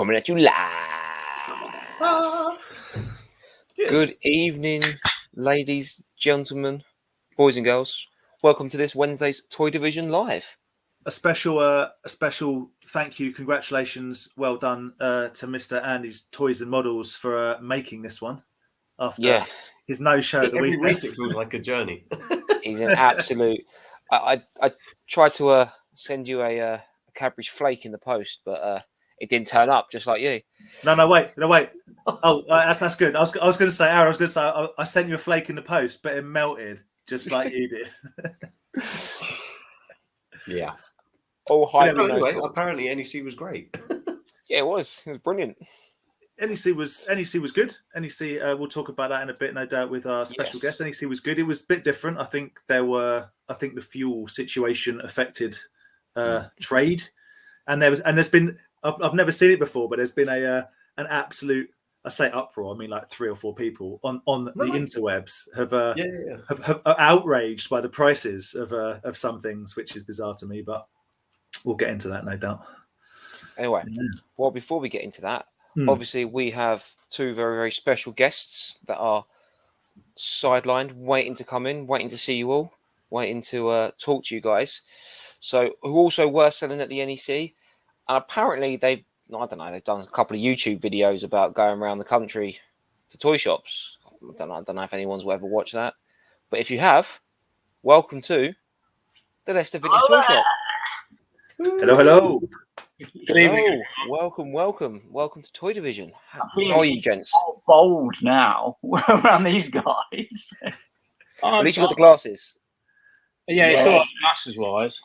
coming at you live. Good evening, ladies, gentlemen, boys and girls. Welcome to this Wednesday's Toy Division Live. A special thank you, congratulations, well done to Mr. Andy's Toys and Models for making this one after his no-show at the weekend. Every week it feels like a journey. He's an absolute. I tried to send you a Cadbury's flake in the post, but it didn't turn up, just like you. No, wait. Oh, that's good. I was going to say, Aaron, I sent you a flake in the post, but it melted just like you did. Yeah. Oh, hi. Anyway, apparently NEC was great. Yeah, it was. It was brilliant. NEC was good. NEC, we'll talk about that in a bit, no doubt, with our special guest. NEC was good. It was a bit different. I think the fuel situation affected trade, and there's been I've never seen it before, but there's been an absolute, I say uproar, I mean like 3 or 4 people on the interwebs have outraged by the prices of some things, which is bizarre to me, but we'll get into that, no doubt. Anyway, well, before we get into that, obviously we have 2 very, very special guests that are sidelined, waiting to come in, waiting to see you all, waiting to talk to you guys. So who also were selling at the NEC, and apparently they've done a couple of YouTube videos about going around the country to toy shops. I don't know if anyone's ever watched that, but if you have, welcome to the Leicester Vintage Toy Shop. Hello. Good evening. Welcome to Toy Division. How are you, gents? Bold now around these guys. At least you got the glasses. Yeah, it's all glasses wise.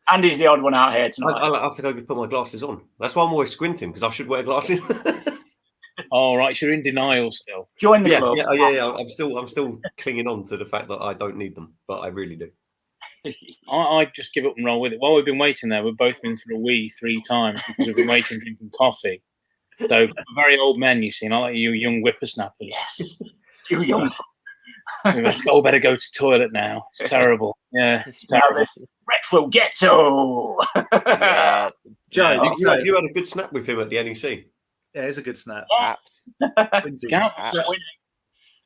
Andy's the odd one out here tonight. I have to go put my glasses on. That's why I'm always squinting, because I should wear glasses. All right, so you're in denial still. Join the club. Yeah. I'm still clinging on to the fact that I don't need them, but I really do. I just give up and roll with it. While we've been waiting there, we've both been for a wee 3 times because we've been waiting, drinking coffee. So very old men, you see, not like you young whippersnappers. Yes, you young. Better go to toilet now. It's terrible. Yeah, it's terrible. Retro ghetto. Yeah. Joe, you had a good snap with him at the NEC. Yeah, it's a good snap. Yes. Joe,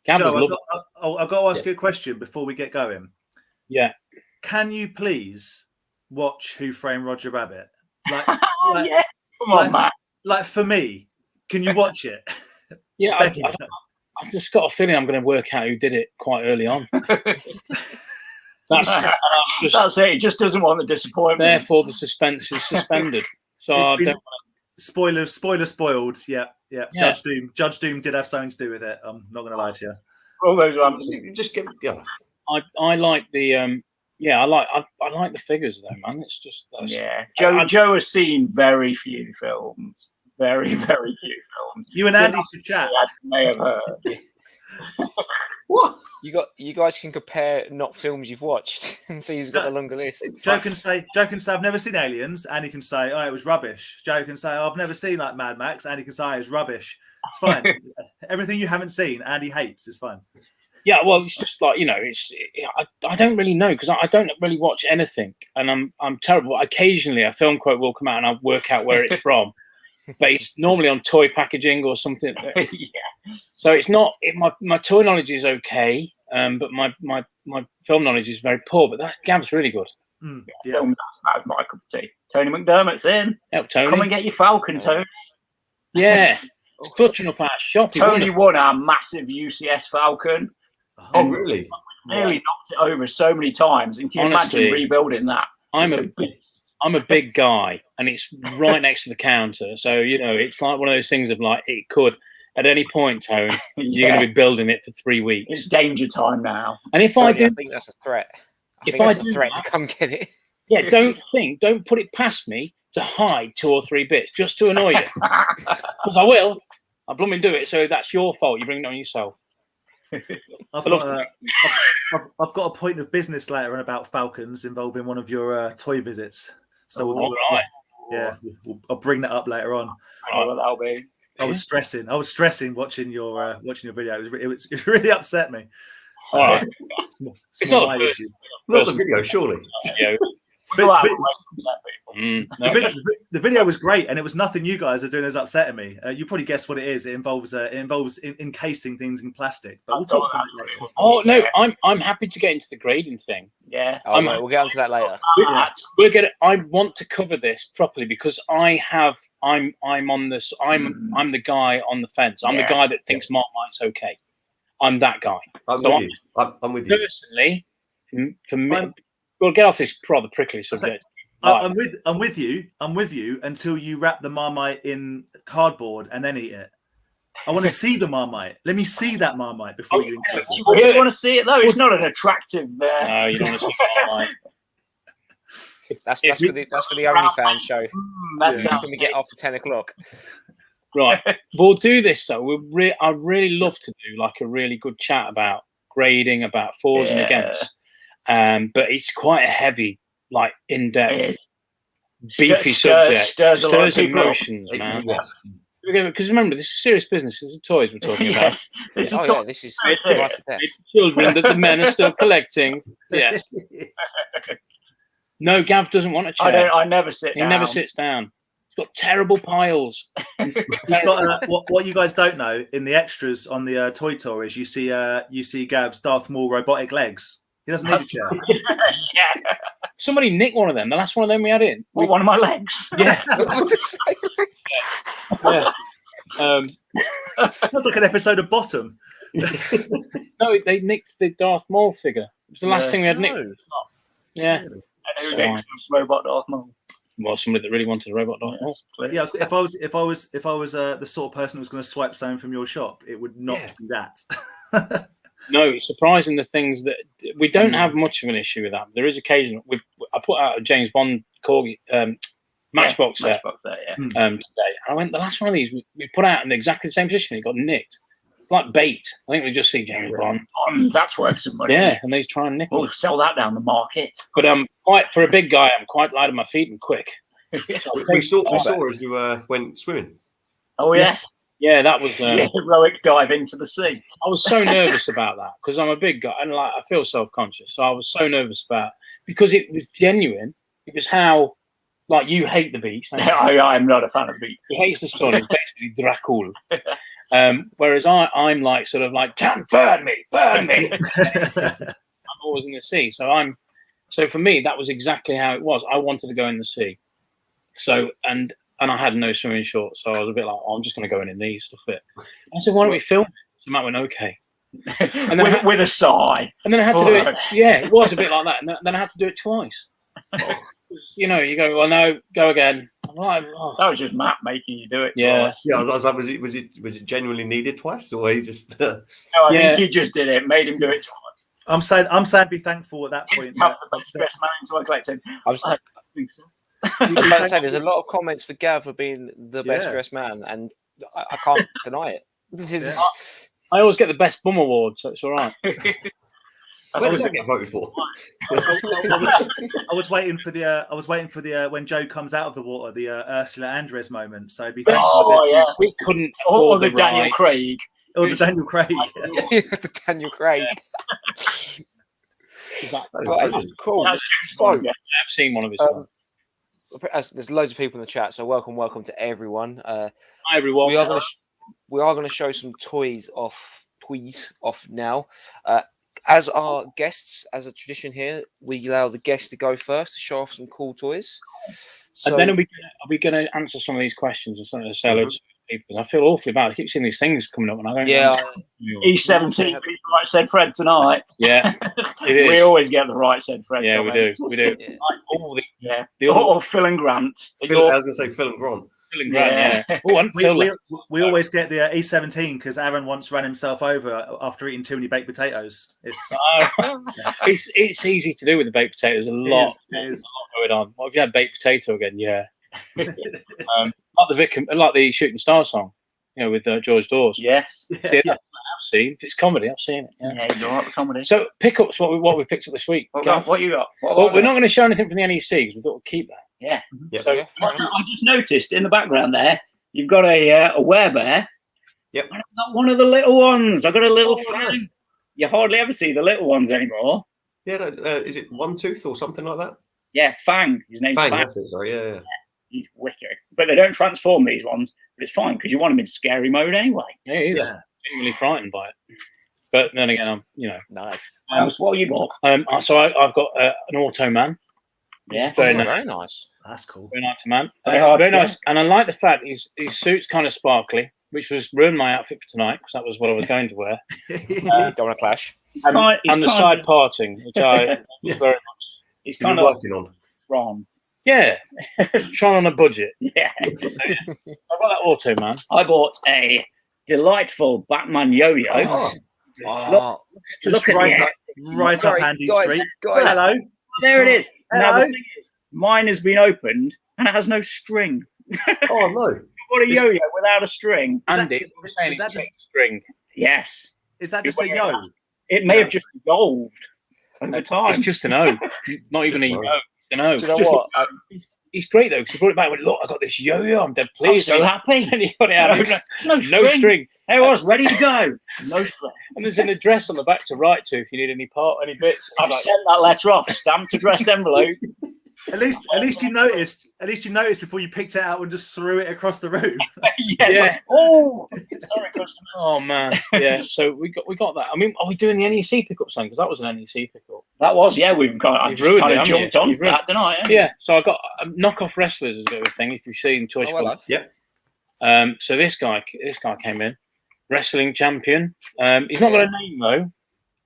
I've got to ask you a question before we get going. Yeah. Can you please watch Who Framed Roger Rabbit? Yes. Come on, man. Like for me, can you watch it? Yeah, I've just got a feeling I'm going to work out who did it quite early on. That's it. He just doesn't want the disappointment. Therefore, the suspense is suspended. So I don't. Spoiler spoiled. Yeah. Judge Doom did have something to do with it. I'm not going to lie to you. All those just give. Yeah. I like the. I like the figures though, man. It's just Joe has seen very few films. Very, very few films. You and Andy should chat. May have heard. What? You guys can compare not films you've watched and see who's got the longer list. Joe can say I've never seen Aliens. Andy can say, oh, it was rubbish. Joe can say, I've never seen like Mad Max. Andy can say, it's rubbish. It's fine. Everything you haven't seen, Andy hates. Is fine. Yeah, well, it's just like, I don't really know because I don't really watch anything, and I'm terrible. Occasionally, a film quote will come out and I'll work out where it's from. But it's normally on toy packaging or something. Yeah. So it's not. My toy knowledge is okay, but my film knowledge is very poor. But that Gav's really good. Yeah, that's my cup of tea. Tony McDermott's in. Help, Tony. Come and get your Falcon, Tony. Yeah, it's clutching up our shop. Tony won our massive UCS Falcon. Oh, really? Nearly knocked it over so many times. And can you imagine rebuilding that? I'm a big guy, and it's right next to the counter. So, it's like one of those things of like, it could, at any point, Tone, you're going to be building it for 3 weeks. It's danger time now. And if I think that's a threat. I think that's a threat to come get it. Yeah, don't put it past me to hide 2 or 3 bits just to annoy you. Because I will. I'll blooming do it. So that's your fault. You bring it on yourself. I've got a point of business later on about Falcons involving one of your toy visits. So I'll bring that up later on. That'll be. I was stressing watching your video. It really upset me. All right. It's not the video, surely. The video was great, and it was nothing you guys are doing that's upsetting me. You probably guessed what it is. It involves encasing things in plastic. But we'll talk about it later. Oh no, I'm happy to get into the grading thing. Yeah, we'll get onto that later. I want to cover this properly because I'm the guy on the fence. I'm the guy that thinks Marmite's okay. I'm that guy. I'm with you. Personally, for me, we'll get off this rather prickly subject. I'm with you until you wrap the Marmite in cardboard and then eat it. I want to see the Marmite. Let me see that Marmite before you ingest it. You want to see it though? It's not an attractive. No, you don't want to see Marmite. That's for the OnlyFans show. That's when we get off at 10 o'clock. Right, we'll do this though. I'd really love to do like a really good chat about grading, about fors and against. But it's quite a heavy, like in-depth, beefy subject. Stirs emotions, man. Because remember, this is serious business. This is toys we're talking about. This is children that the men are still collecting. Yes. No, Gav doesn't want a chair. I never sit down. He never sits down. He's got terrible piles. He's got what you guys don't know in the extras on the toy tour is you see Gav's Darth Maul robotic legs. He doesn't need a chair. Yeah. Somebody nicked one of them. The last one of them we had in. One of my legs. Yeah. Yeah. That's like an episode of Bottom. No, they nicked the Darth Maul figure. It was the last thing we had nicked. Yeah. Robot Darth Maul. Well, somebody that really wanted a robot Darth Maul. Yeah. If I was the sort of person who was going to swipe something from your shop, it would not be that. No, it's surprising the things that we don't have much of an issue with that. There is occasion. I put out a James Bond corgi Matchbox set today. I went, the last one of these we put out in exactly the same position. It got nicked. It's like bait. I think they just see James Bond. That's worth some money. Yeah, and they try and nick it. Sell that down the market. But for a big guy, I'm quite light on my feet and quick. We saw as you went swimming. Oh yes. Yeah, that was heroic dive into the sea. I was so nervous about that because I'm a big guy and like I feel self-conscious. So I was so nervous about because it was genuine. It was how like you hate the beach. I'm not a fan of the beach. He hates the sun. He's basically Dracul. Whereas I'm like sort of like burn me. I'm always in the sea. So for me that was exactly how it was. I wanted to go in the sea. So and I had no swimming shorts, so I was a bit like, I'm just going to go in these stuff. I said, why don't we film it? So Matt went, okay. And then with a sigh. And then I had to do it. Yeah, it was a bit like that. And then I had to do it twice. You go, well, no, go again. I'm like, that was just Matt making you do it. Yeah. Twice. Yeah, I was like, was it genuinely needed twice, or he just? No, I think you just did it. Made him do it twice. I'm saying be thankful at that point. The best dressed man into a collecting. I think so. I was about to say, there's a lot of comments for Gav for being the best dressed man, and I can't deny it. I always get the best bum award, so it's all right. Where does that get voted for? I was waiting for the when Joe comes out of the water, the Ursula Andress moment. So be thankful. We couldn't. Or the Daniel Craig. Or the Daniel Craig. The Daniel Craig. That's cool. I've seen one of his. There's loads of people in the chat, so welcome to everyone. Hi everyone. We are going to show some toys off now. As our guests, as a tradition here, we allow the guests to go first to show off some cool toys. So, and then are we going to answer some of these questions and some of the sellers? I feel awfully bad. I keep seeing these things coming up, and I don't. Yeah. E17 right said Fred tonight. Yeah, it is. We always get the right said Fred. Yeah, comments. we do. Yeah. Like all or Phil and Grant. I was going to say Phil and Grant. We always get the E17 because Aaron once ran himself over after eating too many baked potatoes. It's easy to do with the baked potatoes. A lot going on. What have you had baked potato again? Yeah. Like the Shooting Star song, with George Dawes. Yes. I've seen. If it's comedy, I've seen it. Yeah, he's all right with comedy. So pickups, what we picked up this week. What you got? We're not going to show anything from the NEC because we thought we'd keep that. Yeah. Yep. So I just noticed in the background there, you've got a werebear. Yep. I've got one of the little ones. I've got a little fan. You hardly ever see the little ones anymore. Yeah, is it One Tooth or something like that? Yeah, Fang. His name's Fang, Fang. that's it, sorry. Yeah. He's wicked. But they don't transform these ones. But it's fine because you want him in scary mode anyway. Yeah, he is genuinely frightened by it. But then again, I'm nice. What have you got? So I've got an Automan. Yeah, very Very nice. That's cool. Very nice man. Very nice. And I like the fact his suit's kind of sparkly, which was ruined my outfit for tonight because that was what I was going to wear. Don't want to clash. And the side parting, which I was very much. It's Kind kind of of working on. wrong. Yeah, trying on a budget. Yeah. I got that Automan. I bought a delightful Batman yo-yo. Look at right up Andy Street. Guys. Hello. There it is. Now Hello. the thing is, mine has been opened and it has no string. Oh no! What a yo-yo without a string. Andy, is I'm saying that it's just- string. Yes. Is that just a yo? It may have just dissolved over time. It's just an O, not even a Just yo. An O. Do you know what? He's great though because he brought it back and went, look, I got this yo-yo. I'm dead I'm pleased. so happy. And he got it out. No No string. There it was, ready to go. No string. And there's an address on the back to write to if you need any bits. I've sent that letter off, stamped, addressed envelope. At least you noticed. At least you noticed before you picked it out and just threw it across the room. Yes. Yeah. Oh, sorry, customers. Oh man, yeah. So we got that. I mean, are we doing the NEC pickup son? Because that was an NEC pickup. That was, yeah. We've got. I You've just ruined kind it, of haven't jumped you? onto You've ruined that, didn't I? Yeah. So I got knockoff wrestlers as a bit of a thing. If you've seen Toy Shop. hello. Yeah. So this guy came in, wrestling champion. He's not got a name though,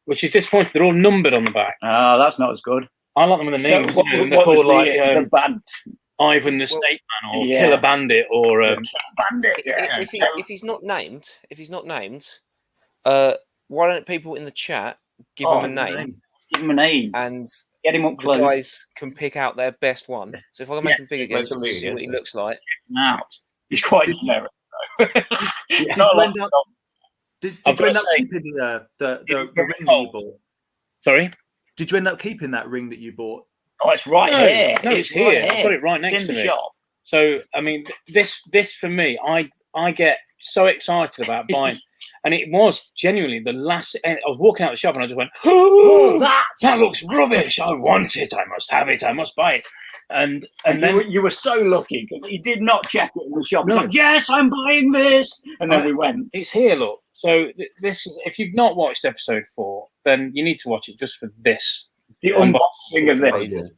which is disappointing. They're all numbered on the back. Oh, that's not as good. I like them with the names. So what, They're what was called like the band? Ivan the Snake Man or Yeah. Killer Bandit or Bandit, yeah. If he's not named, why don't people in the chat give him a name Give him a name. and Get him up the close. guys can pick out their best one. So if I can make him big again, make him big see again. what he looks like. Out. He's quite generic. Did Not you a end lot. up, did I've you end gotta up say- keeping the ring that you cold. bought? sorry. Did you end up keeping that ring that you bought? Oh, it's right No, here. no, it's here. right I've got it right It's next in to the me. shop. So I mean, this for me, I get so excited about buying, and it was genuinely the last. I was walking out the shop and I just went, Oh, that looks rubbish. I want it. I must have it. I must buy it. And then you were so lucky because he did not check it in the shop. He's No. like, yes, I'm buying this. And then we went. it's here. Look. So this is. If you've not watched episode 4, then you need to watch it just for this. The unboxing of this. Amazing.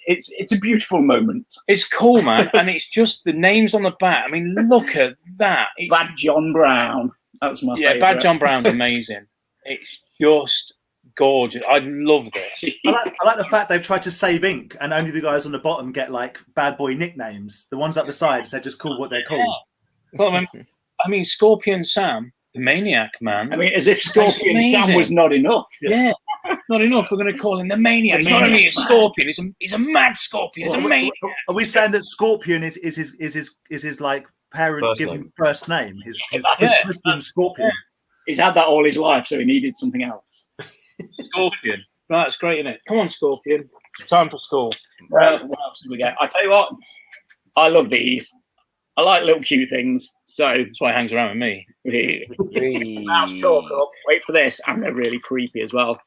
It's a beautiful moment. It's cool, man, and it's just the names on the back. I mean, look at that. It's, Bad John Brown. That's my yeah, favourite. Bad John Brown's amazing. It's just gorgeous. I love this. I like the fact they've tried to save ink and only the guys on the bottom get like bad boy nicknames. The ones up the sides, they're just called what they're called. Well, I mean, Scorpion Sam, the Maniac Man. I mean, as if Scorpion amazing. Sam was not enough. Yeah, not enough. We're going to call him the Maniac. The He's not only a Maniac Man. Scorpion. He's a mad Scorpion. He's a maniac. Are we saying that Scorpion is his like parents First give name. him first name? His Yeah. Christian Scorpion. He's had that all his life, so he needed something else. Scorpion. Right, that's great, isn't it? Come on, Scorpion. Time for school. What else did we get? I tell you what, I love these. I like little cute things. So That's why he hangs around with me. mouse talk up. Wait for this, and they're really creepy as well.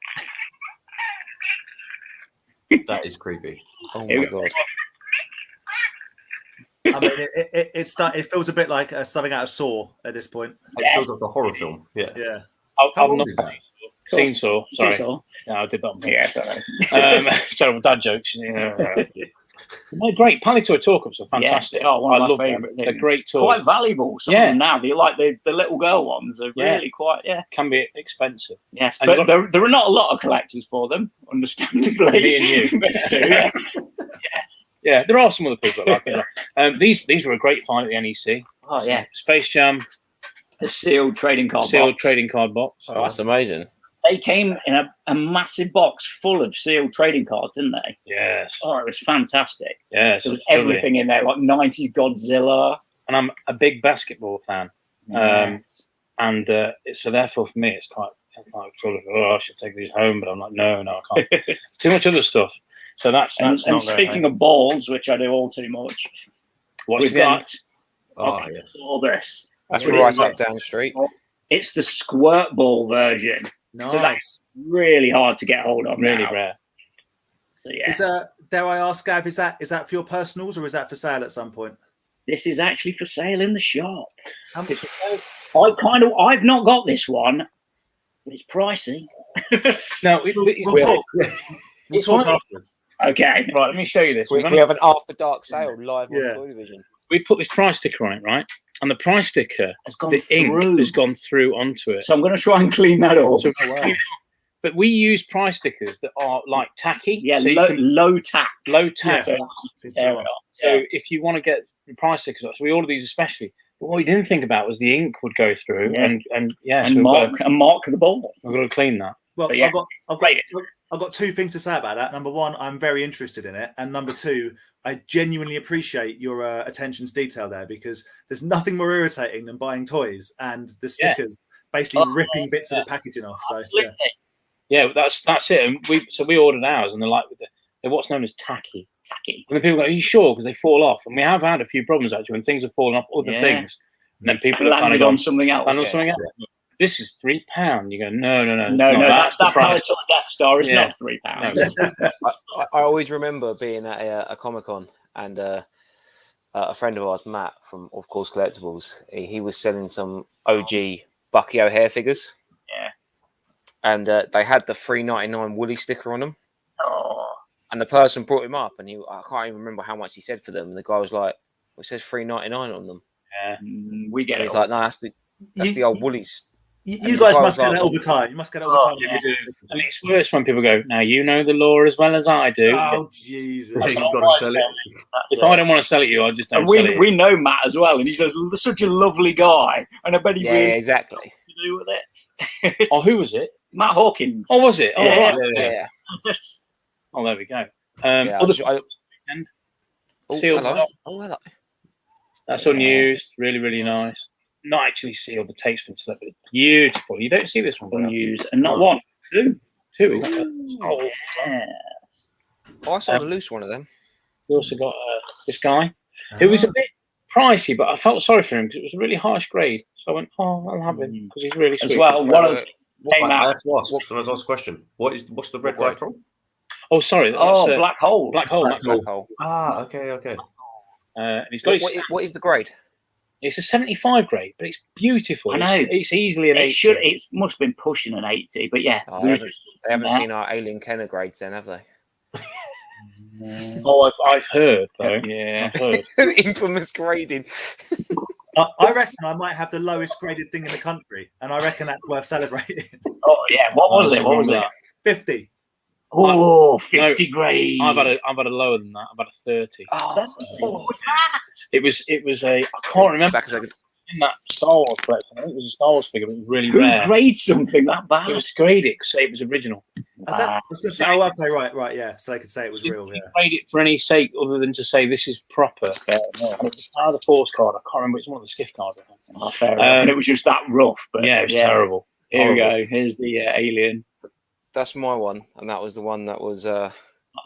That is creepy. Oh Here my we go. god! I mean, it feels a bit like something out of Saw at this point. It feels like a horror film. Yeah. Yeah. How I've old not is that? seen Saw. Sorry. So, No, I did that. yeah, sorry. Terrible dad jokes. Yeah. No, great. Palitoy talk-ups are fantastic. Yeah, oh, one I of my love them. favourite They're things. great toys. Quite valuable. Some Yeah. of them now. They like the little girl ones are Yeah. really quite Can be expensive. yes. And But you've there are not a lot of collectors for them, understandably. Me and you. But still, yeah. Yeah, there are some other people that like it. These were a great find at the NEC. Oh yeah, Space Jam a sealed trading card. sealed box. trading card box. Oh, that's amazing. They came in a massive box full of sealed trading cards, didn't they? Yes, Oh, it was fantastic. yes. There was it's lovely. everything in there, like 90s Godzilla. And I'm a big basketball fan. Yes. And so therefore for me it's quite like sort of I should take these home, but I'm like no I can't. Too much other stuff. So that's And not very speaking nice. of balls, which I do all too much, What's we've the end? got Oh, yeah. all this. That's What it right is, up down the street. It's the squirt ball version. Nice. So that's really hard to get hold of. Really now. rare. So, yeah. Is dare I ask, Gav, is that for your personals or is that for sale at some point? This is actually for sale in the shop. I've not got this one, but it's pricey. No, we'll talk afterwards. Okay, right. Let me show you this. We have an after dark sale live on Toy Division. We put this price sticker on it, right? And the price sticker, the ink has gone through onto it. So I'm going to try and clean that up. So, but we use price stickers that are like tacky. Yeah, so low tack. Low tack. Yeah. So if you want to get the price stickers, so we ordered these especially. But what we didn't think about was the ink would go through and mark the ball. We've got to clean that. Well, I've got two things to say about that. Number one, I'm very interested in it, and number two, I genuinely appreciate your attention to detail there, because there's nothing more irritating than buying toys and the stickers basically ripping bits of the packaging off. So that's it. And we ordered ours, and they're like they're what's known as tacky. And then people go, "Are you sure?" Because they fall off, and we have had a few problems actually when things have fallen off other things, and then people have landed on something else. This is £3. You go, no. That's the price of Death Star. It's not £3. I always remember being at a Comic-Con, and a friend of ours, Matt from, of course, Collectibles, he was selling some OG Bucky O'Hare figures. Yeah. And they had the $3.99 Woolly sticker on them. Oh. And the person brought him up, and I can't even remember how much he said for them. And the guy was like, "Well, it says $3.99 on them." Yeah, we get it. He's like, "No, that's the old Woolies." You guys must get it all the time. You must get it all the time. Yeah. We do. And it's worse when people go, "Now you know the law as well as I do." Oh Jesus! You've got to sell it. If I don't want to sell it to you, I just don't sell it. We know Matt as well, and he says, "They're such a lovely guy," and I bet he really exactly. to do with it. Oh, who was it? Matt Hawkins. Oh, was it? Oh, Yeah. Yeah. Oh, there we go. Sealed. Hello. That's unused. Really, really nice. Not actually sealed. The tape's been sealed, but beautiful. You don't see this one Unused, and not one, two. Oh, yes. I saw the loose one of them. We also got this guy. It was a bit pricey, but I felt sorry for him because it was a really harsh grade. So I went, "Oh, I'll have him," because he's really sweet. As well, one of Can I ask a question? What's the red guy from? Oh, sorry. That's, Black Hole. Black Hole. Black Hole. Ah, okay. And he's got what is the grade? It's a 75 grade, but it's beautiful. I know. It's easily an 80. It must have been pushing an 80, but yeah. They haven't seen our Alien Kenner grades then, have they? Oh, I've heard, though. Yeah, I've heard. Infamous grading. I reckon I might have the lowest graded thing in the country, and I reckon that's worth celebrating. Oh, yeah. What was it? 50. Oh, 50 grade. I've had a lower than that. I've had a 30. It was a, I can't remember. In that Star Wars collection, I think it was a Star Wars figure, but it was really rare. Who grades something that bad? It was to grade it, say it was original. I was going to say, okay, right, yeah. So they could say it was real, yeah. Grade it for any sake other than to say this is proper. No. And it was part of the Force card. I can't remember. It's one of the skiff cards. I think. Oh, fair enough. It was just that rough. But yeah, it was terrible. Here we go. Here's the alien. That's my one, and that was the one that was the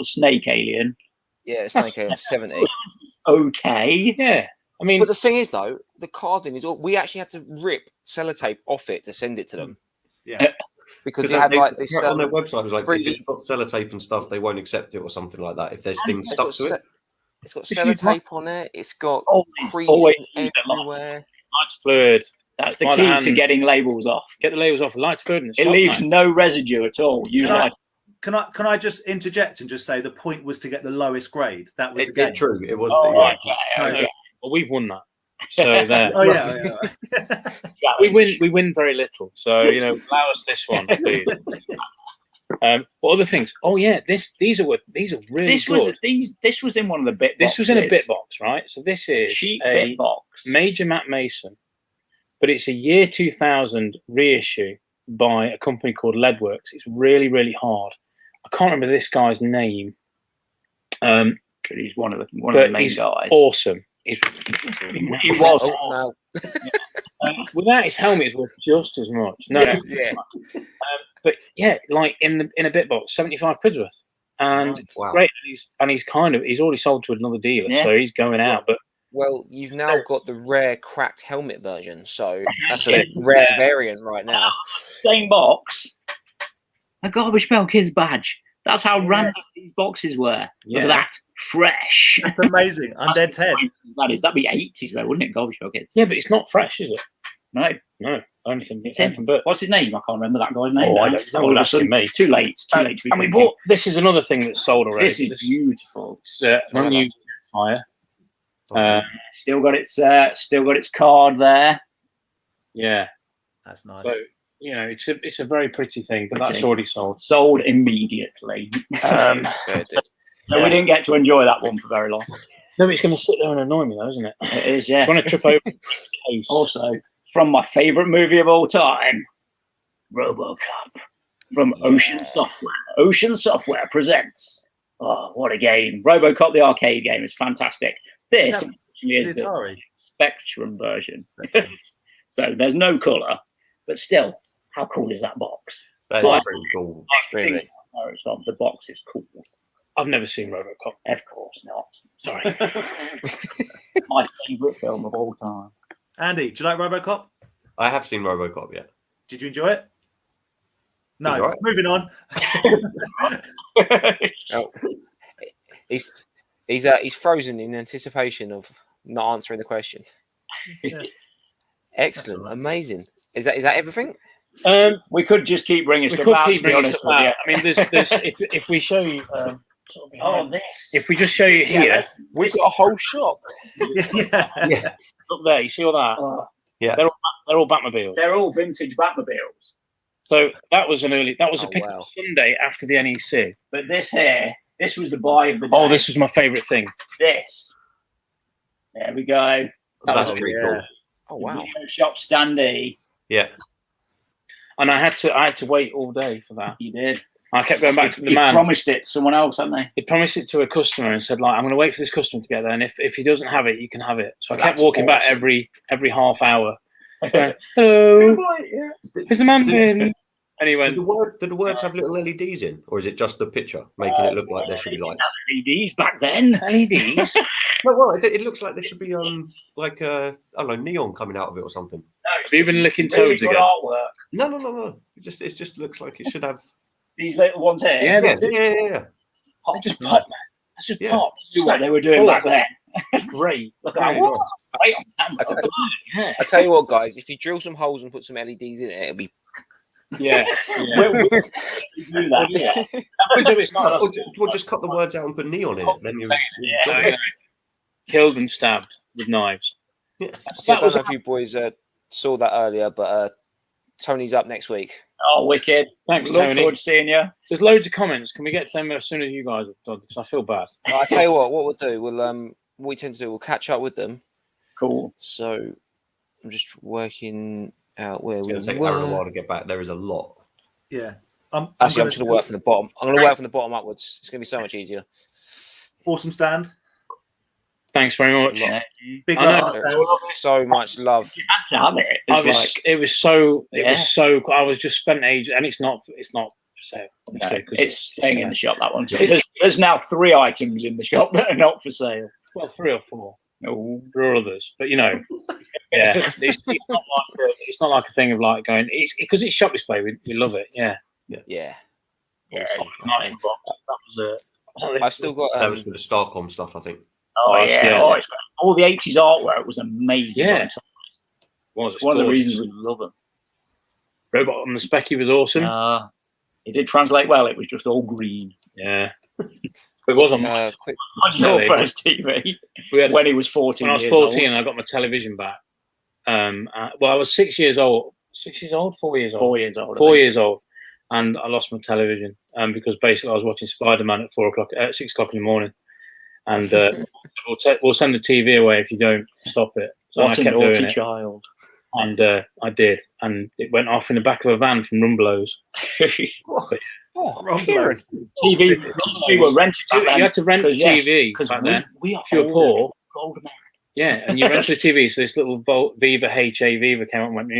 snake alien. Yeah, snake alien 70. Okay. Yeah. I mean, but the thing is, though, the carding is all. We actually had to rip sellotape off it to send it to them. Yeah, because they had like this on their website. It was like, if you've got sellotape and stuff, they won't accept it or something like that. If there's things stuck to it, it's got sellotape on it. It's got creasing everywhere. Lights fluid. That's the key to getting labels off. Get the labels off. Lights fluid. It leaves no residue at all. Can I just interject and just say the point was to get the lowest grade? That was the game. True. It was. Okay. Well, we've won that. So there. Oh yeah. We win very little. So allow us this one, please. What other things? Oh yeah, these are really good. This was in one of the bit. This was in a bit box, right? So this is cheap a bit box. Major Matt Mason, but it's a year 2000 reissue by a company called Leadworks. It's really, really hard. I can't remember this guy's name. But he's one of the main guys. Awesome. He was. Oh, no. Without his helmet, it's worth just as much. No, yeah. But yeah, like in a bit box, 75 quid's worth, and it's great. He's already sold to another dealer, so he's going out. But you've now got the rare cracked helmet version, so that's a rare variant right now. Same box. A Garbage Pail Kids badge. That's how random these boxes were. Look at that. Fresh. That's amazing. Undead Ted. That is. That'd be 80s though, wouldn't it? Gosh, okay. Yeah, but it's not fresh, is it? No. No. Anything Him. but. What's his name? I can't remember that guy's name. Oh, I don't know. That's me. Too late. Too late. And we bought. This is another thing that's sold already. This is beautiful. It's an unused fire. Still got its card there. Yeah, that's nice. So it's a very pretty thing, but that's already sold. Sold immediately. So we didn't get to enjoy that one for very long. No, but it's going to sit there and annoy me, though, isn't it? It is, yeah. It's going to trip over the case. Also, from my favourite movie of all time, RoboCop, from Ocean Software. Ocean Software presents. Oh, what a game! RoboCop, the arcade game, is fantastic. This unfortunately is the Spectrum version. So there's no colour, but still, how cool is that box? That is pretty cool. Really. The box is cool. I've never seen RoboCop. Of course not. Sorry. My favourite film of all time. Andy, do you like RoboCop? I have seen RoboCop, yeah. Did you enjoy it? No. Right. Moving on. He's frozen in anticipation of not answering the question. Yeah. Excellent, amazing. Is that everything? We could just keep bringing stuff out. To be honest with you. I mean, there's if we show you. This. If we just show you here, we've got a whole shop. Yeah. Look there, you see all that? Yeah. They're all Batmobiles. They're all vintage Batmobiles. So that was a pick wow. Sunday after the NEC. But this was the buy of the day. Oh, this was my favourite thing. This. There we go. That's pretty cool. Oh wow. Video shop standee. Yeah. And I had to wait all day for that. You did. I kept going back to the you man. Promised it to someone else, hadn't they? He promised it to a customer and said, like, I'm going to wait for this customer to get there, and if he doesn't have it, you can have it. So I kept walking back every half hour. Going, hello, has the man been? And he went, did the words have little LEDs in, or is it just the picture making it look like there should be lights? LEDs back then. LEDs? Well, it looks like there should be like I don't know, neon coming out of it or something. Have you been licking toads again? Artwork. No. It just looks like it should have these little ones here. Yeah. They just pop. That's just pop. Just like they were doing back then. Great. Look at that. I tell you what, guys, if you drill some holes and put some LEDs in it, it'll be. Yeah. We'll do that. We'll just cut the words out and put neon in it. Then you killed and stabbed with knives. Yeah. I don't know if you boys saw that earlier, but Tony's up next week. Oh, wicked. Thanks, Look Tony. forward to seeing you. There's loads of comments. Can we get to them as soon as you guys have done? Because I feel bad. I tell you what we'll do. What we tend to do, we'll catch up with them. Cool. So I'm just working out where we were. It's going to take Aaron a while to get back. There is a lot. Yeah. I'm just going to work from the bottom. I'm going to work from the bottom upwards. It's going to be so much easier. Awesome stand. Thanks very much. Big love. So much love. You had to have it. It was so. I was just spent ages, and it's not for sale. It's staying in the shop. That one. There's now 3 items in the shop that are not for sale. Well, 3 or 4. No, there are others, but yeah, it's not like a thing of like going. It's because it's shop display. We love it. Yeah. Nice box. That was I've still got. That was with the Starcom stuff, I think. All the 80s artwork was amazing. Yeah. One of the reasons we love them. Robot on the Specky was awesome. It did translate well. It was just all green. Yeah. It was on my your first TV when he was 14. When I was 14, I got my television back. I was 6 years old. 6 years old? 4 years old? 4 years old. 4 years old. And I lost my television because basically I was watching Spider-Man at 6 o'clock in the morning. And we'll send the TV away if you don't stop it. So what I kept doing it. Child. And I did. And it went off in the back of a van from Rumbelows. TV were rented. You had to rent a TV back then. We are if you were poor. Old man. Yeah, and you rented a TV. So this little Viva HA Viva came up and went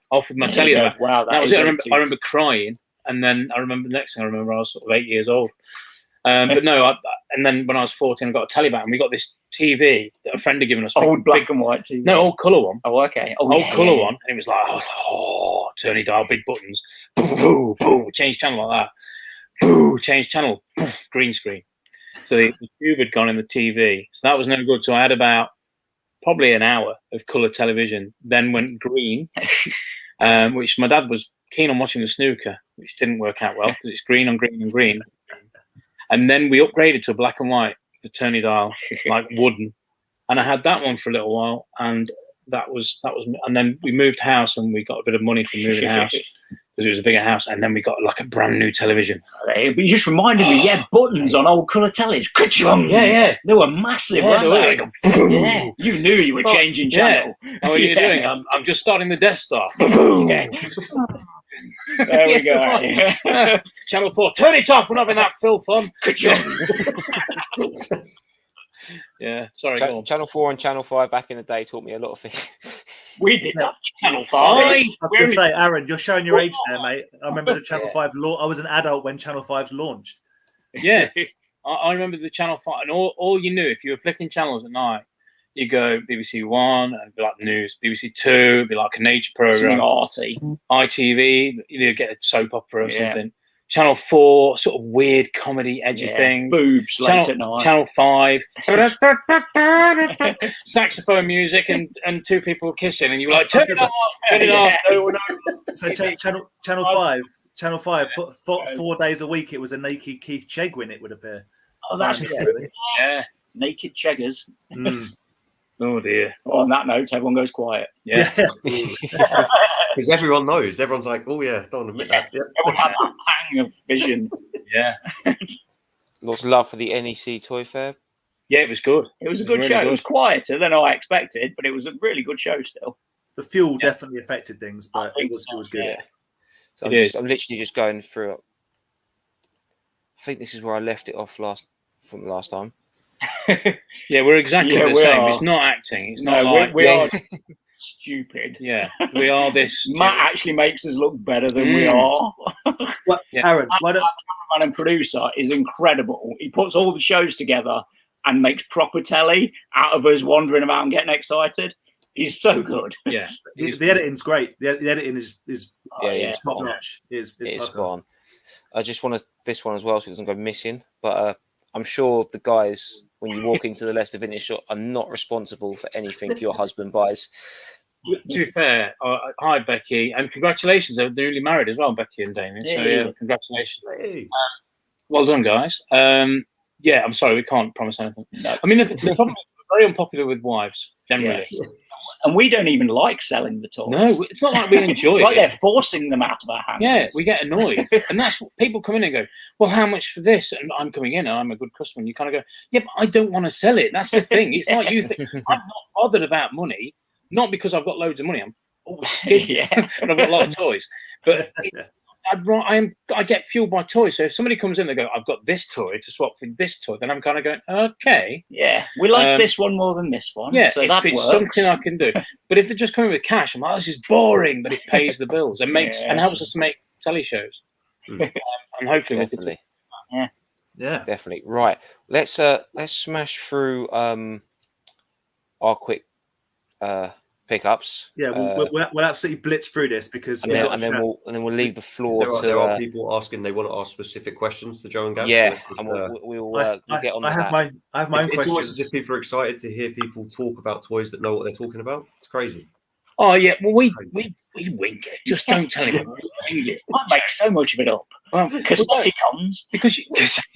off with my telly. Wow, that was it. I remember crying, and then I remember the next thing I remember I was sort of 8 years old. But no, and then when I was 14, I got a telly back, and we got this TV that a friend had given us. Old black and white TV. No, old colour one. Oh, okay. Old colour one. And it was like, turny dial, big buttons, boo, boo, boo, change channel like that. boo, change channel, poof, green screen. So the tube had gone in the TV. So that was no good. So I had about probably an hour of colour television, then went green, which my dad was keen on watching the snooker, which didn't work out well because it's green on green and green. And then we upgraded to a black and white, the turny dial, like wooden. And I had that one for a little while, and that was, and then we moved house, and we got a bit of money from moving house because it was a bigger house, and then we got like a brand new television. But you just reminded me, buttons on old colour tellies. Yeah, they were massive, weren't they? Yeah, you knew you were changing channel. How are you doing? I'm just starting the Death Star. There we go. Channel 4, turn it off. We're not having that filth on. Yeah, sorry. Channel 4 and Channel 5 back in the day taught me a lot of things. We did have Channel 5. I was going to say, Aaron, you're showing your age there, mate. I remember the Channel 5 I was an adult when Channel 5's launched. Yeah, I remember the Channel 5, and all you knew, if you were flicking channels at night, you go BBC One, and it'd be like the news. BBC Two, it'd be like a nature program. ITV, you'd get a soap opera or something. Channel 4, sort of weird comedy, edgy thing. Boobs late at night. Channel 5, saxophone music, and two people kissing, and you were like, turn it off, turn it off. No. So Channel 5, 4 days a week, it was a naked Keith Chegwin, it would appear. Oh, that's true. Yeah, naked cheggers. Oh dear. Well, on that note, everyone goes quiet. Yeah. Because everyone knows. Everyone's like, oh yeah, don't admit that. Yeah. Everyone had that pang of vision. Yeah. Lots of love for the NEC Toy Fair. Yeah, it was good. It was a good show. It was quieter than I expected, but it was a really good show still. The fuel definitely affected things, but it was good. Yeah. So I'm literally just going through it. I think this is where I left it off from the last time. Yeah, we're exactly the same. It's not acting. It's not like we are stupid. Yeah, we are this. Matt actually makes us look better than we are. Well, Aaron, why don't... cameraman and producer is incredible. He puts all the shows together and makes proper telly out of us wandering about and getting excited. He's so good. Yeah, the editing's great. The editing is top notch. It's spot on. I just want this one as well, so it doesn't go missing. But I'm sure the guys, when you walk into the Leicester Vintage Shop, are not responsible for anything your husband buys. To be fair, hi Becky, and congratulations. They're newly married as well, Becky and Damien. So yeah, congratulations. Hey. Well done, guys. Yeah, I'm sorry, we can't promise anything. No. I mean, the problem is we're very unpopular with wives generally. Yes. And we don't even like selling the toys. No, it's not like we enjoy it's like they're forcing them out of our hands. Yeah, we get annoyed. And that's what people come in and go, well, how much for this? And I'm coming in and I'm a good customer. And you kind of go, yeah, but I don't want to sell it. That's the thing. It's not you think. I'm not bothered about money, not because I've got loads of money. I'm always skint and I've got a lot of toys. But I get fueled by toys. So if somebody comes in, they go, I've got this toy to swap for this toy. Then I'm kind of going, okay. Yeah, we like this one more than this one. Yeah, so if that it's works. something I can do. But if they're just coming with cash, I'm like, this is boring, but it pays the bills and and helps us to make telly shows. And hopefully definitely. Yeah, definitely. Right. Let's smash through our quick pickups. Yeah, we'll absolutely blitz through this because and then we'll leave the floor to. There are people asking they want to ask specific questions to Joe and Gab. Yeah, so and we'll get on. I have my own questions. It's almost as if people are excited to hear people talk about toys that know what they're talking about. It's crazy. Oh yeah, well we wing it. Just don't tell him. I make so much of it up. Well, Cassetticons. Because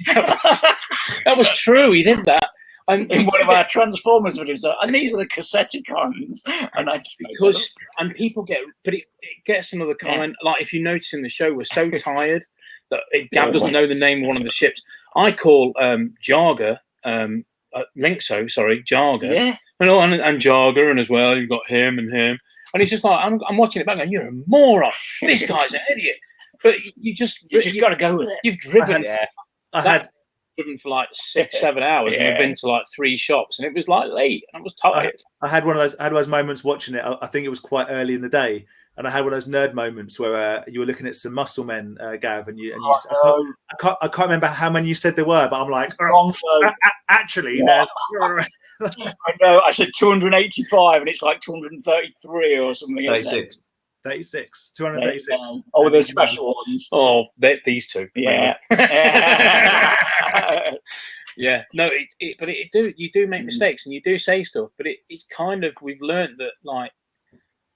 that was true. He did that. In one of our Transformers videos, and these are the Cassetticons, and people get, but it gets another comment. Like if you notice in the show, we're so tired that Gab doesn't know the name of one of the ships. I call Jarger, Linkso, sorry, Jarger, and Jarger, and as well you've got him, and he's just like I'm watching it back, going, you're a moron. This guy's an idiot. But you just got to go with it. You've driven. I had driven for like 6-7 hours, and we've been to like 3 shops, and it was like late, and I was tired. I had one of those moments watching it. I think it was quite early in the day, and I had one of those nerd moments where you were looking at some muscle men, Gav, and I can't remember how many you said there were, but I'm like, actually, there's. I know. I said 285, and it's like 233 or something. 36. 36, 236. Oh, the special ones. Oh, these two. Yeah. Yeah. No, you do make mistakes and you do say stuff, but it's kind of, we've learned that, like,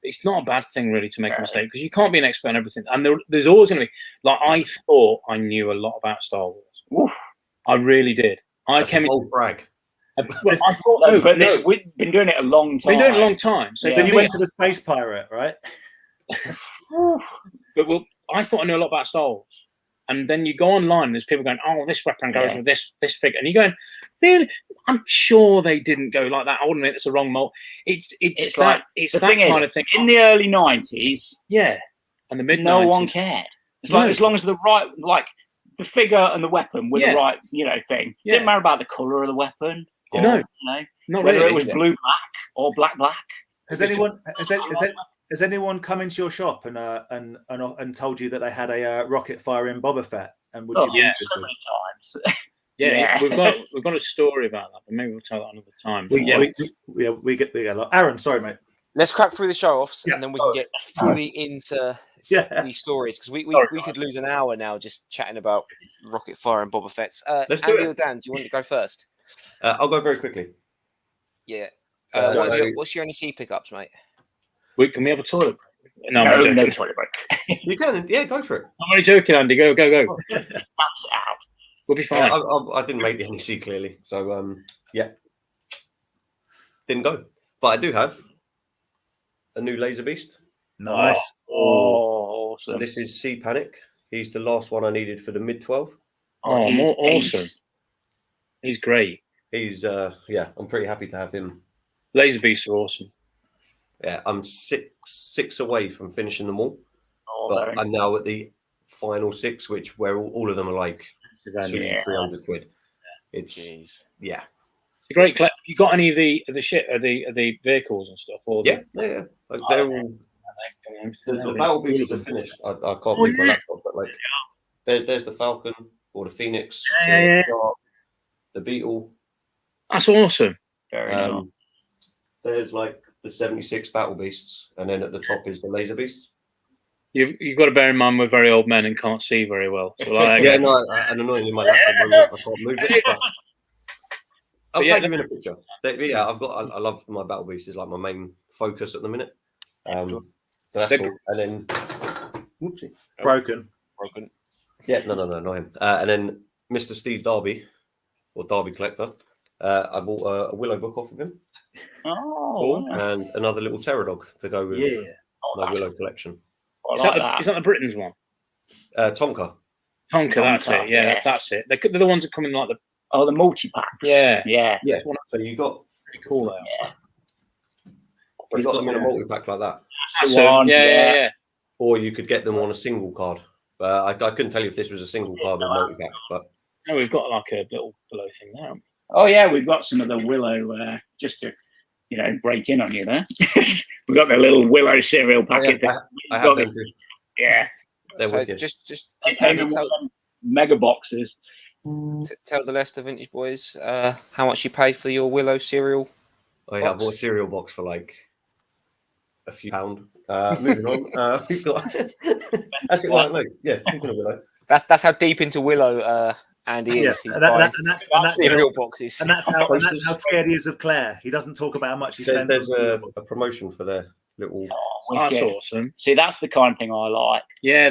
it's not a bad thing really to make a mistake, because you can't be an expert on everything. And there's always going to be, like, I thought I knew a lot about Star Wars. Oof. I really did. That's a bold brag. Well, I thought, we've been doing it a long time. Been doing it a long time. So then you went to the Space Pirate, right? But I thought I knew a lot about Star Wars. And then you go online and there's people going, oh, this weapon goes with this figure. And you're going, really? I'm sure they didn't go like that. I wouldn't admit it's a wrong mold. It's that kind of thing. In the early 90s, and the mid-90s, no one cared. It's like, as long as the right, like, the figure and the weapon were the right, thing. It didn't matter about the colour of the weapon. Or, not whether really. It was blue black or black. Has anyone come into your shop and told you that they had a rocket firing Boba Fett? And would you be interested? So many times. We've got a story about that, but maybe we'll tell that another time. We get a lot. Aaron, sorry, mate. Let's crack through the show-offs, and then we can get fully into these stories, because we could lose an hour now just chatting about rocket fire and Boba Fett's. Andy or Dan, do you want to go first? I'll go very quickly. Yeah. What's your NEC pickups, mate? Can we have a toilet break? No, no toilet break. You can, go for it. I'm only joking, Andy. Go. That's out. We'll be fine. I didn't make the NEC clearly, so didn't go. But I do have a new Laser Beast. Nice. Oh, awesome. So this is Sea Panic. He's the last one I needed for the mid-12. Oh, more awesome. He's great. He's I'm pretty happy to have him. Laser Beasts are awesome. Yeah, I'm six away from finishing them all. But I'm now at the final 6, where all of them are like 300 quid. It's Jeez. Yeah. It's a great collect. You got any of the vehicles and stuff? Or yeah. Like they're all. The battle beasts are finished. I can't believe my laptop, but like, there's the Falcon or the Phoenix, the Beetle. That's awesome. Very nice. There's like the 76 battle beasts, and then at the top is the Laser Beast. You've got to bear in mind we're very old men and can't see very well. So like, and annoyingly my laptop I can't move it. But I'll take you in a picture. I love my battle beast is like my main focus at the minute. So that's cool. And then, whoopsie, broken. Yeah, no, not him. And then Mr. Steve Darby, or Darby Collector. I bought a Willow book off of him. Oh, and another little terror dog to go with my Willow collection. Is that the Britain's one? Tonka, that's it. Yeah, that's it. They're the ones that come in like the multi packs. Yeah. So you got pretty cool there. Yeah. You got them in a multi pack like that. That's one. Yeah. Or you could get them on a single card. I couldn't tell you if this was a single card or multi pack. But no, we've got like a little below thing there. Oh yeah, we've got some of the Willow just to break in on you there. We've got the little Willow cereal packet. I have them too. Yeah, they're wicked. Just mega boxes. Tell the Leicester Vintage boys how much you pay for your Willow cereal. I bought a cereal box for like a few £. Moving on, we've got. That's it. Like, talking of Willow. That's how deep into Willow Andy is. And that's cereal boxes. And that's how scared he is of Claire. He doesn't talk about how much he spends. There's a promotion for their little. That's awesome. See, that's the kind of thing I like. Yeah,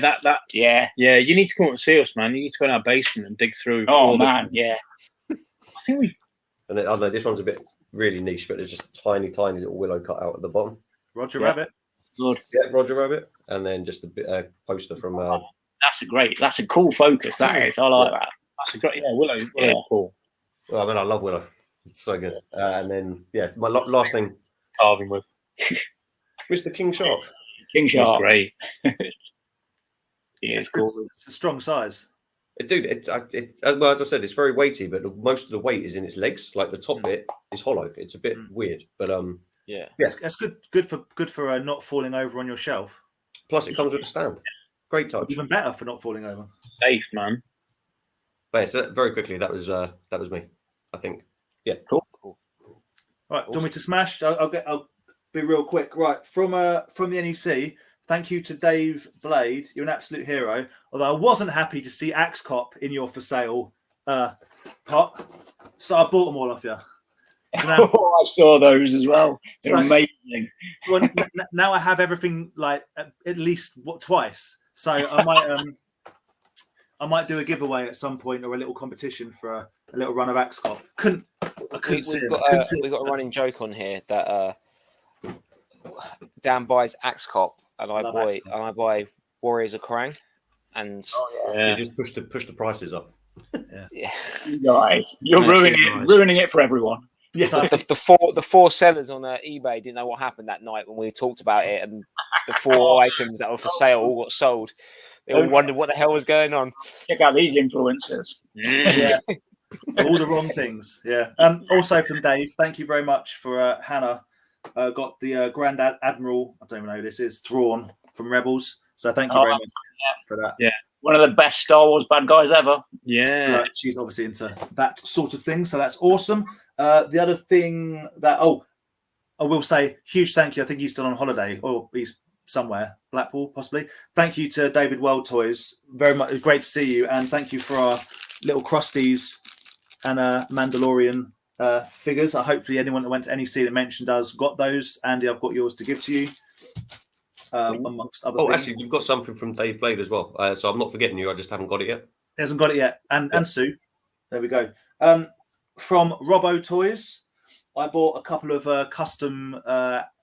Yeah. You need to come up and see us, man. You need to go in our basement and dig through. I think we've. And I know this one's a bit really niche, but there's just a tiny little Willow cut out at the bottom. Roger Rabbit. Good. Yeah, Roger Rabbit, and then just a poster from. That's a cool focus. That is. I like that. That's a great. Willow. Cool. Well, I mean, I love Willow. It's so good. And then my last thing. Carving with. Mr. King Shark. King Shark. He's great. It's cool. It's a strong size. Dude, well, as I said, it's very weighty, but most of the weight is in its legs. Like the top bit is hollow. It's a bit weird, but that's good for not falling over on your shelf. Plus, it comes with a stand. Great touch. Even better for not falling over. Safe, man. But yeah, so very quickly, that was me. I think. Yeah. Cool. Right. Do you want me to smash? I'll be real quick. Right. From the NEC, thank you to Dave Blade. You're an absolute hero. Although I wasn't happy to see Axe Cop in your for sale pot, so I bought them all off you. So now, I saw those as well. They're amazing. Well, now I have everything like at least twice. So I might do a giveaway at some point or a little competition for a little run of Axe Cop. We've got a running joke on here that Dan buys Axe Cop and I buy Warriors of Krang, and you just push the prices up. Yeah. You guys, you're ruining it for everyone. Yes, the four sellers on eBay didn't know what happened that night when we talked about it, and the 4 items that were for sale all got sold. They all wondered what the hell was going on. Check out these influencers. Yeah. All the wrong things. Yeah. Also from Dave, thank you very much for Hannah. Got the Grand Admiral, I don't even know who this is, Thrawn from Rebels. So thank you very much for that. Yeah. One of the best Star Wars bad guys ever. Yeah. She's obviously into that sort of thing. So that's awesome. The other thing that, I will say, huge thank you. I think he's still on holiday or he's somewhere, Blackpool possibly. Thank you to David World Toys. Very much. It was great to see you. And thank you for our little Crusties and Mandalorian figures. Hopefully anyone that went to NEC that mentioned us got those. Andy, I've got yours to give to you. Amongst other things. Actually, you've got something from Dave Blade as well. So I'm not forgetting you. I just haven't got it yet. He hasn't got it yet. And Sue. There we go. From Robbo Toys, I bought a couple of custom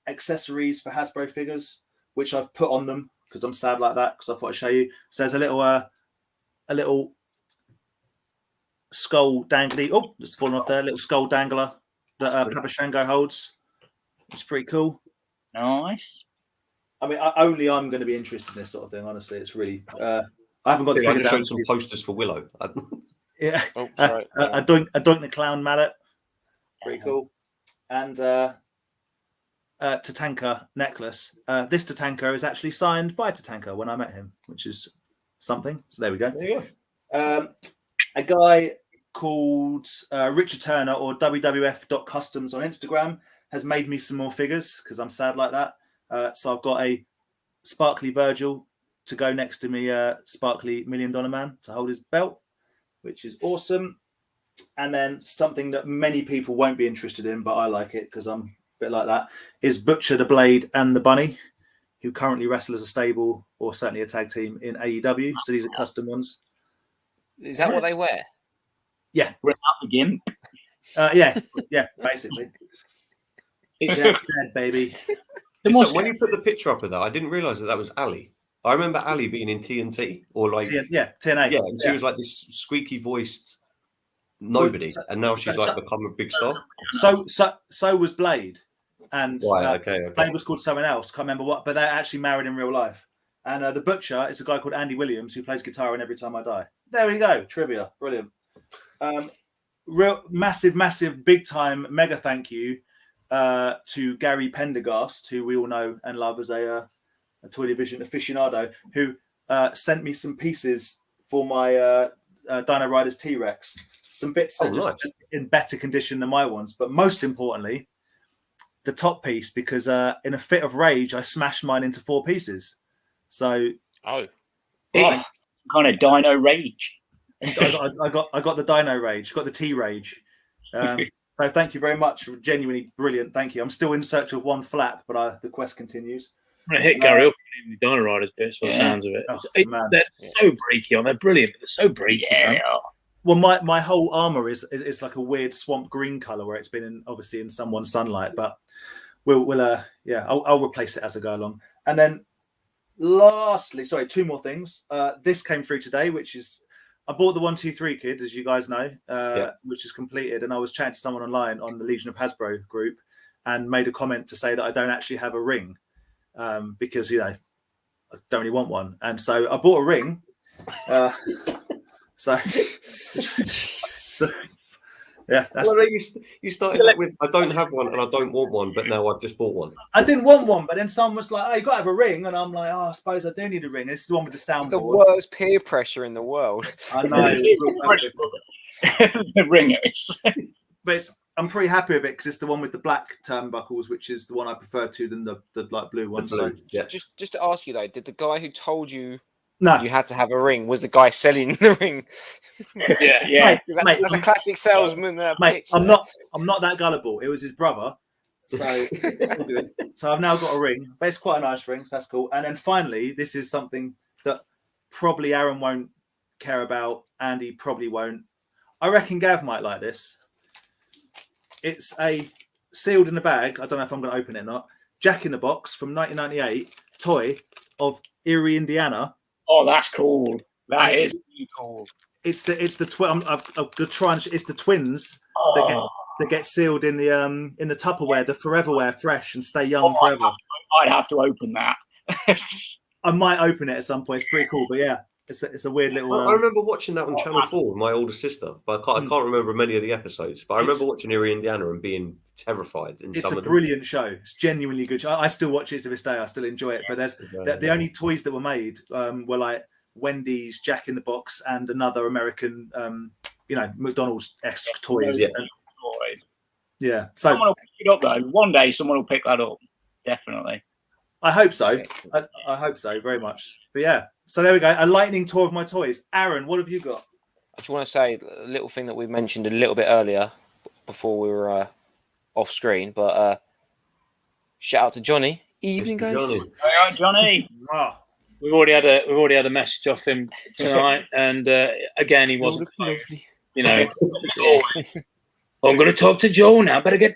accessories for Hasbro figures, which I've put on them because I'm sad like that because I thought I'd show you. So there's a little skull dangly. Oh, just falling off there. Little skull dangler that Papa Shango holds. It's pretty cool. Nice. I mean, only I'm going to be interested in this sort of thing. Honestly, it's really. I haven't got the figure down. Some posters for Willow. Yeah. Oh, sorry. A Doink the Clown mallet. Pretty cool. And Tatanka necklace. This Tatanka is actually signed by Tatanka when I met him, which is something. So there we go. There you go. A guy called Richard Turner or WWF.customs on Instagram has made me some more figures because I'm sad like that. So I've got a sparkly Virgil to go next to me, sparkly $1 Million Man to hold his belt, which is awesome. And then something that many people won't be interested in, but I like it because I'm a bit like that, is Butcher, the Blade, and the Bunny, who currently wrestle as a stable or certainly a tag team in AEW. So these are custom ones. Is that what they wear? Yeah. Without the gimp. Yeah, basically. It's dead, baby. So when you put the picture up of that, I didn't realise that was Ali. I remember Ali being in TNT or like TNA. Yeah, and she was like this squeaky voiced nobody, and now she's like become a big star. So was Blade, and okay. Blade was called someone else. Can't remember what, but they're actually married in real life. And the Butcher is a guy called Andy Williams who plays guitar in Every Time I Die. There we go, trivia, brilliant. Real massive, big time, mega thank you to Gary Pendergast, who we all know and love as a Toy Division aficionado, who sent me some pieces for my Dino Riders T-Rex. Some bits that are just in better condition than my ones, but most importantly, the top piece, because in a fit of rage, I smashed mine into 4 pieces. So, kind of Dino Rage. And I got the Dino Rage, got the T Rage. So thank you very much, genuinely brilliant. Thank you. I'm still in search of one flap, but the quest continues. I'm going to hit Gary up in the Dino Riders bits by the sounds of it. They're so breaky on. They're brilliant, but they're so breaky. Yeah. Well, my whole armor is like a weird swamp green color where it's been obviously in someone's sunlight, but I'll replace it as I go along. And then lastly, 2 more things. This came through today, which is I bought the 1-2-3 kit, as you guys know, which is completed, and I was chatting to someone online on the Legion of Hasbro group and made a comment to say that I don't actually have a ring because I don't really want one, and so I bought a ring. Yeah, that's you started that with I don't have one and I don't want one, but now I've just bought one. I didn't want one, but then someone was like, "Oh, you got to have a ring," and I'm like, "Oh, I suppose I do need a ring." This is the one with the soundboard. The worst peer pressure in the world. I know. The ring is. But I'm pretty happy with it because it's the one with the black turnbuckles, which is the one I prefer to than the light blue one. So just to ask you though, did the guy who told you no, you had to have a ring was the guy selling the ring? Yeah. Mate, that's a classic salesman pitch. I'm not that gullible. It was his brother. So so I've now got a ring, but it's quite a nice ring, so that's cool. And then finally, this is something that probably Aaron won't care about, and he probably won't. I reckon Gav might like this. It's a sealed in the bag. I don't know if I'm going to open it or not. Jack in the Box from 1998 toy of Eerie, Indiana. Oh, that's cool. That is really cool. It's the It's the twins that get sealed in the Tupperware, the Foreverware Fresh, and stay young forever. I'd have to open that. I might open it at some point. It's pretty cool, but yeah, it's a weird little. I remember watching that on Channel 4 with my older sister, but I can't remember many of the episodes. But I remember watching Eerie Indiana and being terrified. It's a brilliant show. It's genuinely good. I still watch it to this day. I still enjoy it. But the only toys that were made were like Wendy's, Jack in the Box, and another American, McDonald's-esque toys. Yeah. So someone will pick it up though. One day, someone will pick that up. Definitely. I hope so. I hope so very much. But yeah. So there we go. A lightning tour of my toys. Aaron, what have you got? I just want to say a little thing that we mentioned a little bit earlier before we were off screen, but shout out to Johnny. Evening, guys. Hey, Johnny. We've already had a message off him tonight, and again he wasn't. You know, I'm going to talk to Joe now. Better get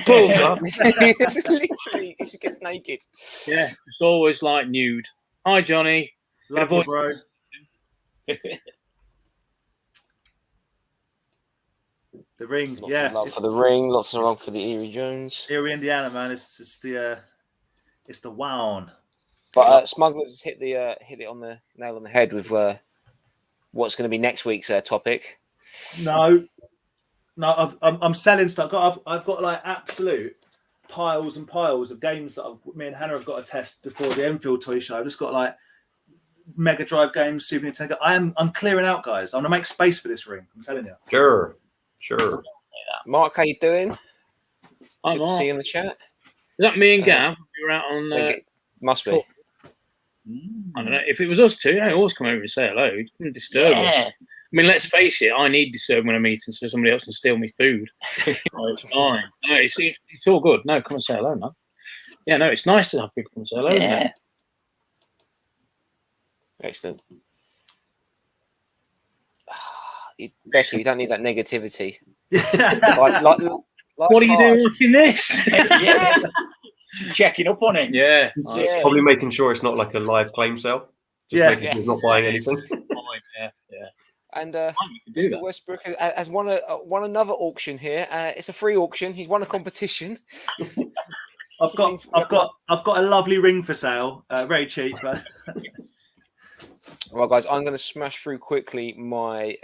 clothes off. Literally, he just gets naked. Yeah, it's always like nude. Hi, Johnny. Love you, bro. The ring, Lots of love for the ring. Lots of love for the Eerie Jones. Eerie, Indiana, man. It's the wow. But Smugglers hit it on the nail on the head with what's going to be next week's topic. No, I'm selling stuff. I've got like absolute piles and piles of games that me and Hannah have got to test before the Enfield Toy Show. I've just got like Mega Drive games, Super Nintendo. I'm clearing out, guys. I'm gonna make space for this ring. I'm telling you. Sure. Mark, how you doing? I'm Good to see you in the chat. Is that me and Gav? We were out on. Must be. I don't know. If it was us two, they always come over and say hello. It wouldn't disturb us. I mean, let's face it. I need disturbing when I'm eating, so somebody else can steal me food. It's fine. No, it's all good. No, come and say hello, man. Yeah, no, it's nice to have people come and say hello. Yeah. Excellent. Basically, you don't need that negativity. What are you doing watching this? Yeah. Checking up on it. Yeah. Probably making sure it's not like a live claim sale. Just making sure he's not buying anything. Yeah. And Mr. Westbrook has won another auction here. It's a free auction. He's won a competition. I've got a lovely ring for sale. Very cheap. But... Right, guys, I'm going to smash through quickly my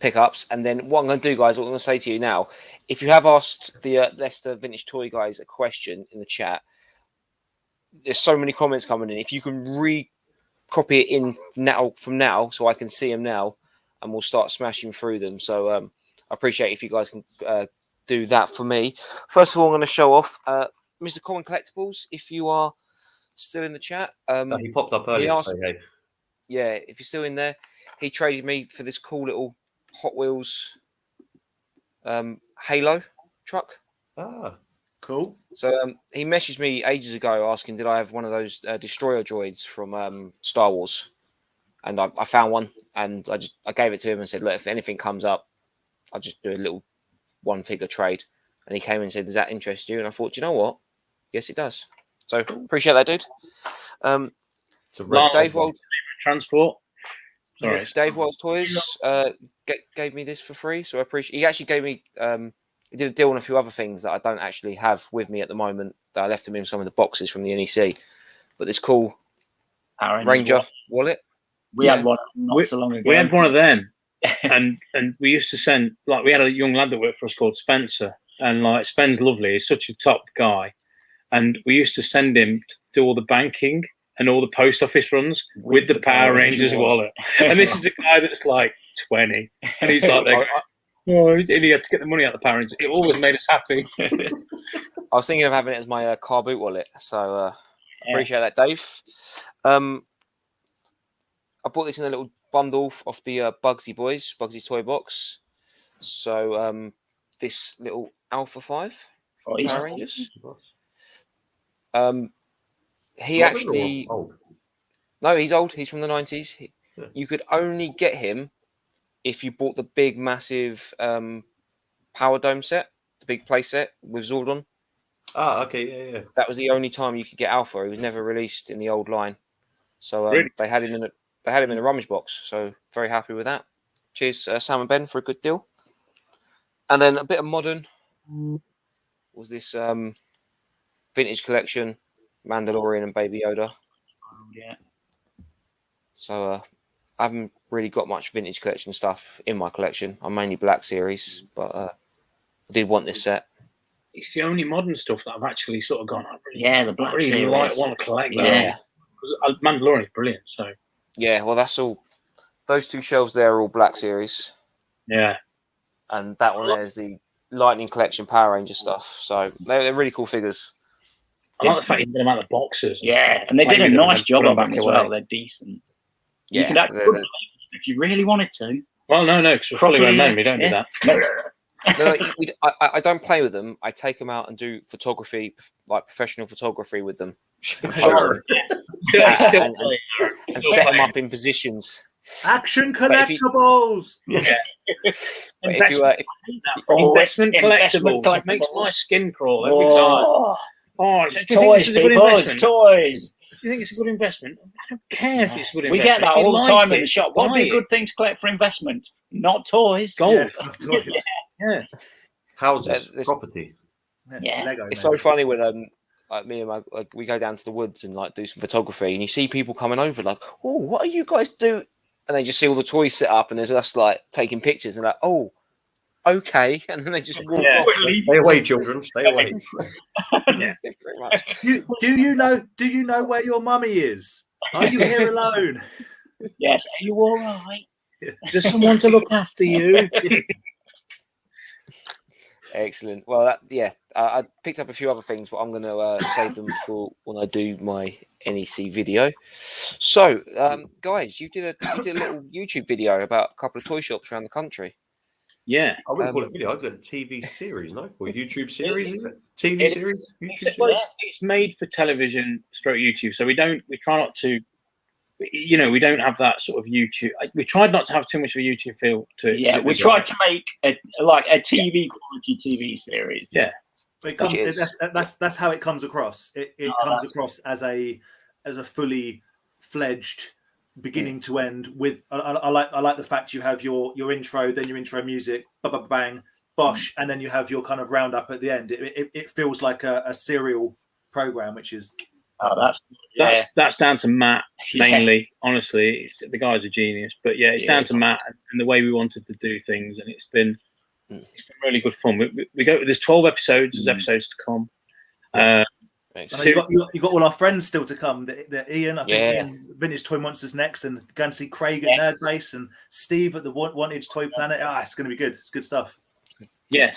pickups, and then what I'm going to do, guys, what I'm going to say to you now, if you have asked the Leicester Vintage Toy guys a question in the chat, there's so many comments coming in. If you can copy it in now from now, so I can see them now, and we'll start smashing through them. So I appreciate if you guys can do that for me. First of all, I'm going to show off Mr. Common Collectibles. If you are still in the chat, he popped up earlier to say hey. Yeah, if you're still in there, he traded me for this cool little Hot Wheels Halo truck. Ah, cool. So he messaged me ages ago asking, did I have one of those destroyer droids from Star Wars? And I found one, and I gave it to him and said, look, if anything comes up, I'll just do a little one-figure trade. And he came and said, does that interest you? And I thought, you know what? Yes, it does. So appreciate that, dude. Dave Wild Transport. Sorry, Dave Wild Toys gave me this for free, so I appreciate. He actually gave me. He did a deal on a few other things that I don't actually have with me at the moment. That I left him in some of the boxes from the NEC. But this cool Ranger wallet. We had one not so long ago. We had one of them, and we used to send, like, we had a young lad that worked for us called Spencer, and like Spen's lovely. He's such a top guy, and we used to send him to do all the banking and all the post office runs with the Power Rangers wallet. And this is a guy that's like 20, and he's like, Oh, and he had to get the money out of the Power Rangers. It always made us happy. I was thinking of having it as my car boot wallet, so appreciate that, Dave. I bought this in a little bundle off the Bugsy's Toy Box. So this little Alpha 5 Power Rangers. He actually... No, he's old. He's from the 90s. You could only get him if you bought the big, massive Power Dome set, the big play set with Zordon. Ah, okay, yeah. That was the only time you could get Alpha. He was never released in the old line, so Really? they had him in a rummage box. So very happy with that. Cheers, Sam and Ben, for a good deal. And then a bit of modern was this vintage collection, Mandalorian and Baby Yoda. Yeah. So I haven't really got much vintage collection stuff in my collection. I'm mainly Black Series, but I did want this set. It's the only modern stuff that I've actually sort of gone. The Black really Series. want to collect that. Yeah. Because Mandalorian is brilliant. So yeah, well, that's all. Those two shelves there are all Black Series. Yeah. And that one there is the Lightning Collection Power Ranger stuff. So they're really cool figures. I like the fact you get them out of the boxes. Yeah, and they did a nice job on them as well. They're decent. Yeah, you could actually, if you really wanted to. Well, no, because we're fully remain. We don't do that. No, I don't play with them. I take them out and do photography, like professional photography with them. Sure. And set them up in positions. Action collectibles. Investment collectibles. It makes my skin crawl every time. Oh, do you think this is a good investment? Toys. Do you think it's a good investment? I don't care if it's a good investment. We get that all the time in the shop. What would be a good thing to collect for investment? Not toys. Gold. Yeah. Houses, property. Yeah. Lego, it's so funny when like me and we go down to the woods and like do some photography, and you see people coming over like, oh, what are you guys doing? And they just see all the toys set up, and there's us like taking pictures, and like, oh, okay, and then they just walk off. Stay away, children. Stay away. Yeah, pretty much. Do you know where your mummy is? Are you here alone? Yes. Are you all right? Does someone to look after you? Excellent. Well, I picked up a few other things, but I'm going to save them for when I do my NEC video. So, guys, you did a little YouTube video about a couple of toy shops around the country. Yeah. I wouldn't call it a video. I'd call it a TV series, no? Or YouTube series, is it? TV series? Well, it's made for television stroke YouTube. So we try not to, we don't have that sort of YouTube. We tried not to have too much of a YouTube feel to it. Yeah, we tried to make a TV quality TV series. Yeah. But that's how it comes across. It comes across as a fully fledged beginning to end with I like the fact you have your intro, then your intro music, bang, bosh, and then you have your kind of roundup at the end. It feels like a serial program, which is that's down to Matt mainly. Honestly, the guy's a genius, but it's down to Matt and the way we wanted to do things, and it's been really good fun. There's 12 episodes. There's episodes to come. You got all our friends still to come. The Ian, I think Ian, Vintage Toy Monsters next, and going to see Craig at Nerd Base and Steve at the Wantage Toy Planet. It's going to be good. It's good stuff. Yeah.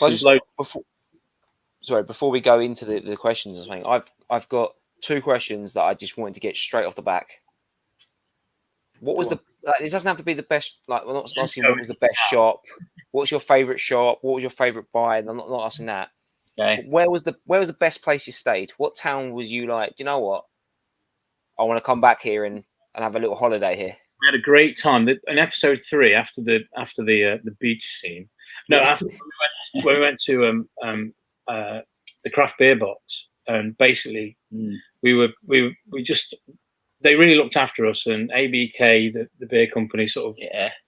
Before we go into the questions or something, I've got 2 questions that I just wanted to get straight off the back. What was it doesn't have to be the best. Like, we're not asking what was the best shop. What's your favorite shop? What was your favorite buy? And I'm not asking that. Okay. Where was the best place you stayed? What town was you like? Do you know what? I want to come back here and have a little holiday here. We had a great time. In episode 3, after the beach scene. No, after when we went to the craft beer box, and basically they really looked after us, and ABK, the beer company, sort of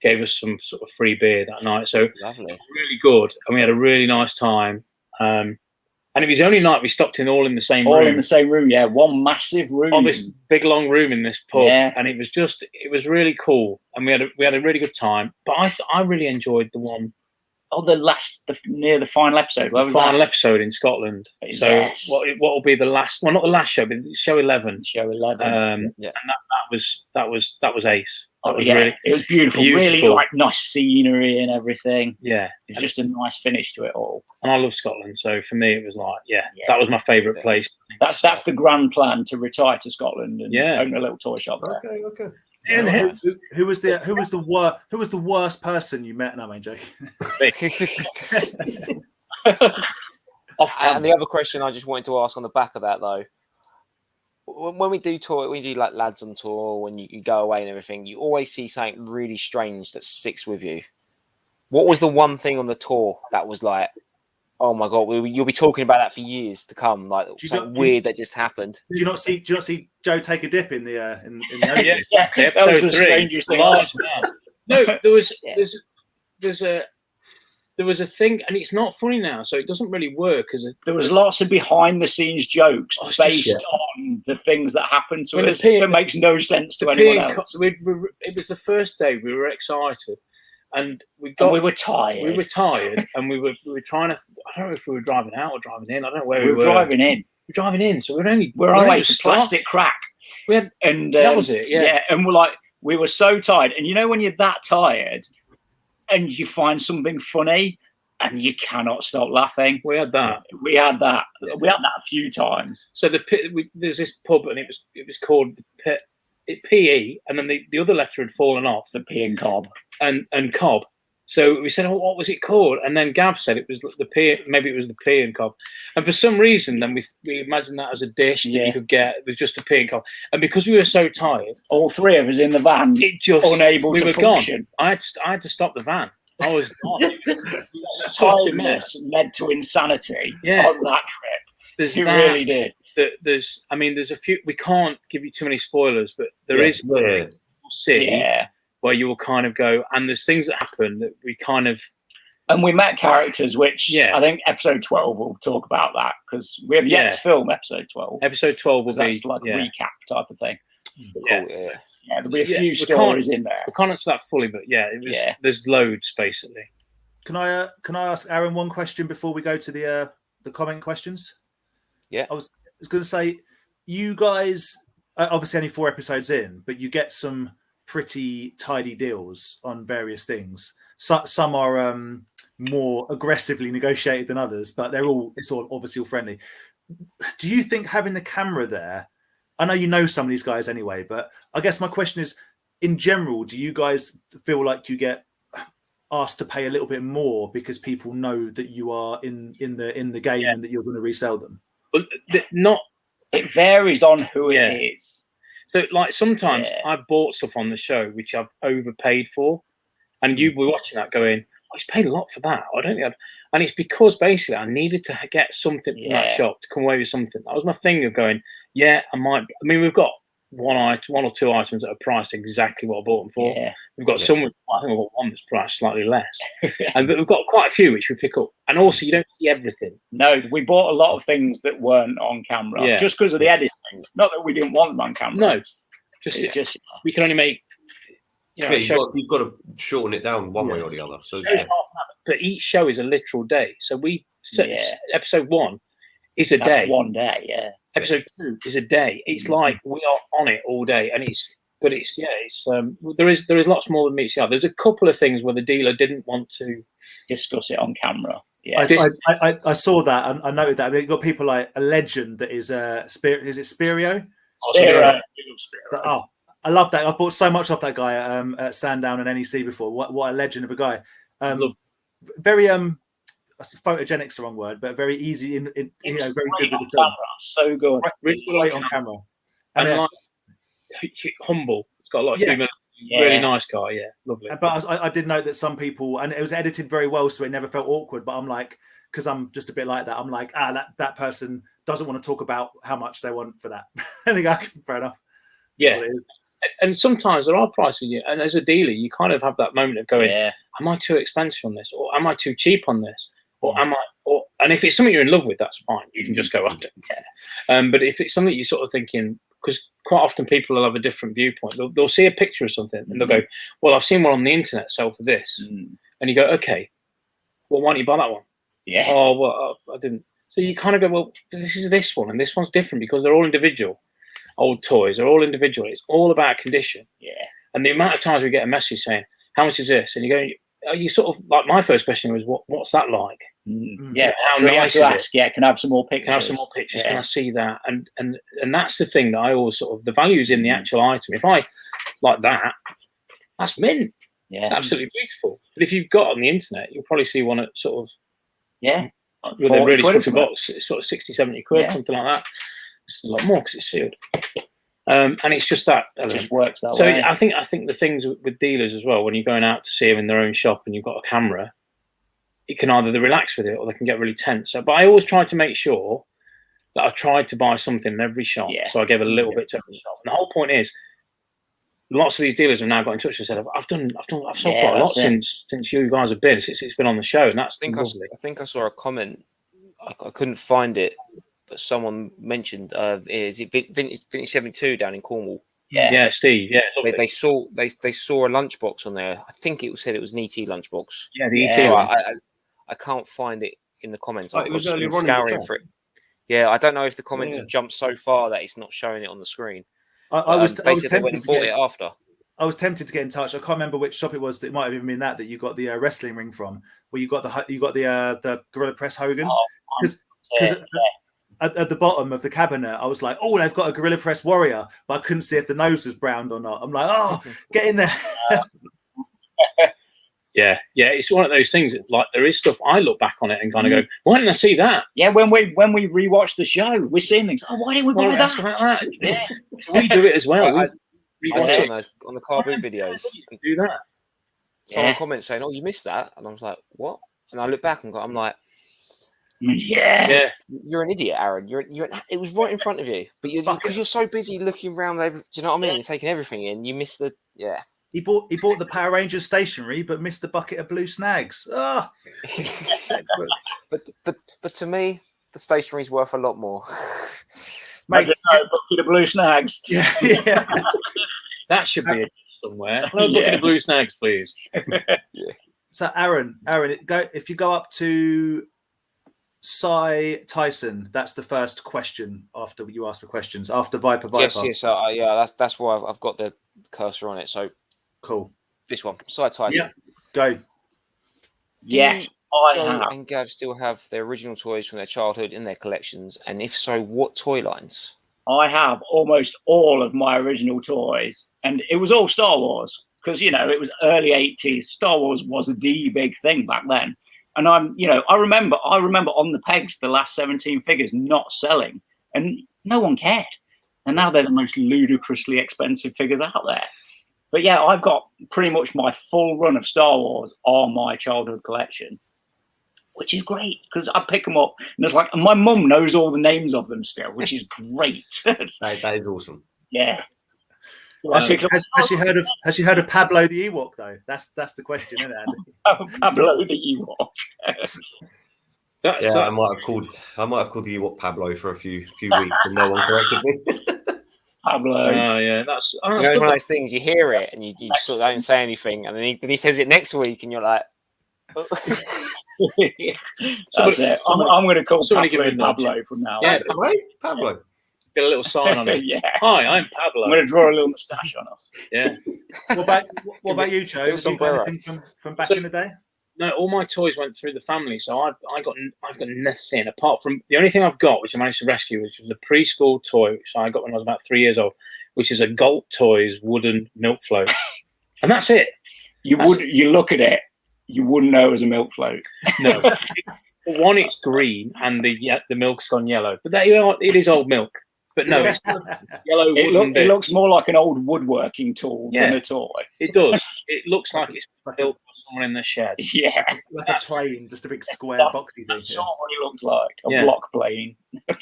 gave us some sort of free beer that night. So lovely, really good, and we had a really nice time. And it was the only night we stopped all in the same room. All in the same room, yeah. One massive room. On this big long room in this pub. Yeah. And it was really cool. And we had a really good time. But I really enjoyed the one near the final episode. Where The was final that? episode in Scotland. So Yes. what will be the last? Well, not the last show, but show 11. Show 11. And that was ace. That was really. It was beautiful. Really like nice scenery and everything. Yeah, it's just a nice finish to it all. And I love Scotland, so for me it was like, that was my favourite place. That's the grand plan, to retire to Scotland and own a little toy shop there. Okay. Who was the worst person you met? No, I'm joking. And the other question I just wanted to ask on the back of that, though, when we do tour, when you do like lads on tour, when you go away and everything, you always see something really strange that sticks with you. What was the one thing on the tour that was like, oh my god, you'll be talking about that for years to come, like something weird that just happened? Do you not see Joe take a dip in the in the ocean? That was the strangest thing. No, there was a thing, and it's not funny now, so it doesn't really work. There was lots of behind the scenes jokes based on the things that happened to us that makes no sense to anyone else. It was the first day. We were excited, and we were tired. We were tired, and we were trying to. I don't know if we were driving out or driving in. I don't know where we were. Driving in. We're driving in, so we're on our way to Plastic Crack. That was it. Yeah, and we were so tired, and you know when you're that tired, and you find something funny, and you cannot stop laughing. We had that. We had that a few times. So there's this pub, and it was called the PE, and then the other letter had fallen off. The P and Cob. And Cob. So we said, "Oh, what was it called?" And then Gav said it was the P. Maybe it was the P and Cob. And for some reason, then we imagined that as a dish that you could get. It was just a P and Cob. And because we were so tired, all three of us in the van, unable to function. Gone. I had to stop the van. I was gone. Tiredness led to insanity on that trip. It really did. There's a few. We can't give you too many spoilers, but there is. You'll see. Where you will kind of go, and there's things that happen that we kind of... And we met characters, which I think episode 12 will talk about that, because we have yet to film episode 12. Episode 12 will be... That's like a recap type of thing. Yeah, there'll be a few stories in there. We can't answer that fully, but there's loads, basically. Can I ask Aaron one question before we go to the comment questions? Yeah. I was going to say, you guys, obviously only 4 episodes in, but you get some pretty tidy deals on various things. Some are more aggressively negotiated than others, but it's all obviously all friendly. Do you think having the camera there, I know you know some of these guys anyway, but I guess my question is, in general, do you guys feel like you get asked to pay a little bit more because people know that you are in the game and that you're going to resell them? It varies on who it is. So, like, sometimes I've bought stuff on the show which I've overpaid for, and you were watching that going, "Oh, he's paid a lot for that." I don't think and it's because basically I needed to get something from that shop to come away with something. That was my thing of going, we've got one or two items that are priced exactly what I bought them for. Yeah. We've got some. I think we've got one that's priced slightly less, but we've got quite a few which we pick up. And also, you don't see everything. No, we bought a lot of things that weren't on camera just because of the editing. Not that we didn't want them on camera. No, just we can only make. You've got to shorten it down one way or the other. So, but each show is a literal day. So episode 1 is a day. 1 day, yeah. Episode 2 is a day. It's like we are on it all day, and there is lots more than meets the eye. There's a couple of things where the dealer didn't want to discuss it on camera. Yeah, I saw that and I noted that. I mean, you've got people like a legend that is is it Spirio? Spiro. So, I love that. I've bought so much off that guy at Sandown and NEC before. What a legend of a guy. Very photogenic's the wrong word, but very easy very good with the film. So good, really great on camera, and humble. It's got a lot of humor. Really nice guy, lovely. But I did note that some people, and it was edited very well, so it never felt awkward. But I'm like, because I'm just a bit like that. I'm like, that person doesn't want to talk about how much they want for that. I think fair enough. Yeah. And sometimes there are prices, and as a dealer, you kind of have that moment of going, "Am I too expensive on this, or am I too cheap on this, or am I?" And if it's something you're in love with, that's fine. You can just go, "I don't care." But if it's something you're sort of thinking, because quite often people will have a different viewpoint. They'll see a picture of something and they'll go, "Well, I've seen one on the internet sell for this," and you go, "Okay." Well, why don't you buy that one? Yeah. Oh, well, I didn't. So you kind of go, well, this is this one, and this one's different because they're all individual. Old toys are all individual. It's all about condition. Yeah. And the amount of times we get a message saying, "How much is this?" and you go, you sort of like my first question was, "What's that like?" Yeah. How nice is it? Yeah. Can I have some more pictures? Can I have some more pictures? Yeah. Can I see that? And that's the thing that I always sort of, the value is in the actual item. If I like that, that's mint. Yeah. Absolutely beautiful. But if you've got on the internet, you'll probably see one at sort of with a really expensive box, it's sort of 60, 70 quid, something like that. It's a lot more because it's sealed. And it's just that it just works that way. So I think the things with dealers as well, when you're going out to see them in their own shop and you've got a camera, it can either they relax with it or they can get really tense. So, but I always try to make sure that I tried to buy something in every shop. Yeah. So I gave a little bit to every shop. And the whole point is, lots of these dealers have now got in touch and said, I've sold quite a lot since you guys have been, since it's been on the show, and that's lovely. I think I saw a comment. I couldn't find it, but someone mentioned, is it Vintage 72 down in Cornwall? Yeah, Steve. Yeah, they saw a lunchbox on there. I think it said it was an ET lunchbox. Yeah, the ET. So I can't find it in the comments. I've been scouring for it. Yeah, I don't know if the comments have jumped so far that it's not showing it on the screen. I was tempted to bought it after. I was tempted to get in touch. I can't remember which shop it was. It might have even been that you got the wrestling ring from, where you got the Gorilla Press Hogan. Because at the bottom of the cabinet, I was like, oh, they've got a Gorilla Press Warrior, but I couldn't see if the nose was browned or not. I'm like, oh, get in there. Yeah, it's one of those things that, like, there is stuff I look back on it and kind of go, why didn't I see that? Yeah, when we rewatch the show, we're seeing things. Oh, why didn't we buy that? Yeah. So we do it as well. I on the car boot videos. Do that. Someone comments saying, "Oh, you missed that," and I was like, "What?" And I look back and I'm like, "Yeah, you're an idiot, Aaron. It was right in front of you, but because you're so busy looking around. Do you know what I mean? You're taking everything in. You missed the He bought the Power Rangers stationery, but missed the bucket of blue snags. Oh. but to me, the stationery is worth a lot more. Mate, bucket of blue snags. Yeah. That should be somewhere. Hello, bucket of blue snags, please. So, Aaron, if you go up to Cy Tyson, that's the first question after you ask for questions. After Viper. Yes. That's why I've got the cursor on it. So. Cool. This one, Cy Tyson. Yeah. Go. Yes, Joe and Gav still have their original toys from their childhood in their collections, and if so, what toy lines? I have almost all of my original toys, and it was all Star Wars because it was early 80s. Star Wars was the big thing back then, and I remember on the pegs the last 17 figures not selling, and no one cared, and now they're the most ludicrously expensive figures out there. But yeah, I've got pretty much my full run of Star Wars on my childhood collection, which is great because I pick them up and it's like, and my mum knows all the names of them still, which is great. That is awesome. Yeah. Has she heard of Pablo the Ewok though? That's the question, isn't it? Pablo the Ewok. I might have called the Ewok Pablo for a few weeks and no one corrected me. Pablo. Oh yeah, that's one of those things. You hear it and you sort of don't say anything, and then he says it next week, and you're like, oh. That's it. I'm going to call somebody Pablo from now. Yeah, Pablo. Get a little sign on it. Yeah. Hi, I'm Pablo. I'm going to draw a little moustache on us. Yeah. What about you, Joe? Have you got anything from back in the day? No, all my toys went through the family, so I've got nothing apart from the only thing I've got, which I managed to rescue, which was a preschool toy, which I got when I was about 3 years old, which is a Galt Toys wooden milk float, and that's it. You look at it, you wouldn't know it was a milk float. No, one, it's green, and the milk's gone yellow, but it is old milk. But no, it's yellow. It looks more like an old woodworking tool than a toy. It does. It looks like it's built by someone in the shed. Yeah, like a plane, just a big square boxy thing. That's not what it looks like. A block plane.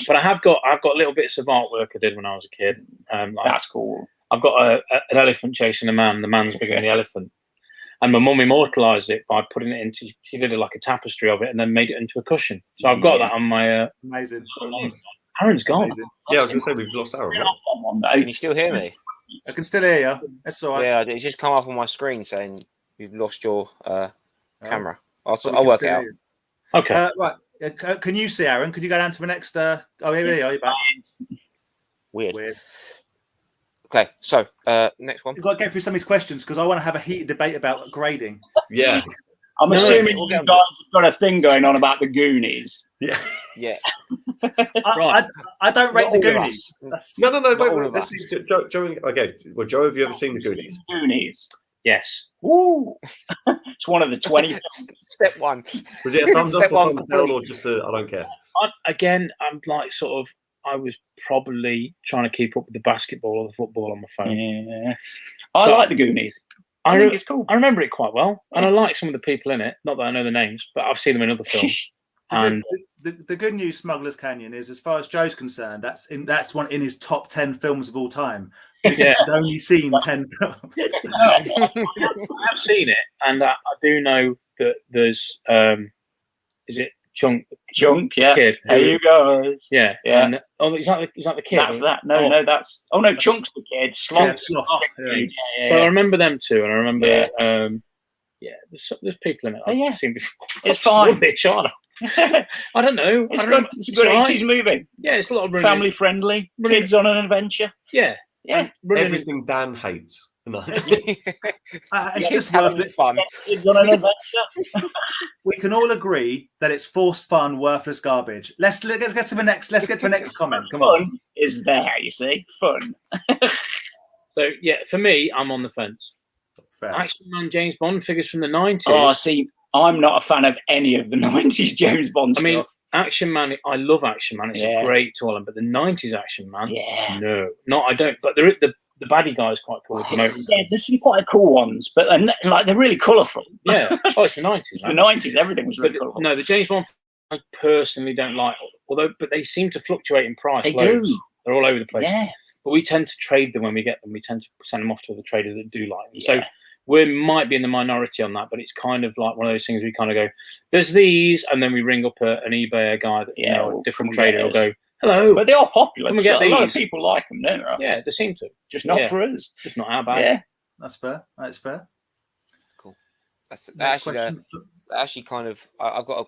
But I've got little bits of artwork I did when I was a kid. That's cool. I've got an elephant chasing a man. The man's bigger than the elephant. And my mum immortalised it by putting it into. She did like a tapestry of it and then made it into a cushion. So I've got that on my. Amazing. Aaron's gone. Amazing. Yeah, I was going to say we've lost Aaron. Right? Can you still hear me? I can still hear you. That's all right. Yeah, it's just come up on my screen saying you've lost your camera. I'll work it out. Okay. Right. Can you see, Aaron? Can you go down to the next? Oh, here we are. You're back. Weird. Okay, so next one. We've got to get through some of these questions because I want to have a heated debate about grading. Yeah. I'm assuming you guys have got a thing going on about the Goonies. Yeah. Yeah. I don't rate the Goonies. No. Wait. This is Joe. Okay. Well, Joe, have you ever seen the Goonies? Goonies. Yes. Woo! It's one of the 20. Step one. Was it a thumbs up or thumbs down, or just a I don't care? I'm like sort of. I was probably trying to keep up with the basketball or the football on my phone. Yeah. I like the Goonies. I think it's cool. I remember it quite well, and I like some of the people in it. Not that I know the names, but I've seen them in other films. And the good news, Smuggler's Canyon, is as far as Joe's concerned, that's one in his top 10 films of all time. He's only seen 10 films. I have seen it, and I do know that there's is it Chunk, yeah. Kid. Hey, you guys. Yeah. And, is that the kid? That's that. No, that's. Oh no, Chunk's the kid. Sloth's yeah. So I remember them too, and I remember. There's people in it I've seen before. It's fine. I don't know. It's good. It's a good 80s movie. Yeah, it's a lot of family friendly. Kids on an adventure. Yeah. Everything Dan hates. No. It's just worth it. Fun. We can all agree that it's forced fun, worthless garbage. Let's get to the next. Let's get to the next comment. Come on. Fun is there, you see. Fun. So yeah, for me, I'm on the fence. Fair. Action Man James Bond figures from the 90s. Oh, see, I'm not a fan of any of the 90s James Bond stuff. I mean, Action Man, I love Action Man. It's a great toy, but the 90s Action Man, no, I don't. But the baddie guy is quite cool at the moment. Yeah, there's some quite cool ones, but like they're really colourful. Yeah, it's the 90s. It's the 90s. Everything was really colourful. No, the James Bond I personally don't like, but they seem to fluctuate in price. They loads. do. They're all over the place. Yeah. But we tend to trade them when we get them. We tend to send them off to other traders that do like them. So we might be in the minority on that, but it's kind of like one of those things we kind of go, there's these, and then we ring up an eBay guy that a different trader will go, hello. But they are popular. Come and get a lot of these. people like them, don't they? Yeah, they seem to. Just not for us. Just not our bag. Yeah. That's fair. That's fair. Cool. That's actually kind of, I've got a,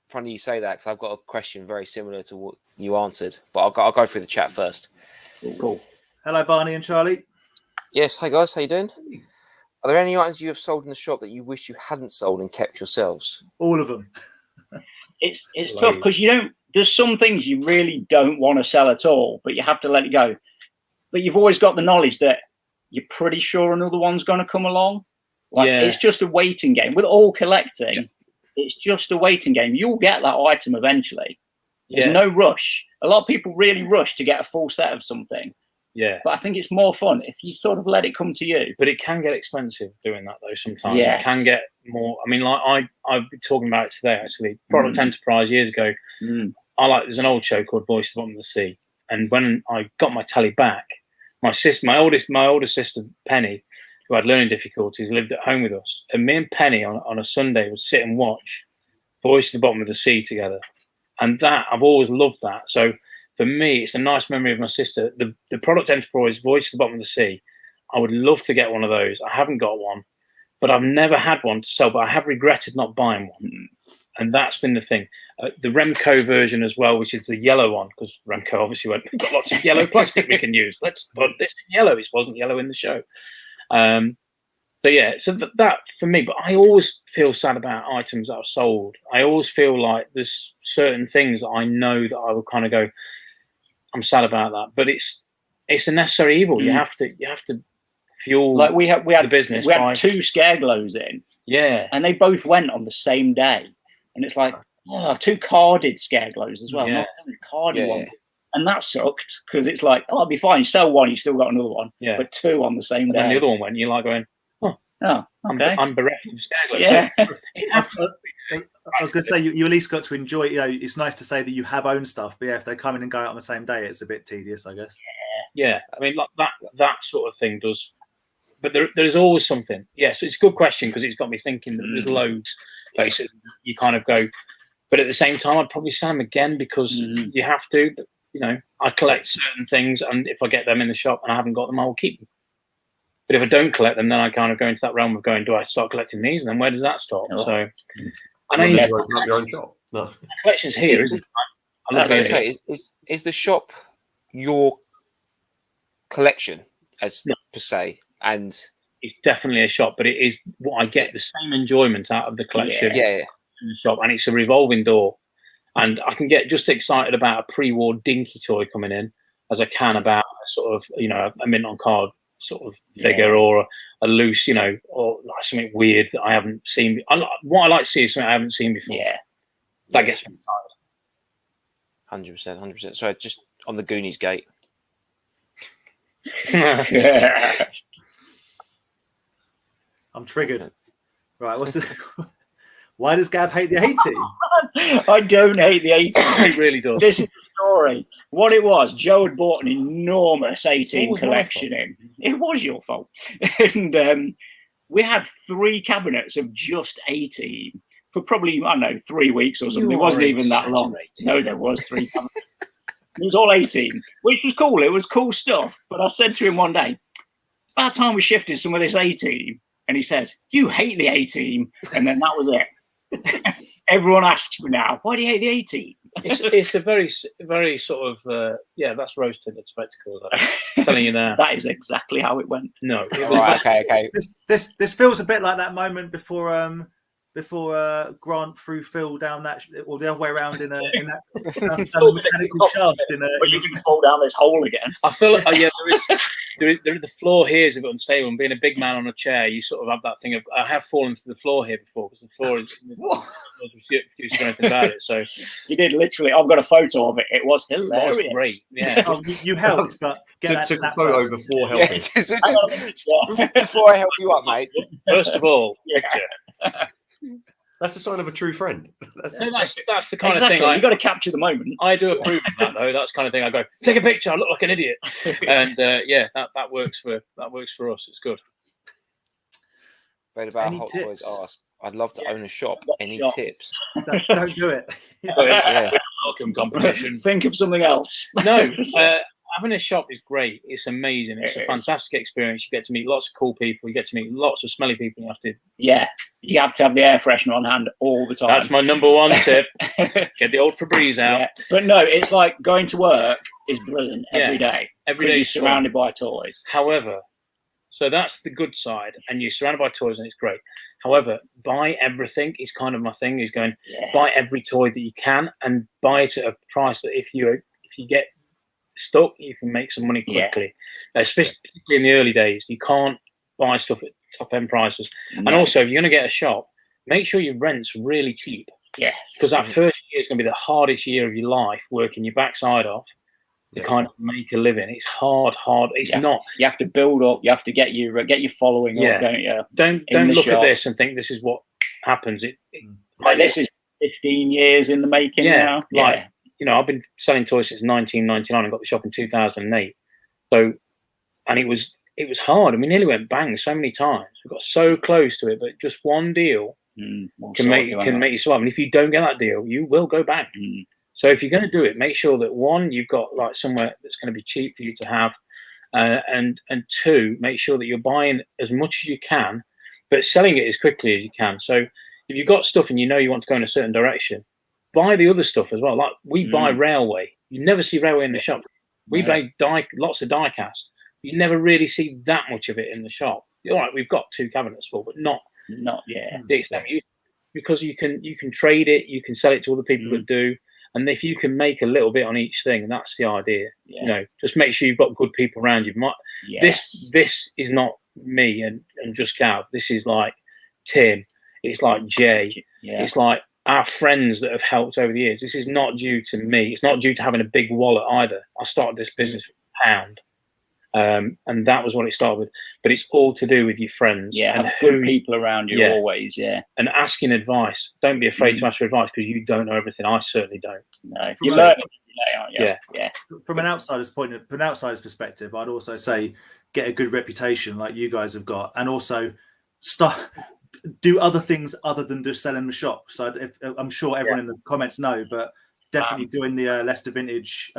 funny you say that, because I've got a question very similar to what you answered, but I'll go through the chat first. Cool. Hello, Barney and Charlie. Yes, hi guys, how you doing? Are there any items you have sold in the shop that you wish you hadn't sold and kept yourselves? All of them. It's tough because there's some things you really don't want to sell at all, but you have to let it go. But you've always got the knowledge that you're pretty sure another one's going to come along. It's just a waiting game. With all collecting, it's just a waiting game. You'll get that item eventually. There's no rush. A lot of people really rush to get a full set of something. Yeah. But I think it's more fun if you sort of let it come to you. But it can get expensive doing that, though, sometimes. Yes. It can get more. I mean, like I've been talking about it today, actually. Product Enterprise years ago. There's an old show called Voice of the Bottom of the Sea. And when I got my telly back, my older sister, Penny, who had learning difficulties, lived at home with us. And me and Penny on a Sunday would sit and watch Voice of the Bottom of the Sea together. And that, I've always loved that. So for me, it's a nice memory of my sister. The Product Enterprise Voice of the Bottom of the Sea, I would love to get one of those. I haven't got one, but I've never had one to sell, but I have regretted not buying one. And that's been the thing. The Remco version as well, which is the yellow one, because Remco obviously went, we've got lots of yellow plastic we can use. Let's put this in yellow. It wasn't yellow in the show. So that for me, but I always feel sad about items that I've sold. I always feel like there's certain things that I know that I will kind of go, I'm sad about that. But it's a necessary evil. You have to fuel. Like we had the business. We had 2 scare glows in. Yeah. And they both went on the same day. And it's like, 2 carded scare glows as well. Yeah. Not a carded one. And that sucked because it's like, it'll be fine. You sell one, you still got another one. Yeah. But 2 on the same day. And then the other one went, you're like going, okay. I'm bereft of scare glows. Yeah. I was going to say, you at least got to enjoy it. It's nice to say that you have owned stuff, but if they come in and go out on the same day, it's a bit tedious, I guess. Yeah. I mean, like that sort of thing does. But there's always something. Yeah, so it's a good question because it's got me thinking that there's loads. Basically, you kind of go. But at the same time, I'd probably sell them again because you have to. I collect certain things, and if I get them in the shop and I haven't got them, I will keep them. But if I don't collect them, then I kind of go into that realm of going, do I start collecting these? And then where does that stop? So And I you enjoy open up your own shop. No. collections here, isn't it? I love it. Is the shop your collection as per se? And it's definitely a shop, but it is what I get the same enjoyment out of the collection in the shop, and it's a revolving door. And I can get just excited about a pre-war dinky toy coming in as I can about a sort of, you know, a mint on card sort of figure or a loose, you know, or like something weird that I haven't seen. What I like to see is something I haven't seen before. Yeah. That gets me excited. 100%. So just on the Goonies gate. I'm triggered. Right, what's the? Why does Gav hate the 80? I don't hate the 80. He really does. This is the story. What it was, Joe had bought an enormous 18 collection in. It was your fault. And we had 3 cabinets of just 18 for probably, I don't know, 3 weeks or something. It wasn't even that long. No, there was 3 cabinets. It was all 18, which was cool. It was cool stuff. But I said to him one day, about time we shifted some of this 18. And he says, you hate the 18. And then that was it. Everyone asks me now, why do you hate the 18? It's a very, very sort of, that's rose-tinted spectacles. I'm telling you now. That is exactly how it went. No. It was okay. This feels a bit like that moment before Grant threw Phil down that, or the other way around in that mechanical shaft. But you can fall down this hole again. I feel like, the floor here is a bit unstable. And being a big man on a chair, you sort of have that thing of, I have fallen to the floor here before because the floor is refused to do anything about it. So you did literally. I've got a photo of it. It was hilarious. It was great. Yeah. You helped, but took a photo before helping. Just before I help you up, mate. First of all, picture. That's a sign of a true friend. That's the kind of thing. You've got to capture the moment. I do approve of that, though. That's the kind of thing. I go, take a picture. I look like an idiot, and that works for us. It's good. But about Hot Toys asked, I'd love to own a shop. Any tips? Don't do it. Welcome competition. Think of something else. No. Having a shop is great. It's amazing. It's a fantastic experience. You get to meet lots of cool people. You get to meet lots of smelly people. You have to have the air freshener on hand all the time. That's my number one tip. Get the old Febreze out. Yeah. But no, it's like going to work is brilliant every day. Every day you're surrounded by toys. However, so that's the good side, and you're surrounded by toys, and it's great. However, buy everything is kind of my thing. Is going buy every toy that you can, and buy it at a price that if you get stuck, you can make some money quickly. Especially in the early days, you can't buy stuff at top end prices. No. And also, if you're going to get a shop, make sure your rent's really cheap. Yes, because that first year is going to be the hardest year of your life, working your backside off to kind of make a living. It's hard. It's not. You have to build up. You have to get your following up, don't you? Don't look at this and think this is what happens. This is 15 years in the making now. Like, you know, I've been selling toys since 1999 and got the shop in 2008. So, and it was hard. I mean, nearly went bang so many times. We got so close to it, but just one deal can make you survive. And if you don't get that deal, you will go bang. So if you're going to do it, make sure that 1, you've got like somewhere that's going to be cheap for you to have, and 2, make sure that you're buying as much as you can, but selling it as quickly as you can. So if you've got stuff and you know you want to go in a certain direction, buy the other stuff as well. Like we buy railway. You never see railway in the shop. We buy lots of die cast. You never really see that much of it in the shop. All right, we've got 2 cabinets full, but not the extent because you can trade it. You can sell it to other people that do. And if you can make a little bit on each thing, that's the idea. You know, just make sure you've got good people around you. This is not me and just Gav. This is like Tim. It's like Jay. It's like our friends that have helped over the years. This is not due to me. It's not due to having a big wallet either. I started this business with £1, and that was what it started with. But it's all to do with your friends. And have good people around you always. And asking advice. Don't be afraid to ask for advice because you don't know everything. I certainly don't. No, you learn every day, aren't you? From an outsider's perspective, I'd also say get a good reputation like you guys have got, and also do other things other than just selling the shop. So I'm sure everyone in the comments know, but definitely doing the Leicester Vintage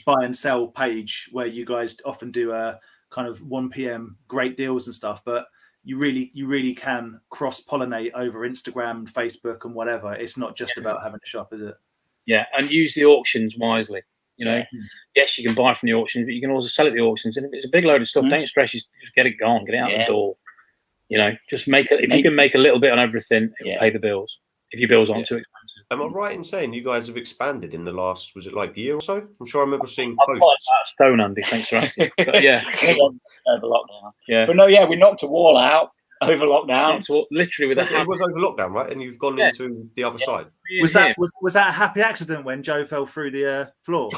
buy and sell page where you guys often do a kind of 1 p.m. great deals and stuff. But you really can cross-pollinate over Instagram, Facebook, and whatever. It's not just about having a shop, is it? Yeah, and use the auctions wisely. You know, yes, you can buy from the auctions, but you can also sell at the auctions. And if it's a big load of stuff, don't stress. Just get it gone, get it out the door. You know, just make it. If you can make a little bit on everything, it'll pay the bills. If your bills aren't too expensive. Am I right in saying you guys have expanded in the last, was it like year or so? I'm sure I remember seeing I've posts. got that stone, Andy. Thanks for asking. But yeah, over lockdown. Yeah, but no, we knocked a wall out over lockdown. Literally with it was over lockdown, right? And you've gone into the other side. Was that a happy accident when Joe fell through the floor?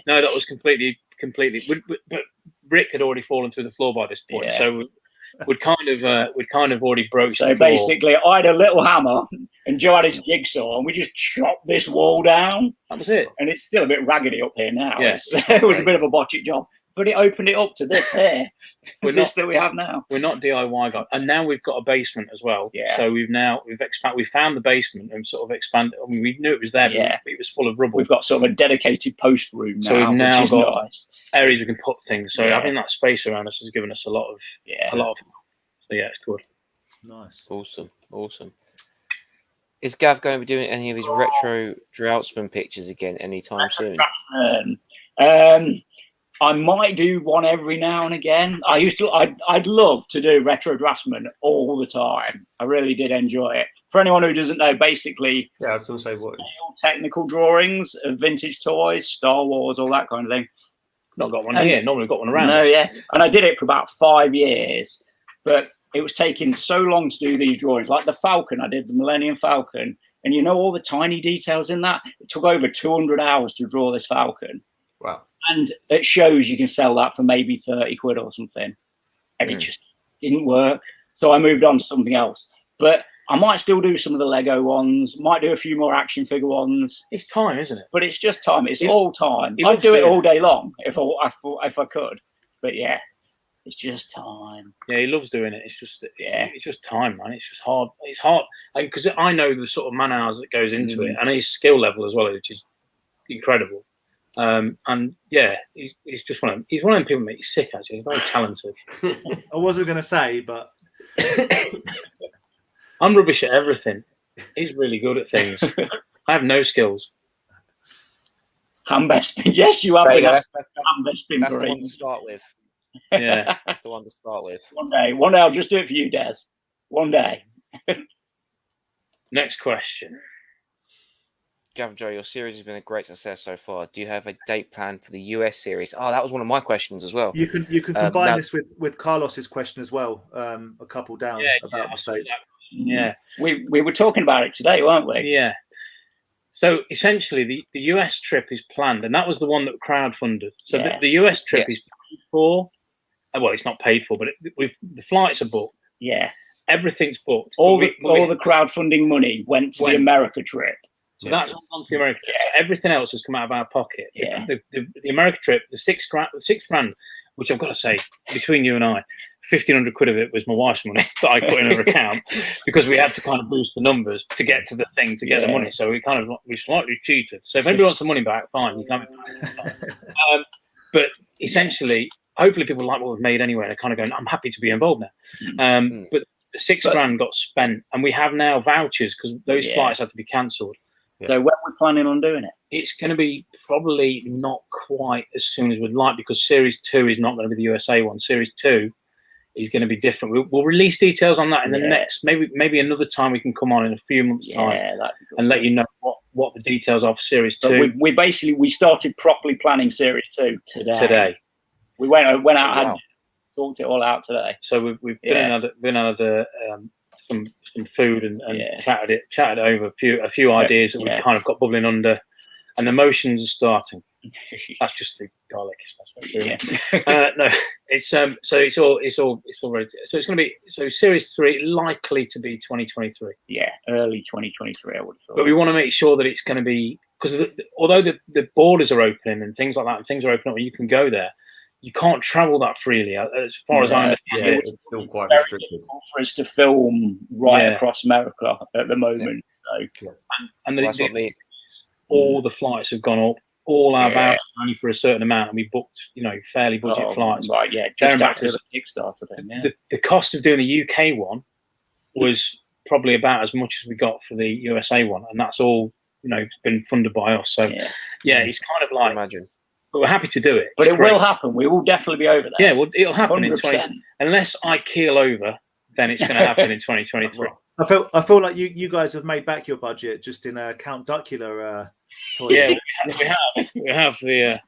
No, that was completely. But Rick had already fallen through the floor by this point, so we'd kind of already broached. So basically, I had a little hammer, and Joe had his jigsaw, and we just chopped this wall down. That was it. And it's still a bit raggedy up here now. Yes, it was a bit of a botched job, but it opened it up to this here. That we have now. We're not DIY guys, and now we've got a basement as well. Yeah. So we've expanded. We found the basement and sort of expanded. I mean, we knew it was there, but it was full of rubble. We've got sort of a dedicated post room now. So we've now got nice. areas we can put things. So having that space around us has given us a lot of. So yeah, it's good. Nice. Awesome. Is Gav going to be doing any of his retro Draftsman pictures again anytime soon? I might do one every now and again. I'd love to do retro Draftsman all the time. I really did enjoy it. For anyone who doesn't know, basically, I was going to say what technical drawings of vintage toys, Star Wars, all that kind of thing. Not got one here. Normally got one around. No, and I did it for about 5 years, but it was taking so long to do these drawings. Like the Falcon, I did the Millennium Falcon, and you know all the tiny details in that. It took over 200 hours to draw this Falcon. Wow. And it shows you can sell that for maybe 30 quid or something. And it just didn't work. So I moved on to something else. But I might still do some of the Lego ones, might do a few more action figure ones. It's time, isn't it? But it's just time. It's all time. I'd do it all day long if I could. But yeah, it's just time. Yeah, he loves doing it. It's just time, man. It's just hard. It's hard. Because I know the sort of man hours that goes into it and his skill level as well, which is incredible. And yeah, he's just one of them people that make you sick. Actually, he's very talented. I wasn't going to say, but I'm rubbish at everything. He's really good at things. I have no skills. Hand bespin. Yes, you have. That's the one to start with. Yeah, that's the one to start with. One day, I'll just do it for you, Des. One day. Next question. Gavin Joe, your series has been a great success so far. Do you have a date plan for the US series? Oh, that was one of my questions as well. You can combine this with Carlos's question as well. A couple down about the States. Yeah, we were talking about it today, weren't we? Yeah. So essentially, the US trip is planned, and that was the one that crowdfunded. So the US trip is paid for. Well, it's not paid for, but the flights are booked. Yeah, everything's booked. All the crowdfunding money went to the America trip. So that's on the America trip. So everything else has come out of our pocket. Yeah. The America trip, the six grand, which I've got to say, between you and I, 1,500 quid of it was my wife's money that I put in her account because we had to kind of boost the numbers to get to the thing to get the money. So we slightly cheated. So if anybody wants the money back, fine, you can. But essentially, hopefully people like what we've made anyway. They're kind of going, I'm happy to be involved now. But the $6 grand got spent, and we have now vouchers because those flights had to be cancelled. Yeah. So when we're planning on doing it? It's going to be probably not quite as soon as we'd like because Series 2 is not going to be the USA one. Series 2 is going to be different. We'll release details on that in the next, maybe another time we can come on in a few months' time and let you know what the details are for Series 2. We started properly planning Series 2 today. We went out and talked it all out today. So we've been out some food and chatted over a few ideas that we've kind of got bubbling under, and the motions are starting. That's just the garlic. No, it's so it's all ready. So it's going to be Series 3 likely to be 2023. Yeah, early 2023. I would have thought. But we want to make sure that it's going to be because although the borders are opening and things like that, and things are opening up, and you can go there. You can't travel that freely, as far as I understand. It's still quite restricted for us to film across America at the moment. And all the flights have gone up. all our vouchers only for a certain amount, and we booked, fairly budget flights. Right, yeah, just after the Kickstarter thing. Yeah. The cost of doing the UK one was probably about as much as we got for the USA one, and that's all been funded by us. So it's kind of like, imagine. But we're happy to do it. But it will happen. We will definitely be over there. Yeah, well, it'll happen 100%. in 20. Unless I keel over, then it's going to happen in 2023. I feel like you guys have made back your budget just in Count Duckula toys. Yeah, we have the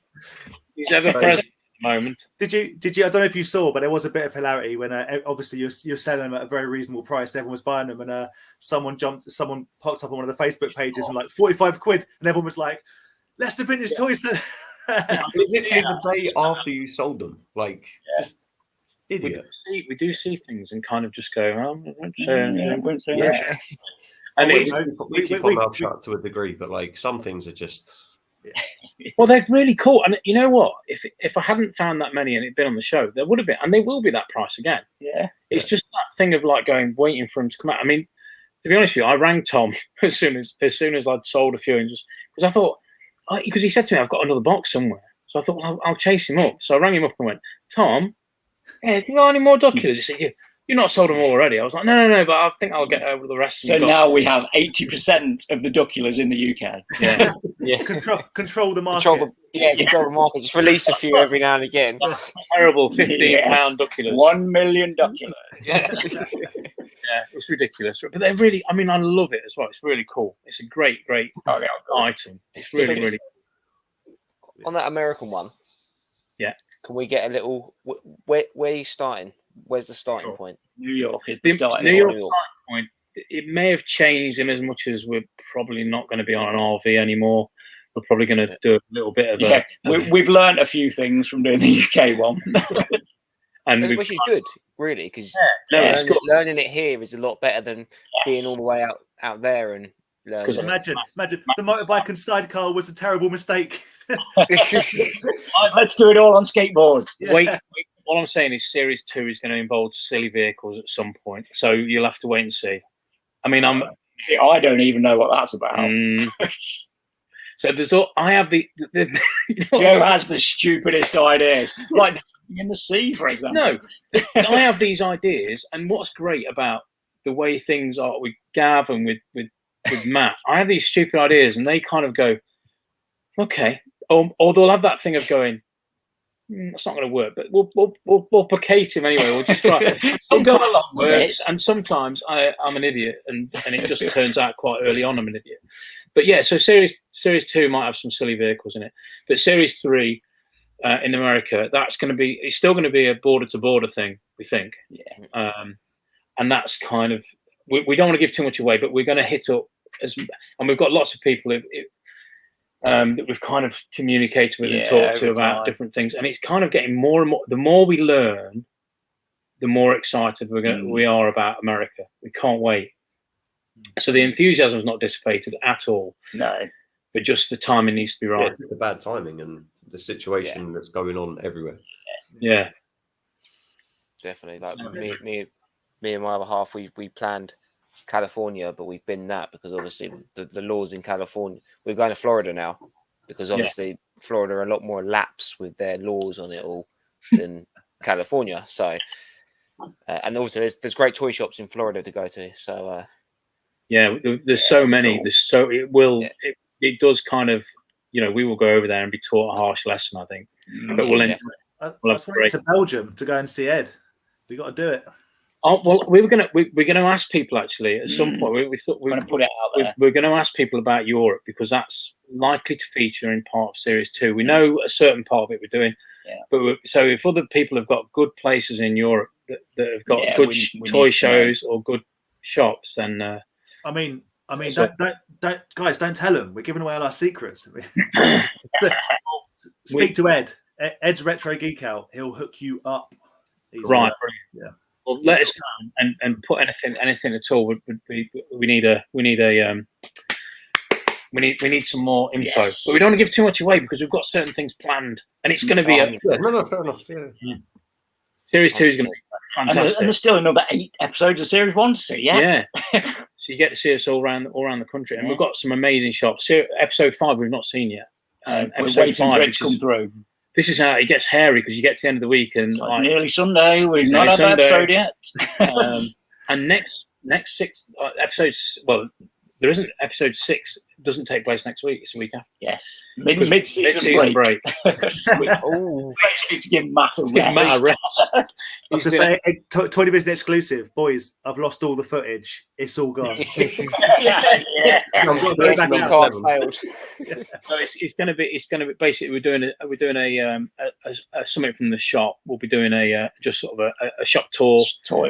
he's ever present at the moment. Did you? I don't know if you saw, but there was a bit of hilarity when obviously you're selling them at a very reasonable price. Everyone was buying them, and someone popped up on one of the Facebook pages and like 45 quid, and everyone was like, "Leicester Vintage Toys." Literally the day after you sold them, just idiot. We do see things and kind of just go, Yeah. And we keep our mouth shut to a degree, but some things are just. Well, they're really cool, and you know what? If I hadn't found that many and it'd been on the show, there would have been, and they will be that price again. Yeah, it's just that thing of waiting for him to come out. I mean, to be honest with you, I rang Tom as soon as I'd sold a few, and just because I thought, because he said to me, I've got another box somewhere, so I thought, well, I'll chase him up. So I rang him up and went, Tom, have you got any more Duckulas? He said, you're not sold them already. I was like, no, but I think I'll get over the rest. So now we have 80% of the Duckulas in the UK. Yeah, yeah. Control the market. Control the market. Just release a few every now and again. Terrible £15 Duckulas. 1 million Duckulas. Yeah, it's ridiculous. But they're really. I mean, I love it as well. It's really cool. It's a great item. It's really, really. On that American one. Yeah. Can we get a little? Where are you starting? Where's the starting point? New York is the starting point. It may have changed in as much as we're probably not going to be on an RV anymore. We're probably going to do a little bit of we've learned a few things from doing the UK one. Which is good, really, because learning it here is a lot better than being all the way out there and learning. Because imagine the motorbike and sidecar was a terrible mistake. Let's do it all on skateboards. Yeah. Wait. All I'm saying is Series 2 is going to involve silly vehicles at some point, so you'll have to wait and see. I mean, I don't even know what that's about. So there's I have the Joe has the stupidest ideas, like in the sea, for example. No, I have these ideas, and what's great about the way things are with Gav and with Matt, I have these stupid ideas, and they kind of go, okay, or they'll have that thing of going, it's not going to work, but we'll placate him anyway. We'll just try. We'll go along with it. And sometimes I'm an idiot, and it just turns out quite early on I'm an idiot. But yeah, so Series 2 might have some silly vehicles in it, but Series 3 in America, it's still going to be a border to border thing, we think. Yeah. And that's kind of we don't want to give too much away, but we're going to hit up and we've got lots of people that we've kind of communicated with and talked to about different things, and it's kind of getting more and more. The more we learn, the more excited we are about America. We can't wait. So the enthusiasm is not dissipated at all. No, but just the timing needs to be right. The bad timing and the situation that's going on everywhere. Yeah, definitely. Like me and my other half, we planned California, but we've been that because obviously the laws in California. We're going to Florida now because obviously Florida are a lot more lax with their laws on it all than California. So and also there's great toy shops in Florida to go to. So there's so many. It does kind of, we will go over there and be taught a harsh lesson, I think. But we'll went to Belgium to go and see Ed. We got to do it. Oh well, we're gonna ask people actually at some point. We thought we were going to put it out there. We're going to ask people about Europe because that's likely to feature in part of Series 2. We know a certain part of it we're doing, but so if other people have got good places in Europe that have got good toy shows or good shops, then I mean, don't guys, don't tell them. We're giving away all our secrets. Speak to Ed. Ed's Retro Geek Out. He'll hook you up. Right. Yeah. Well, let us know and put anything at all. We need some more info, but we don't want to give too much away because we've got certain things planned, and it's going to be fair enough. Yeah. Series 2 is going to be fantastic, and there's still another 8 episodes of Series 1 to see. Yeah. So you get to see us all around the country, and we've got some amazing shops. Episode 5 we've not seen yet. We're waiting for it to come through. This is how it gets hairy, because you get to the end of the week and like nearly Sunday. We've not had that episode yet. And next 6 episodes. Well, there isn't episode 6. Doesn't take place next week. It's a week after. Yes, mid-season break. Oh, basically to give Matt a rest. I was going to say, 20 Business exclusive, boys. I've lost all the footage. It's all gone. Yeah. So it's going to be basically we're doing a something from the shop. We'll be doing just sort of a shop tour.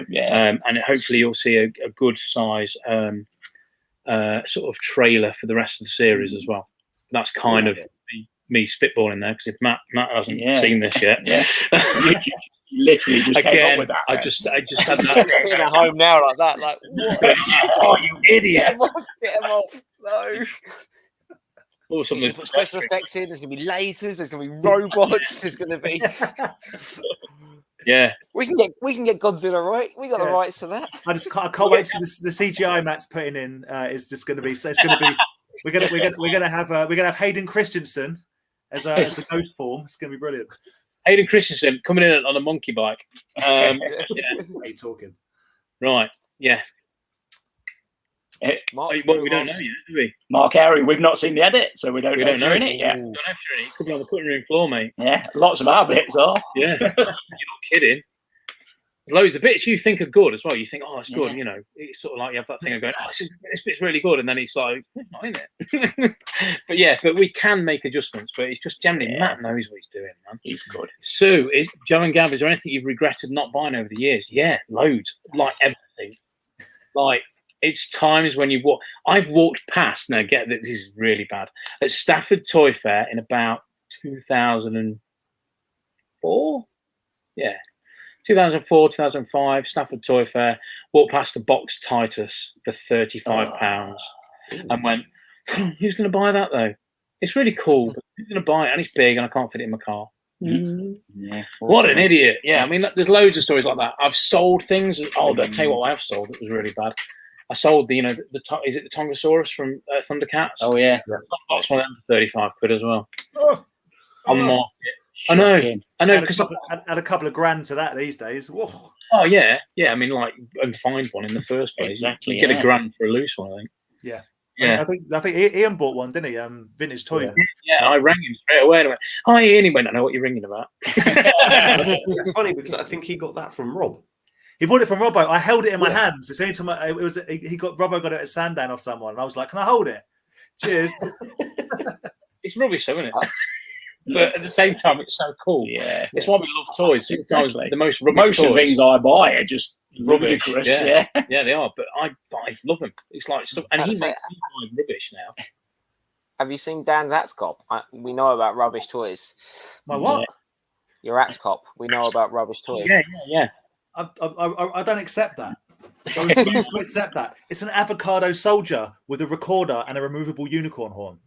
And hopefully you'll see a good size sort of trailer for the rest of the series as well. That's kind of me spitballing there, because if Matt hasn't seen this yet, you literally just came up with that. I just had that sitting at home now like that. Like, what? Oh, you idiot! Get him off! No. Or something. Put special effects in. There's going to be lasers. There's going to be robots. There's going to be. Yeah, we can get Godzilla, right? We got the rights to that. I can't wait to the CGI Matt's putting in is just going to be. So it's going to be. We're gonna have Hayden Christensen as the ghost form. It's going to be brilliant. Hayden Christensen coming in on a monkey bike. What are you talking? Right. Yeah. Mark, we don't know yet, do we? Mark Harry, we've not seen the edit, so we don't know if you're in it yet. Don't know if you're in it. It could be on the cutting room floor, mate. Yeah, lots of our bits are. Yeah, you're not kidding. Loads of bits you think are good as well. You think, oh, it's good. You know, it's sort of like you have that thing of going, oh, this bit's really good, and then it's like, it's not in it. but we can make adjustments. But it's just generally Matt knows what he's doing, man. He's good. Sue, Joe and Gav, is there anything you've regretted not buying over the years? Yeah, loads. Like everything. Like. It's times when you walk. I've walked past. Now, get that this is really bad. At Stafford Toy Fair in about 2004. Yeah, 2004, 2005. Stafford Toy Fair. Walked past a box Titus for £35, and went, "Who's going to buy that though? It's really cool. But who's going to buy it? And it's big, and I can't fit it in my car." Yeah. What an idiot! Yeah, I mean, there's loads of stories like that. I've sold things. Oh, I'll tell you what I have sold. It was really bad. I sold the is it the Tongasaurus from Thundercats? Oh yeah, box one of them for £35 as well. On the market. I know, because add a couple of grand to that these days. Whoa. Oh yeah. I mean, like, and find one in the first place. Exactly. You get a grand for a loose one, I think. Yeah. Yeah. I think Ian bought one, didn't he? Vintage Toy. Yeah, I rang him straight away and I went, "Hi Ian." He went, "I know what you're ringing about." It's funny because I think he got that from Rob. He bought it from Robbo. I held it in my hands. It's only time Robbo got it at Sandown off someone, and I was like, "Can I hold it?" Cheers. It's rubbish, isn't it? But at the same time, it's so cool. Yeah, it's why we love toys. Exactly. The most rubbish of the things I buy are just rubbish. Yeah, they are. But I love them. It's like stuff, and he makes rubbish now. Have you seen Dan's Axe Cop? We know about rubbish toys. My what? Your Axe Cop. We know about rubbish toys. Yeah. I don't accept that. I refuse to accept that. It's an avocado soldier with a recorder and a removable unicorn horn.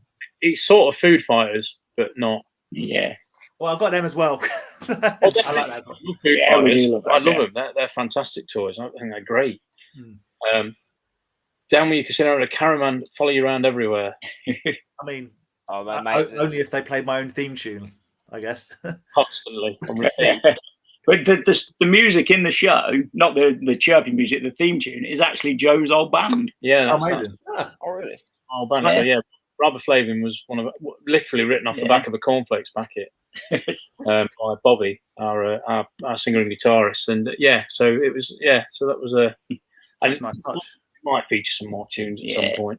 It's sort of Food Fighters, but not. Yeah. Well, I've got them as well. I like that as well. I love them. They're fantastic toys. I think they're great. Down where you can sit around a caravan, follow you around everywhere. I mean, only if they played my own theme tune, I guess. Constantly. But the music in the show, not the chirpy music, the theme tune, is actually Joe's old band. Yeah, amazing. Oh, really? Old band. So yeah, Robert Flavin was one of literally written off the back of a cornflakes packet by Bobby, our singer and guitarist, and so it was. Yeah, so that was a nice touch. Might feature some more tunes at some point.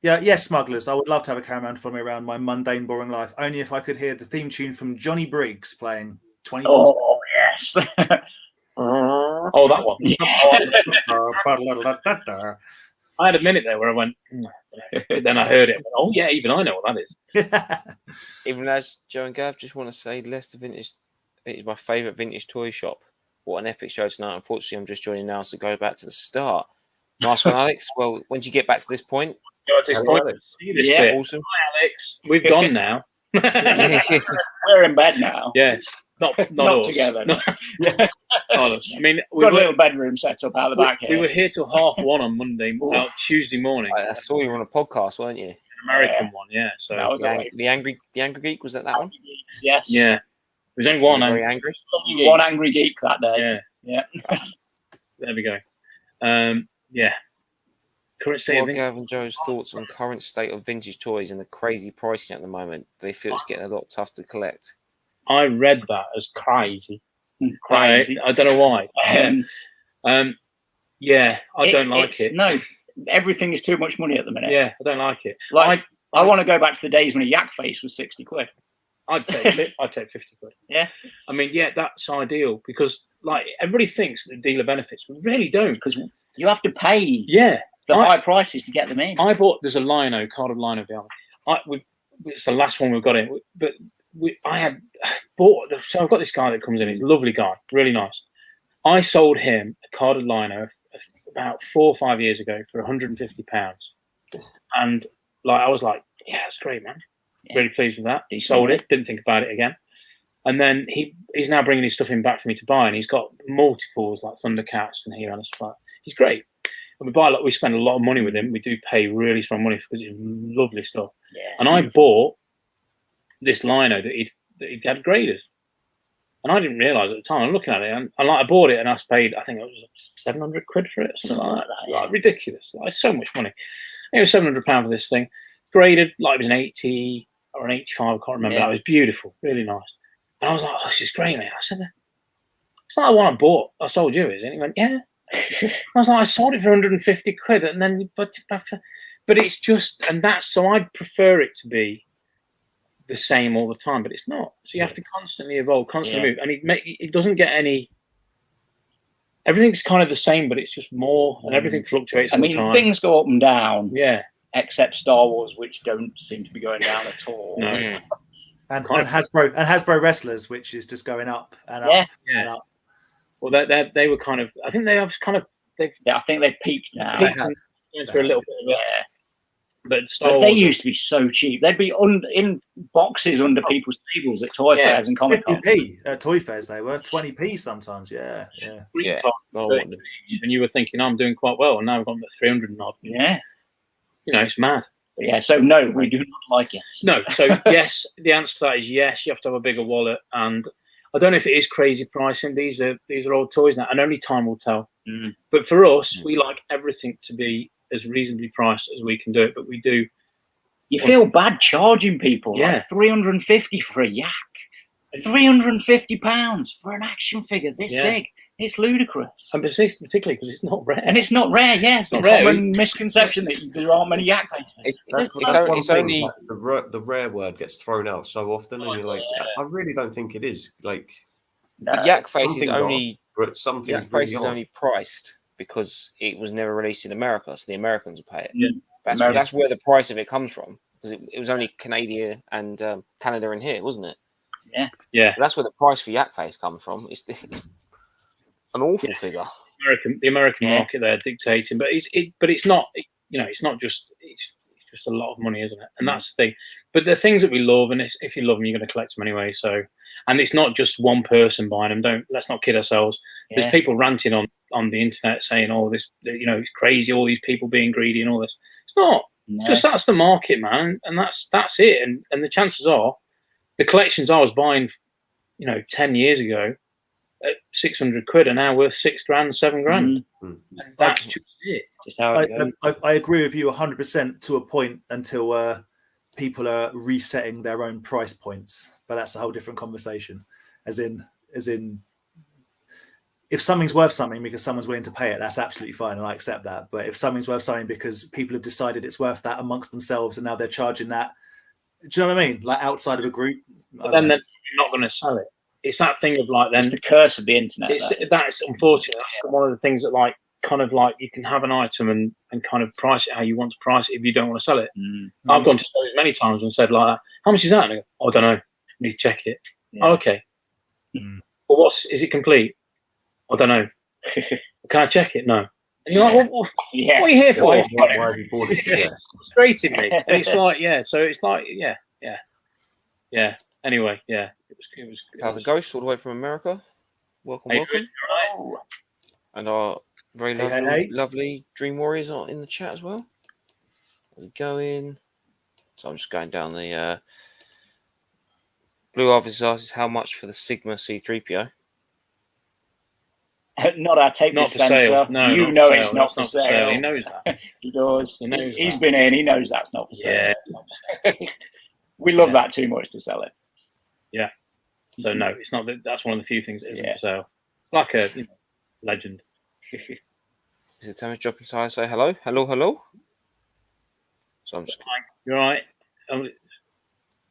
Yes, smugglers. I would love to have a caravan follow me around my mundane, boring life. Only if I could hear the theme tune from Johnny Briggs playing 24. Oh yes. Oh, that one. I had a minute there where I went, then I heard it. I went, oh yeah, even I know what that is. Even as Joe and Gav, just want to say Leicester Vintage is my favourite vintage toy shop. What an epic show tonight. Unfortunately, I'm just joining now, so go back to the start. Nice one, Alex. Well, when did you get back to this point? Awesome. Hi, Alex. We've gone now. We're in bed now. Yes. Not together. No. I mean, we got a little bedroom set up out the back here. We were here till 1:30 on Tuesday morning. I saw you were on a podcast, weren't you? American one, yeah. So that was the angry geek, was that one? Yes. Yeah. There's only one. Very angry. One angry geek that day. Yeah. There we go. Yeah. Current state What of are Gav and Joe's thoughts on current state of vintage toys and the crazy pricing at the moment? They feel it's getting a lot tough to collect. I read that as crazy. Crazy. I don't know why. Yeah, I don't like it. No, everything is too much money at the minute. Yeah, I don't like it. Like, I want to go back to the days when a yak face was 60 quid. I'd take 50 quid. Yeah. I mean, yeah, that's ideal because like everybody thinks that the dealer benefits, but really don't, because you have to pay the high prices to get them in. I bought, there's a Lino, carded Lino behind. It's the last one we've got in, but I had bought, so I've got this guy that comes in, he's a lovely guy, really nice. I sold him a carded Lino about 4 or 5 years ago for £150. And like, I was like, yeah, that's great, man. Yeah. Really pleased with that. He sold it, didn't think about it again. And then he's now bringing his stuff in back for me to buy, and he's got multiples like Thundercats and Hero and stuff. He's great. And we spend a lot of money with him. We do pay really strong money because it's lovely stuff. Yeah. And I bought this Lino that he'd had graded. And I didn't realise at the time. I'm looking at it, and I bought it, and I paid, I think it was 700 quid for it, or something like that. Like, ridiculous. Like, so much money. It was £700 for this thing. Graded, like it was an 80 or an 85, I can't remember. That was beautiful, really nice. And I was like, oh, this is great, mate. I said, it's not the one I bought. I sold you, is it? And he went, yeah. I was like, I sold it for 150 quid, and then, but it's just, and that's, so I'd prefer it to be the same all the time, but it's not. So you have to constantly evolve, constantly move, and it doesn't get any. Everything's kind of the same, but it's just more, and everything fluctuates. I mean, things go up and down. Yeah. Except Star Wars, which don't seem to be going down at all. No. And Hasbro Wrestlers, which is just going up and up and up. Well, they were kind of. I think they have kind of. I think they've peaked now. Peaked and going through a little bit of it. But they used to be so cheap. They'd be in boxes under people's tables at toy fairs and comic cons. 50p at toy fairs, they were 20p sometimes. Yeah. And you were thinking, I'm doing quite well, and now I've got 300 and odd. Yeah. You know, it's mad. But yeah, so no, we do not like it. No, so yes, the answer to that is yes. You have to have a bigger wallet, and I don't know if it is crazy pricing. These are old toys now, and only time will tell. But for us, we like everything to be as reasonably priced as we can do it. But we do. You feel bad charging people. Yeah, like 350 for a yak, £350 for an action figure this big. It's ludicrous. And particularly because it's not rare. And it's not rare, it's not rare. Common misconception that there aren't many yak faces. It's only like the rare word gets thrown out so often, and you're like, I really don't think it is. Like, but yak face is only priced because it was never released in America, so the Americans will pay it. Yeah. That's where the price of it comes from, because it was only Canada and Canada in here, wasn't it? Yeah. So that's where the price for yak face comes from. It's an awful figure. The American market there dictating, but it's not. It's not just. It's just a lot of money, isn't it? And that's the thing. But the things that we love, and if you love them, you're going to collect them anyway. So, and it's not just one person buying them. Let's not kid ourselves. Yeah. There's people ranting on the internet saying, "Oh, this, it's crazy. All these people being greedy and all this." It's not. No. Just that's the market, man, and that's it. And the chances are, the collections I was buying, 10 years ago, at 600 quid are now worth £6 grand, £7 grand. That's just it. Just how it goes. I agree with you 100% to a point until people are resetting their own price points. But that's a whole different conversation. As in, if something's worth something because someone's willing to pay it, that's absolutely fine, and I accept that. But if something's worth something because people have decided it's worth that amongst themselves, and now they're charging that, do you know what I mean? Like outside of a group, but then they're not going to sell it. It's that thing of like, then it's the curse of the internet. That's unfortunate. That's one of the things that you can have an item and kind of price it how you want to price it if you don't want to sell it. I've gone to stores many times and said like, how much is that? And I go, I don't know. I need to check it. Yeah. Oh, okay. Well, is it complete? I don't know. Can I check it? No. And you're like, what are you here for? Why have you bought it? Frustrating me. And it's like, so it's like, yeah. Anyway, it was. How's the ghost all the way from America? Welcome. And our very lovely Dream Warriors are in the chat as well. How's it going? So I'm just going down the Blue Harvest asks how much for the Sigma C3PO. Not our tape Not for dispenser. sale. No, you not know for it's sale. not That's for not for sale. sale. He knows that. He does. He knows He's that. been in. He knows that's not for Yeah. sale. We love that too much to sell it. Yeah. So no, it's not. That's one of the few things that isn't for sale. Like a legend. Is it time to drop inside and say hello? Hello, hello? So I'm just... You're right.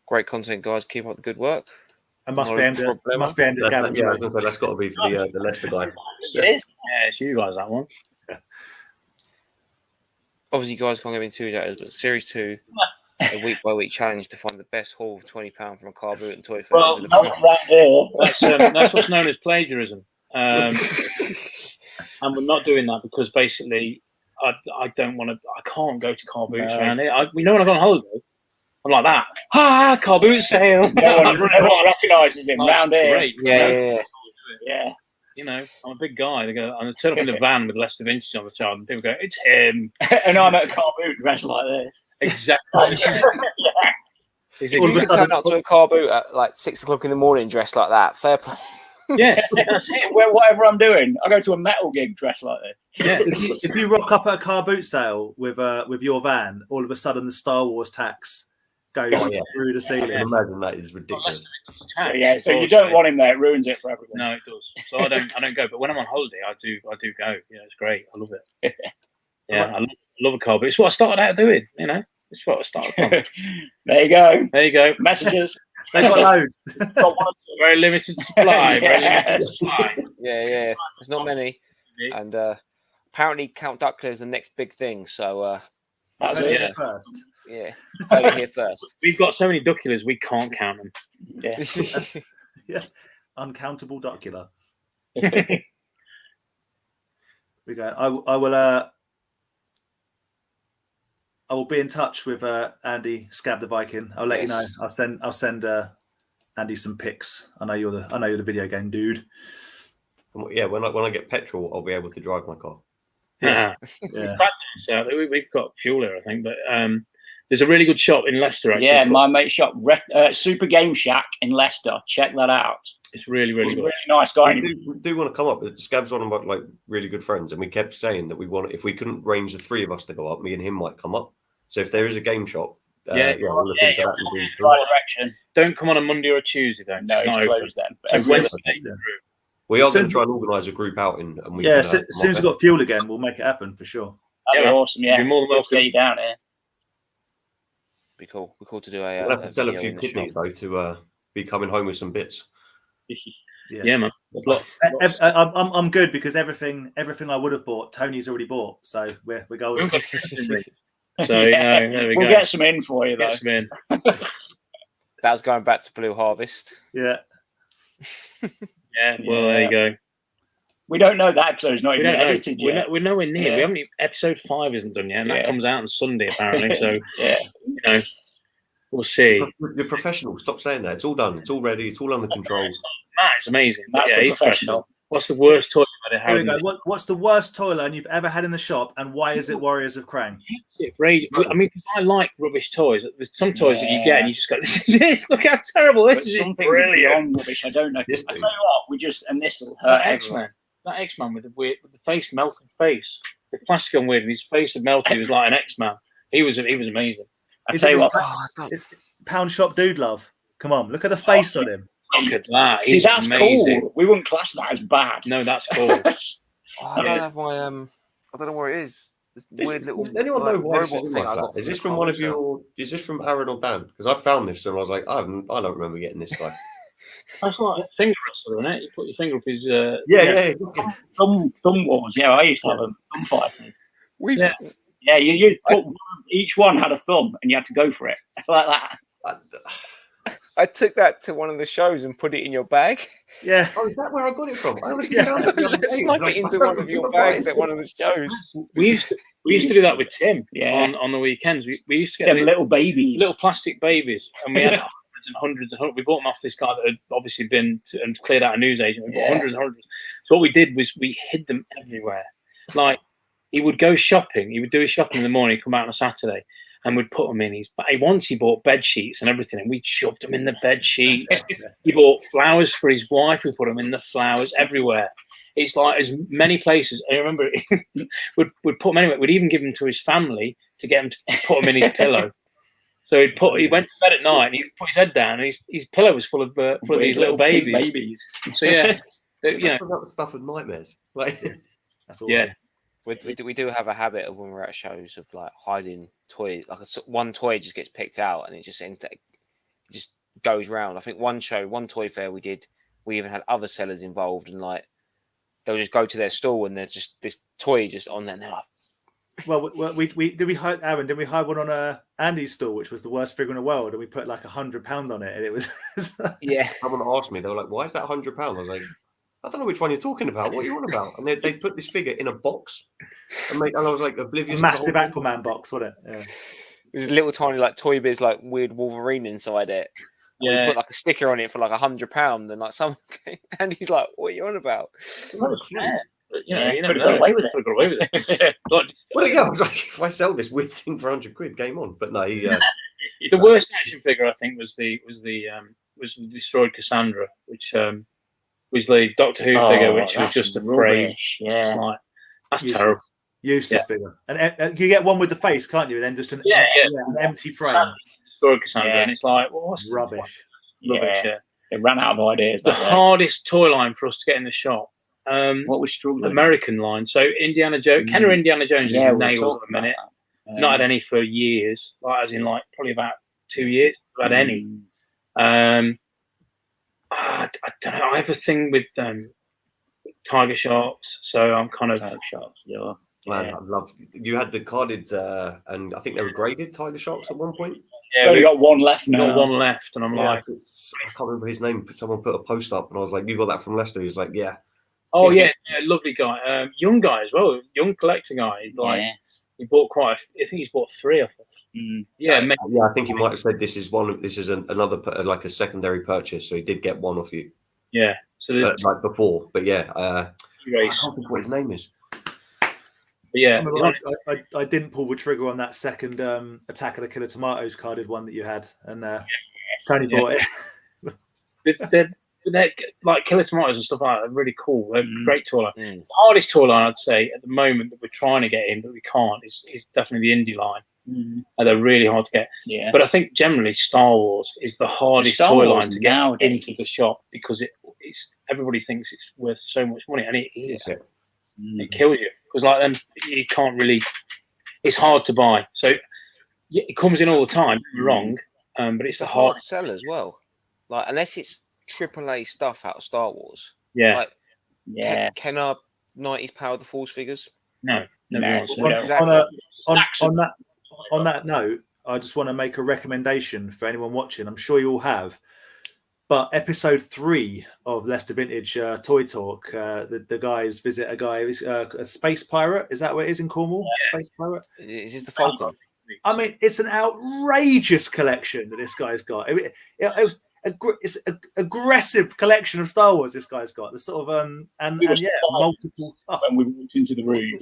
Great content, guys. Keep up the good work. I must be aimed at Gavin. Yeah, that's got to be for the Leicester guy. It is. Yeah, it's you guys, that one. Obviously, you guys can't get into it, but Series 2, a week-by-week challenge to find the best haul of £20 from a car boot and toy fair. Well, that's what's known as plagiarism. And we're not doing that because basically I don't want to. I can't go to car boots around here. We know when I've gone on holiday, I'm like that. Car boot sale. No one recognises him round here. Great. Yeah. You know, I'm a big guy. They go, I turn up in the van with Leicester Vintage on the child, and people go, "It's him." And I'm at a car boot dressed like this. Exactly. If you can turn up to a car boot at like 6 o'clock in the morning dressed like that, fair play. Yeah, that's it. Whatever I'm doing, I go to a metal gig dressed like this. Yeah. If you rock up at a car boot sale with your van, all of a sudden the Star Wars tax goes through the ceiling. I imagine that is ridiculous. So you don't want him there; it ruins it for everyone. No, it does. So I don't go. But when I'm on holiday, I do go. Yeah, it's great. I love it. Yeah, I love a car boot. It's what I started out doing. You know, it's what I started from. There you go. There you go. Messages. They've got loads. Very limited supply. Very limited supply. Yeah. There's not many, and apparently Count Duckler is the next big thing. So that's it first. Yeah, over here first. We've got so many duckulars we can't count them. Yeah, uncountable duckular. We go. I will be in touch with Andy Scab the Viking. I'll let you know. I'll send Andy some pics. I know you're the video game dude. Yeah, when I get petrol, I'll be able to drive my car. Yeah. We've got fuel here, I think, but there's a really good shop in Leicester. Actually, yeah, my mate's shop, Super Game Shack in Leicester. Check that out. It's really good. Really nice guy. We do want to come up. Scab's one of my really good friends, and we kept saying that if we couldn't arrange the three of us to go up, me and him might come up. So if there is a game shop, we'll look into that. Right direction. Don't come on a Monday or a Tuesday, though. No, it's closed then. We are going to try and organise a group outing. And as soon as we've got fuel again, we'll make it happen for sure. That'd be awesome. Yeah, be more than welcome. Get you down here. Be cool. We're cool to do a. We'll have to sell a few kidneys though to be coming home with some bits. Yeah, man. I'm good because everything I would have bought, Tony's already bought, so we're golden. So there we go. We'll get some in for you though. Get some in. That was going back to Blue Harvest. Yeah. Yeah. Well, there you go. We don't know that episode's not even edited yet. We're nowhere near. We haven't. Episode 5 isn't done yet, and that comes out on Sunday apparently. So we'll see. You're professional. Stop saying that. It's all done. It's all ready. It's all under control. It's amazing. That's he's professional. What's the worst toy you've ever had? Here we go. What's the worst toy line you've ever had in the shop, and why is it Warriors of Krang? I mean, I like rubbish toys. There's some toys that you get and you just go, "This is it. Look how terrible this is! Brilliant." Rubbish. I don't know. I tell you what, we just this will hurt. That X-Man with the face melted face, the plastic on weird, and his face had melted. He was like an X-Man. He was amazing. I tell you what, pound shop dude love. Come on, look at the face on him. Look at that. See, that's amazing. Cool. We wouldn't class that as bad. No, that's cool. I don't have my I don't know where it is. This weird little. Does anyone know why robot it's thing? Is this from one of your? Is this from Aaron or Dan? Because I found this and I was like, I don't remember getting this guy. That's like a finger wrestler, isn't it? You put your finger up his. Thumb wars. Yeah, I used to have them. Thumb fighters. You put each one had a thumb and you had to go for it like that. I took that to one of the shows and put it in your bag. Yeah. Oh, is that where I got it from? I honestly snuck it into one of your bags at one of the shows. We used to do that with Tim. Yeah. On the weekends, we used to get them little babies, little plastic babies, and we had hundreds and hundreds. We bought them off this guy that had obviously been and cleared out a newsagent. We bought hundreds and hundreds. So what we did was we hid them everywhere. Like he would go shopping. He would do his shopping in the morning, come out on a Saturday. and we'd put them in his. Once he bought bed sheets and everything, and we'd shoved them in the bed sheets. He bought flowers for his wife. We put them in the flowers everywhere. It's like as many places. I remember we'd put them anywhere. We'd even give them to his family to get him to put them in his pillow. So he went to bed at night and he put his head down, and his pillow was full of these little babies. So yeah, that stuff of nightmares. Like that's awesome. Yeah. We do have a habit of when we're at shows of like hiding toys. Like one toy just gets picked out and it just goes round. I think one toy fair we did, we even had other sellers involved, and like they'll just go to their stall and there's just this toy just on there. And they're like, well, we hide Aaron? Did we hide one on Andy's stall, which was the worst figure in the world, and we put like £100 on it, and it was yeah. Someone asked me, they were like, "Why is that £100?" I was like, I don't know which one you're talking about. What are you on about? And they put this figure in a box, and I was like oblivious. A massive Aquaman box, wasn't it? Yeah. There's a little tiny like Toy Biz like weird Wolverine inside it. Yeah. We put like a sticker on it for like £100, and like someone and he's like, "What are you on about?" You never got away with it. Got away with it. Well, yeah, I was like, if I sell this weird thing for £100, game on. But no, the worst action figure I think was the destroyed Cassandra, which was the Doctor Who figure, which was just a frame. Yeah, like, that's terrible. Useless figure, and you get one with the face, can't you? And then just an empty frame. Destroyed Cassandra, and it's like, well, what's rubbish? Rubbish. Yeah. It ran out of ideas. The hardest toy line for us to get in the shop. What was struggling? American line. So Indiana Jones, Kenner Indiana Jones is nailed at the minute. Not had any for years, like as in like probably about 2 years. Not had any. I don't know. I have a thing with tiger sharks, so I'm kind of tiger sharks. Yeah, man, I love. You had the carded, and I think they were graded tiger sharks at one point. Yeah, we got one left now. Got one left, and I'm like, I can't remember his name. Someone put a post up, and I was like, "You got that from Leicester?" He's like, "Yeah." Oh yeah, lovely guy, young guy as well, young collector guy. Like he bought I think he's bought 3 of them. Yeah, I think he might have said this is another like a secondary purchase, so he did get one off you. Yeah, so there's like before, but yeah, I can't think what his name is. But yeah, I didn't pull the trigger on that second Attack of the Killer Tomatoes carded one that you had, and Tony bought it. They're like Killer Tomatoes and stuff like that. They're really cool. They're great toy line. The hardest toy line I'd say at the moment that we're trying to get in, but we can't, is definitely the indie line. And they're really hard to get. Yeah. But I think generally Star Wars is the hardest toy line to get into the shop, because it's everybody thinks it's worth so much money, and it is. Yeah. It kills you, because like then you can't really. It's hard to buy, so it comes in all the time. Wrong, but it's hard to sell as well. Like unless it's AAA stuff out of Star Wars. Yeah. Like, can our 90s Power of the Force figures? No. Exactly. On that note, I just want to make a recommendation for anyone watching. I'm sure you all have. But episode 3 of Leicester Vintage Toy Talk, the guys visit a guy, a space pirate. Is that what it is in Cornwall? Yeah. Space pirate? Is this the Falcon? I mean, it's an outrageous collection that this guy's got. It's an aggressive collection of Star Wars this guy's got. The sort of multiple. When we walked into the room,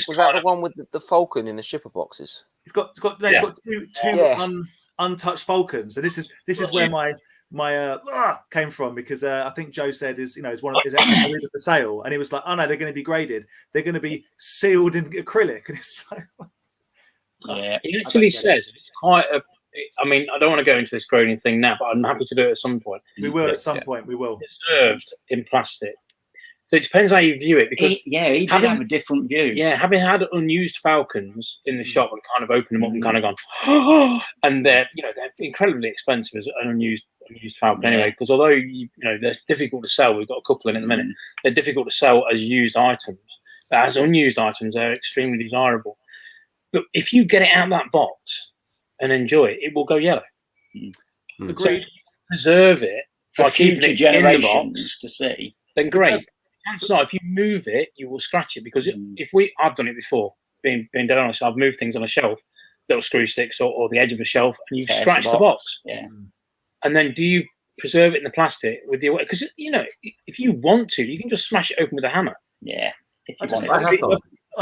was that the one with the Falcon in the shipper boxes? It's got two untouched Falcons, and this is where my came from, because I think Joe said is one of for sale, and he was like, oh no, they're going to be graded, they're going to be sealed in acrylic, and it's like, he actually says it's quite a. I mean, I don't want to go into this grading thing now, but I'm happy to do it at some point. We will at some point. We will. It's served in plastic. So it depends how you view it, because he did have a different view. Yeah, having had unused Falcons in the shop and kind of opened them up and kind of gone, oh, and they're incredibly expensive as an unused Falcon anyway. Because although they're difficult to sell, we've got a couple in a minute. They're difficult to sell as used items, but as unused items, they're extremely desirable. But if you get it out of that box and enjoy it, it will go yellow. Agreed. So preserve it for by keeping future it generations in the box to see. Then great. Chances are, if you move it, you will scratch it, because I've done it before. Being dead honest, I've moved things on a shelf, little screw sticks or the edge of a shelf, and you scratch the box. Yeah. And then do you preserve it in the plastic with your? Because if you want to, you can just smash it open with a hammer. Yeah. I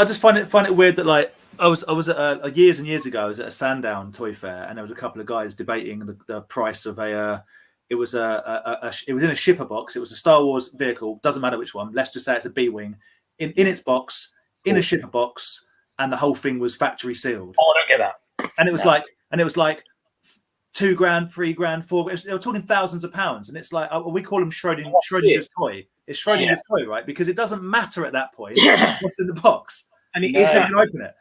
just find it weird that like I was at years and years ago. I was at a Sandown Toy Fair, and there was a couple of guys debating the price of a. It was in a shipper box. It was a Star Wars vehicle. Doesn't matter which one. Let's just say it's a B-wing in its box, in a shipper box, and the whole thing was factory sealed. Oh, I don't get that. And it was like $2,000, $3,000, $4,000. They were talking thousands of pounds, and it's like we call them Schrodinger's toy. It's Schrodinger's toy, right? Because it doesn't matter at that point what's in the box. And it is that. You can open it.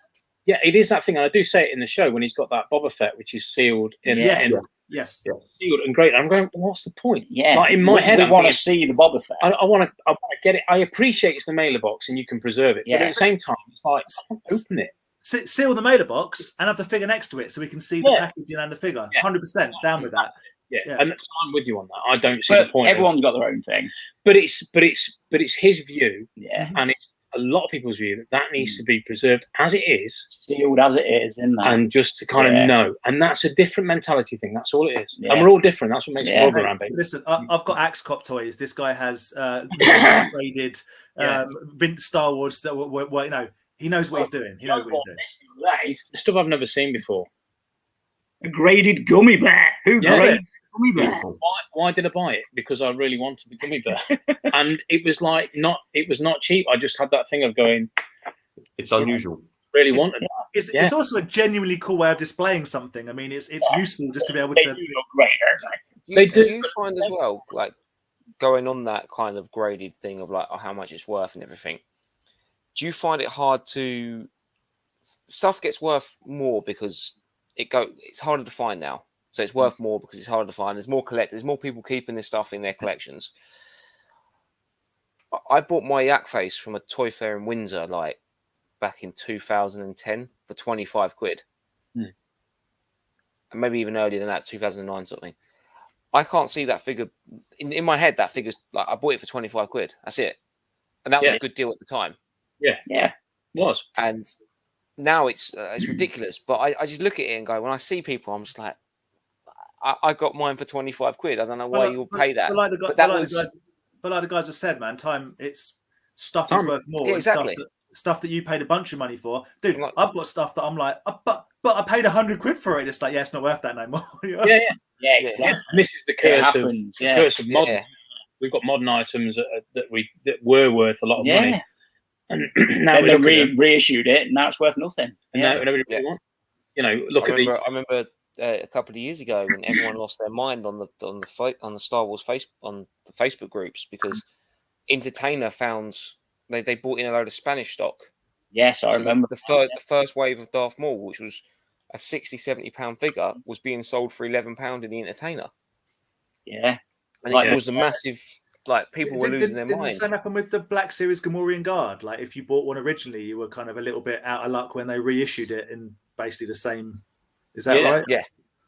Yeah, it is that thing, and I do say it in the show when he's got that Boba Fett, which is sealed Yes. sealed and great. I'm going, what's the point? Yeah, like in my head, I want to see the Boba Fett. I want to get it. I appreciate it's the mailer box and you can preserve it, but at the same time, it's like open it, seal the mailer box, and have the figure next to it so we can see the packaging and the figure. 100% down with that. Yeah, and I'm with you on that. I don't see the point. Everyone's got their own thing, but it's his view, and it's a lot of people's view that needs to be preserved as it is, sealed as it is, and just to kind of know. And that's a different mentality thing. That's all it is. And we're all different. That's what makes the world go round, baby. Listen, I've got Axe Cop toys. This guy has graded Star Wars. He knows what he's doing. He knows what he's doing. The stuff I've never seen before. A graded gummy bear. Who graded gummy bear? Why did I buy it? Because I really wanted the gummy bear, and it was not cheap. I just had that thing of going. It's unusual. Really wanted that. It's also a genuinely cool way of displaying something. I mean, it's useful just to be able to. Do you find as well, like going on that kind of graded thing of like how much it's worth and everything? Do you find it hard to stuff gets worth more because it's harder to find now? So it's worth more because it's harder to find. There's more collectors, there's more people keeping this stuff in their collections. I bought my yak face from a toy fair in Windsor, like back in 2010 for 25 quid. And maybe even earlier than that, 2009 something. I can't see that figure in my head. That figure's like I bought it for 25 quid. That's it. And that was a good deal at the time. Yeah. It was. And now it's ridiculous. But I just look at it and go, when I see people, I'm just like, I got mine for 25 quid. I don't know why you'll pay that. But like the guys have said, man, stuff is worth more. Yeah, exactly. Stuff that you paid a bunch of money for. Dude, I've got stuff that I'm like, but I paid 100 quid for it. It's like, it's not worth that no more. Yeah, exactly. And this is the curse of modern. We've got modern items that were worth a lot of money. And now they reissued it, and now it's worth nothing. And now nobody really wants. I remember a couple of years ago when everyone lost their mind on the Star Wars on the Facebook groups because Entertainer found they brought in a load of Spanish stock. Yes, I remember the first wave of Darth Maul, which was a £60-70 figure, was being sold for £11 in the Entertainer. Yeah, and it was a massive. Like people were losing their mind. Didn't the same happen with the Black Series Gamorrean Guard? Like if you bought one originally, you were kind of a little bit out of luck when they reissued it in basically the same. Is that right? Yeah,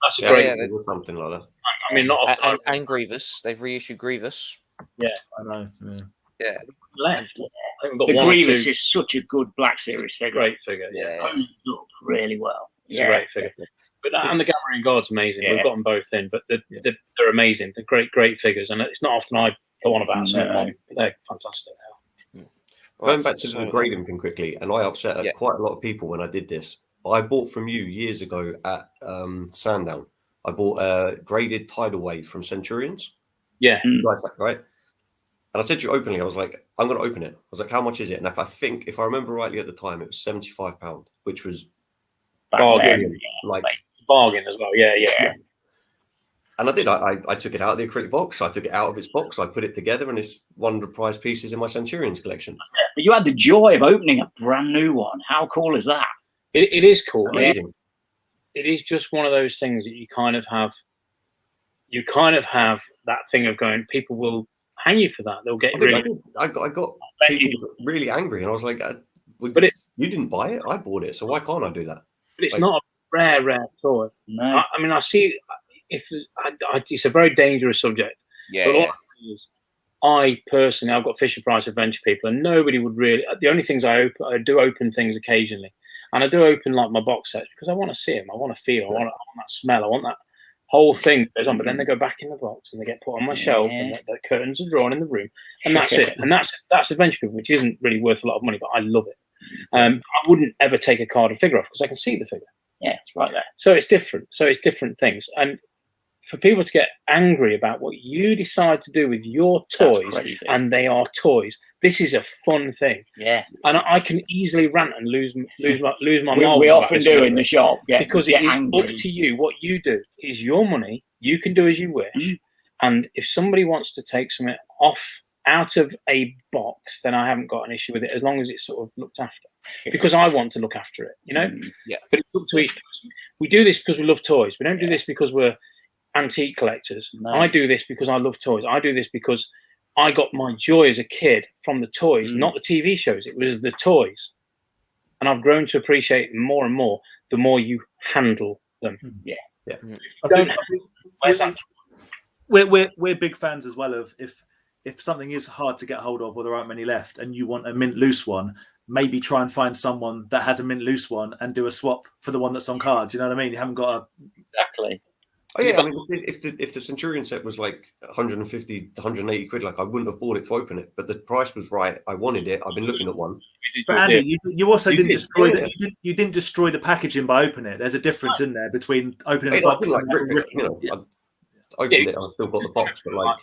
that's a great something like that. I mean, not and Grievous. They've reissued Grievous. Yeah, I know. Yeah. Left. The Grievous is such a good Black Series figure. Great figure. Yeah. Those look really well. It's a great figure. But and the Gamorrean Guard's amazing. We've got them both in, but they're amazing. They're great figures, and it's not often I go on about them. They're fantastic. Going back to the grading thing quickly, and I upset quite a lot of people when I did this. I bought from you years ago at Sandown. I bought a graded Tidal Wave from Centurions. Yeah. Right. And I said to you openly, I was like, I'm going to open it. I was like, how much is it? And if I remember rightly at the time, it was £75, which was bargain. Like bargain as well. Yeah. And I did. I took it out of the acrylic box. I took it out of its box. I put it together, and it's one of the prized pieces in my Centurions collection. But you had the joy of opening a brand new one. How cool is that? It is cool. Amazing. It is just one of those things that you kind of have. You kind of have that thing of going. People will hang you for that. They'll get I got people really angry, and I was like, "But you didn't buy it. I bought it. So why can't I do that?" But it's not a rare toy. No. I mean, I see. It's a very dangerous subject. Yeah. I personally, I've got Fisher Price Adventure people, and nobody would really. The only things I do open things occasionally, and I do open like my box sets because I want to see them, I want to feel, I want that smell, I want that whole thing that goes on. But then they go back in the box and they get put on my shelf, and the curtains are drawn in the room, and that's it. And that's Adventure people, which isn't really worth a lot of money, but I love it. I wouldn't ever take a card and figure off because I can see the figure. Yeah, it's right there. So it's different. So it's different things. And for people to get angry about what you decide to do with your toys, and they are toys, this is a fun thing. Yeah. And I can easily rant and lose my we often do in the shop. Yeah, because it is up to you. What you do is your money. You can do as you wish. And if somebody wants to take something out of a box, then I haven't got an issue with it as long as it's sort of looked after. Because I want to look after it, you know. Yeah. But it's up to each person. We do this because we love toys. We don't do this because we're antique collectors. No. I do this because I love toys. I do this because I got my joy as a kid from the toys, not the TV shows. It was the toys, and I've grown to appreciate them more and more the more you handle them. Yeah. We're big fans as well of if something is hard to get hold of or there aren't many left, and you want a mint loose one, maybe try and find someone that has a mint loose one and do a swap for the one that's on card. You know what I mean? You haven't got a exactly. Oh yeah, I mean, if the Centurion set was like 150 to 180 quid, like I wouldn't have bought it to open it, but the price was right. I wanted it. I've been looking at one. But Andy, you also didn't destroy the, you didn't destroy the packaging by opening it. There's a difference in there between opening the box and ripping it. I opened it. I still got the box, but like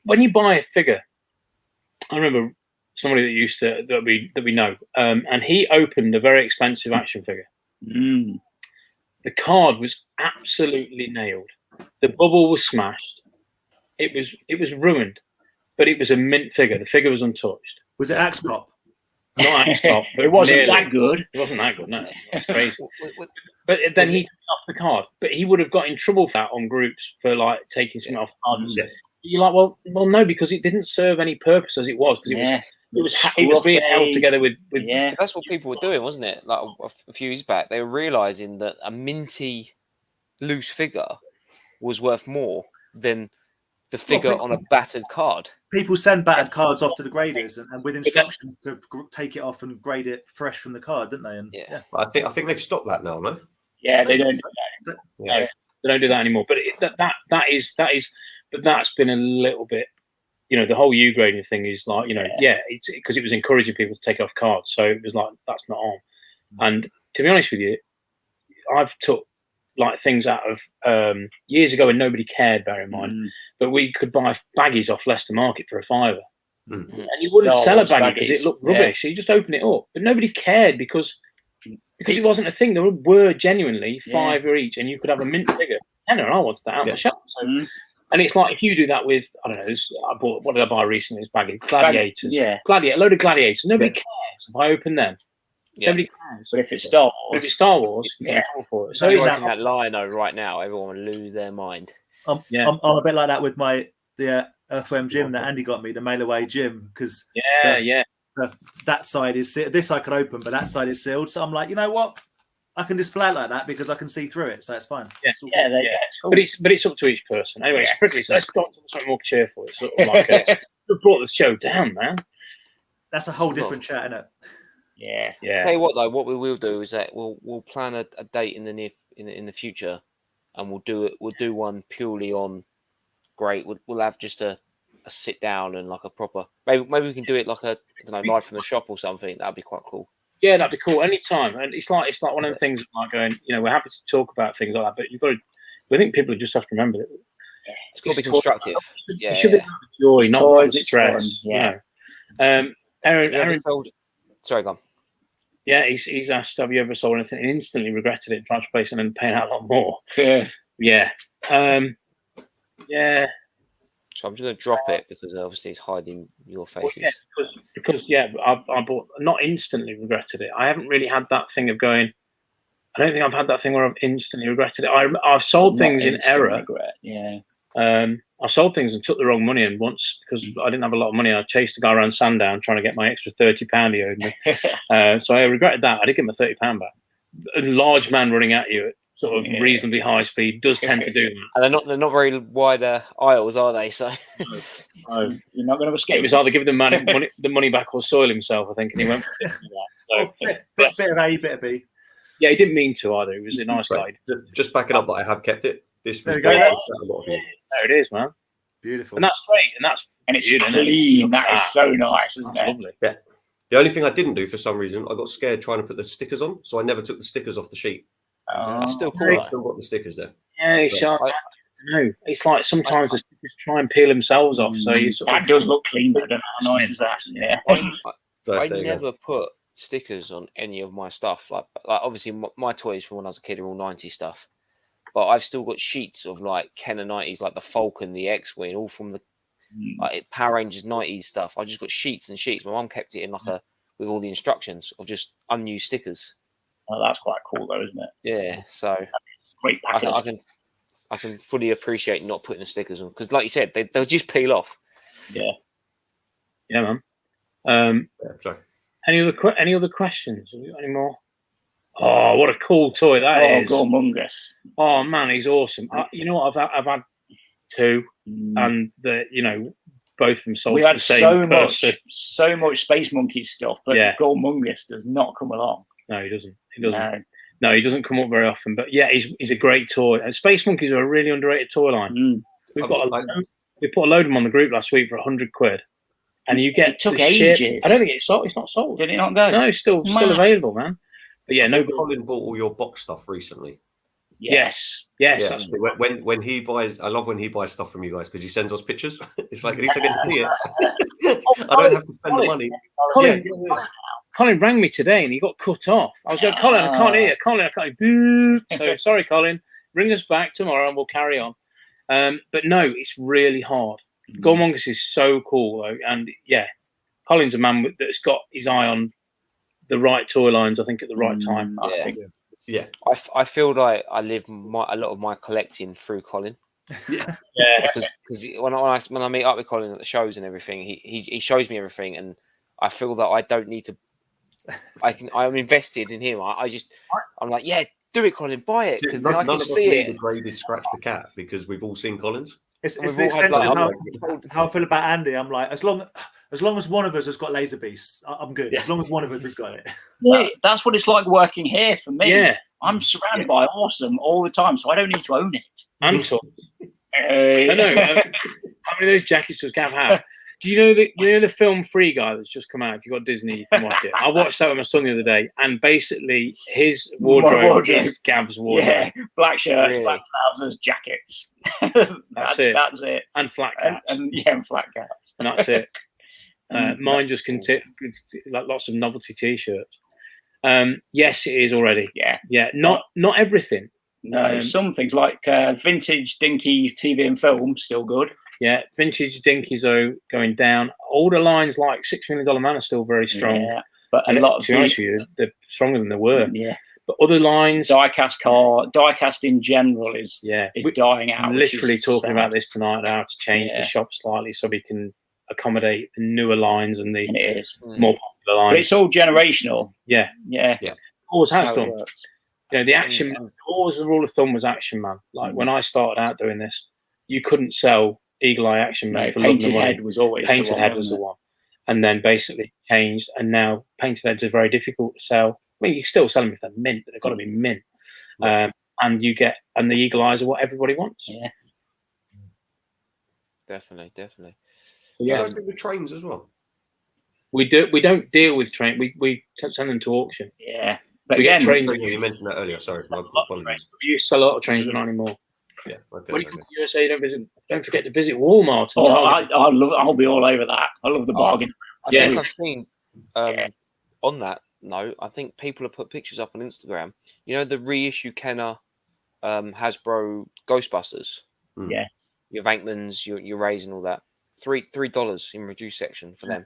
when you buy a figure, I remember somebody that we know, and he opened a very expensive action figure. The card was absolutely nailed. The bubble was smashed. It was ruined, but it was a mint figure. The figure was untouched. Was it Axe Cop? Not Axe Cop, but it wasn't that good. It wasn't that good. No, it's crazy. But then he took off the card. But he would have got in trouble for that on groups for like taking something off the card. Yeah. You're like, well, no, because it didn't serve any purpose as it was because it was being held together with that's what people were doing, wasn't it? Like a few years back, they were realizing that a minty loose figure was worth more than the figure on a battered card. People send battered cards off to the graders and with instructions to take it off and grade it fresh from the card, didn't they? And I think they've stopped that now, no? Yeah, they don't. No, they don't do that anymore. But that is. But that's been a little bit. You know, the whole U grading thing is like, you know, it's because it was encouraging people to take off cards. So it was like, that's not on. And to be honest with you, I've took like things out of years ago when nobody cared, bear in mind, but we could buy baggies off Leicester Market for £5. And you wouldn't sell a baggie because it looked rubbish. So you just open it up. But nobody cared because it wasn't a thing. There were genuinely £5 each and you could have a mint figure. Tenner, I wanted that out of the shop. So, and it's like if you do that with, I don't know, I bought, what did I buy recently? It's baggy gladiators. A load of gladiators. Nobody cares if I open them. Nobody cares. But if it's Star Wars, you get trouble for it. So it's that line though. Right now, everyone will lose their mind. I'm a bit like that with the Earthworm gym that Andy got me, the mail away gym, because that side is this I could open, but that side is sealed. So I'm like, you know what? I can display it like that because I can see through it, so it's fine. Cool. But it's up to each person. Anyway, it's prickly. So let's go on to something more cheerful. It's sort of like we brought the show down, man. That's a whole different chat, isn't it? Yeah. Tell you what though, what we will do is that we'll plan a date in the future, and we'll do one purely on great. We'll have just a sit down and like a proper. Maybe we can do it like live from the shop or something. That'd be quite cool. Yeah, that'd be cool. Anytime. And it's like one of the things like going, you know, we're happy to talk about things like that, but you've got to. I think people just have to remember that it's got to be constructive. It should be joy, not stress. Yeah. Aaron sorry, go on. Yeah, he's asked, have you ever sold anything and instantly regretted it and tried to replace it and paying out a lot more? Yeah. So I'm just going to drop it because obviously it's hiding your faces. Because I bought, not instantly regretted it. I haven't really had that thing of going, I don't think I've had that thing where I've instantly regretted it. I've sold things in error. Regret. Yeah. I sold things and took the wrong money, and once because I didn't have a lot of money, I chased a guy around Sandown trying to get my extra £30 he owed me. So I regretted that. I did get my £30 back. A large man running at you at sort of reasonably high speed does tend to do that. And they're not very wide aisles, are they? So you're not going to escape. It was either give them the money back or soil himself, I think, and he went for that. So bit of A, bit of B. Yeah, he didn't mean to either. He was a nice guy. Just backing up that I have kept it. This was there it is, man. Beautiful. And that's great. And it's clean. That is so nice, isn't it? Lovely. Yeah. The only thing I didn't do for some reason, I got scared trying to put the stickers on, so I never took the stickers off the sheet. That's still cool. I've still got the stickers there. Yeah, no, it's like sometimes the stickers try and peel themselves off. So you sort that does look clean, but I don't know how nice is that. Yeah. So I never put stickers on any of my stuff. Like obviously my toys from when I was a kid are all 90s stuff, but I've still got sheets of like Kenner 90s, like the Falcon, the X-Wing, all from the like Power Rangers 90s stuff. I just got sheets and sheets. My mum kept it in like with all the instructions of just unused stickers. Oh, that's quite cool though, isn't it? Yeah, so great package. I can fully appreciate not putting the stickers on because, like you said, they'll just peel off. Yeah, man. Sorry. Any other questions? Have you got any more? Oh, what a cool toy that is! Gormungus. Oh man, he's awesome. You know what? I've had two, and both of them sold. We to had the same person. so much Space Monkey stuff, but Gormungus does not come along. No, he doesn't. No, he doesn't come up very often. But yeah, he's a great toy. And Space Monkeys are a really underrated toy line. We put a load of them on the group last week for £100, and you get took ages. I don't think it's sold. It's not sold. Did it not go? No, it's still available, man. But yeah, Colin bought all your box stuff recently. Yes. That's when he buys, I love when he buys stuff from you guys because he sends us pictures. It's like at least I get to see it. I don't have to spend the money. Colin rang me today and he got cut off. I was going, Colin, I can't hear. Colin, I can't hear. So sorry, Colin. Ring us back tomorrow and we'll carry on. But no, it's really hard. Gormungus is so cool though, and yeah, Colin's a man that's got his eye on the right toy lines. I think at the right time. Yeah. I feel like I live a lot of my collecting through Colin. Yeah. Because when I meet up with Colin at the shows and everything, he shows me everything, and I feel that I don't need to. I'm invested in him. I'm like, yeah, do it, Colin, buy it because I can see it. Graded Scratch the Cat because we've all seen Colin's. It's the extension of how I feel about Andy. I'm like, as long as one of us has got laser beasts, I'm good. As long as one of us has got it. Yeah, that's what it's like working here for me. Yeah. I'm surrounded by awesome all the time, so I don't need to own it. And toys. I know. How many of those jackets does Gav have? Do you know the film Free Guy that's just come out? If you've got Disney, you can watch it. I watched that with my son the other day, and basically his wardrobe is Gav's wardrobe. Yeah, black shirts, black trousers, jackets. That's it. That's it. And flat caps. And flat caps. And that's it. Mine just like lots of novelty T-shirts. Yes, it is already. Yeah. Not everything. No, some things like vintage dinky TV and film still good. Yeah, vintage dinkies are going down. Older lines like $6 Million Man are still very strong. Yeah, but a lot of to be honest with you, they're stronger than they were. Yeah, but other lines, diecast in general is dying out. I'm literally talking about this tonight. How to change the shop slightly so we can accommodate the newer lines and the more popular lines. But it's all generational. Yeah. Always has done. The Action Man. Always the rule of thumb was Action Man. Like when I started out doing this, you couldn't sell Eagle Eye Action Man for Painted Head was always Painted Head was the one, and then basically changed, and now Painted Heads are very difficult to sell. I mean, you can still sell them if they're mint, but they've got to be mint. And the Eagle Eyes are what everybody wants. Yeah, definitely. You guys do with trains as well? We do. We don't deal with train. We send them to auction. Yeah, but we get trains. You mentioned that earlier. Sorry, my apologies. We used to sell a lot of trains, but not anymore. Yeah. Okay, when you come to the USA, don't forget to visit Walmart. I'll be all over that. I love the bargain. I think I've seen on that note, I think people have put pictures up on Instagram. You know the reissue Kenner Hasbro Ghostbusters. Yeah. Your Vankmans, your Rays and all that. $3 in reduced section for them.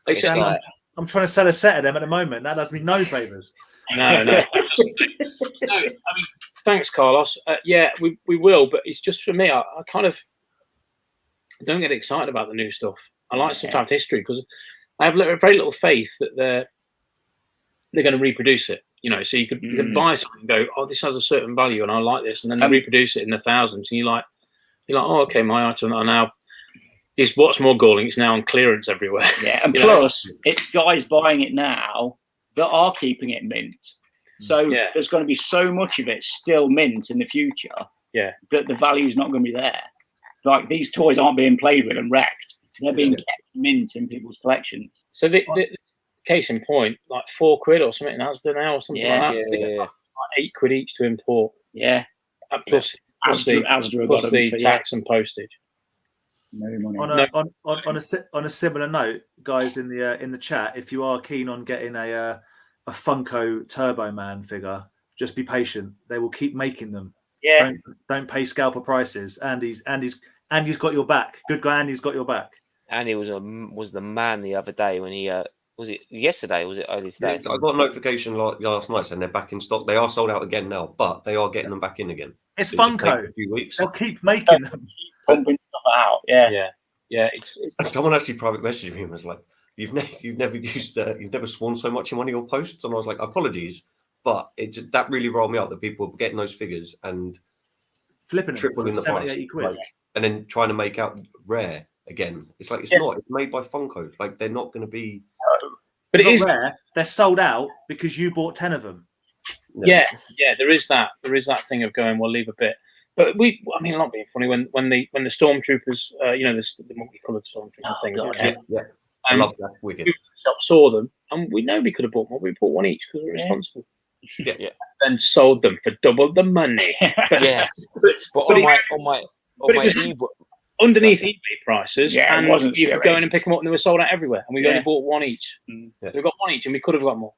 I'm trying to sell a set of them at the moment. That does me no favours. No. No, I mean, thanks, Carlos. We will, but it's just for me. I kind of don't get excited about the new stuff. I like sometimes history because I have very little faith that they're going to reproduce it. So you could buy something and go, oh, this has a certain value, and I like this, and then they reproduce it in the thousands, and you're like, oh, okay, my item are now. Is what's more galling? It's now on clearance everywhere. Yeah, and plus, it's guys buying it now that are keeping it mint. So there's going to be so much of it still mint in the future. Yeah, that the value is not going to be there. Like these toys aren't being played with and wrecked; they're being kept mint in people's collections. So case in point, like £4 or something in Asda now or something like that. Yeah. Like £8 each to import. Yeah. Plus the tax and postage. No money. On a similar note, guys in the chat, if you are keen on getting a Funko Turbo Man figure, just be patient. They will keep making them. Yeah. Don't pay scalper prices. Andy's got your back. Good guy. Andy's got your back. Andy was the man the other day when he was it yesterday? Or was it earlier today? I got a notification last night saying they're back in stock. They are sold out again now, but they are getting them back in again. It's Funko. A few weeks. They'll keep making them. Pumping stuff out. Yeah. Yeah. Yeah. It's Someone actually private messaged me and was like, "You've never sworn so much in one of your posts," and I was like, "Apologies," but that really rolled me out that people were getting those figures and flipping tripling the 70, price, 80 quid, and then trying to make out rare again. It's like it's not. It's made by Funko. Like they're not going to be. But it is rare. They're sold out because you bought 10 of them. Yeah. There is that. There is that thing of going, we'll leave a bit. But not being funny when the stormtroopers, the multicolored stormtrooper thing. Yeah. I love that. Wicked. We saw them, and we know we could have bought more. We bought one each because we're responsible. Yeah. Then sold them for double the money. Yeah. But on my ebook. Underneath eBay prices, and it wasn't you could go in and pick them up, and they were sold out everywhere. And we only bought one each. Yeah. So we got one each, and we could have got more.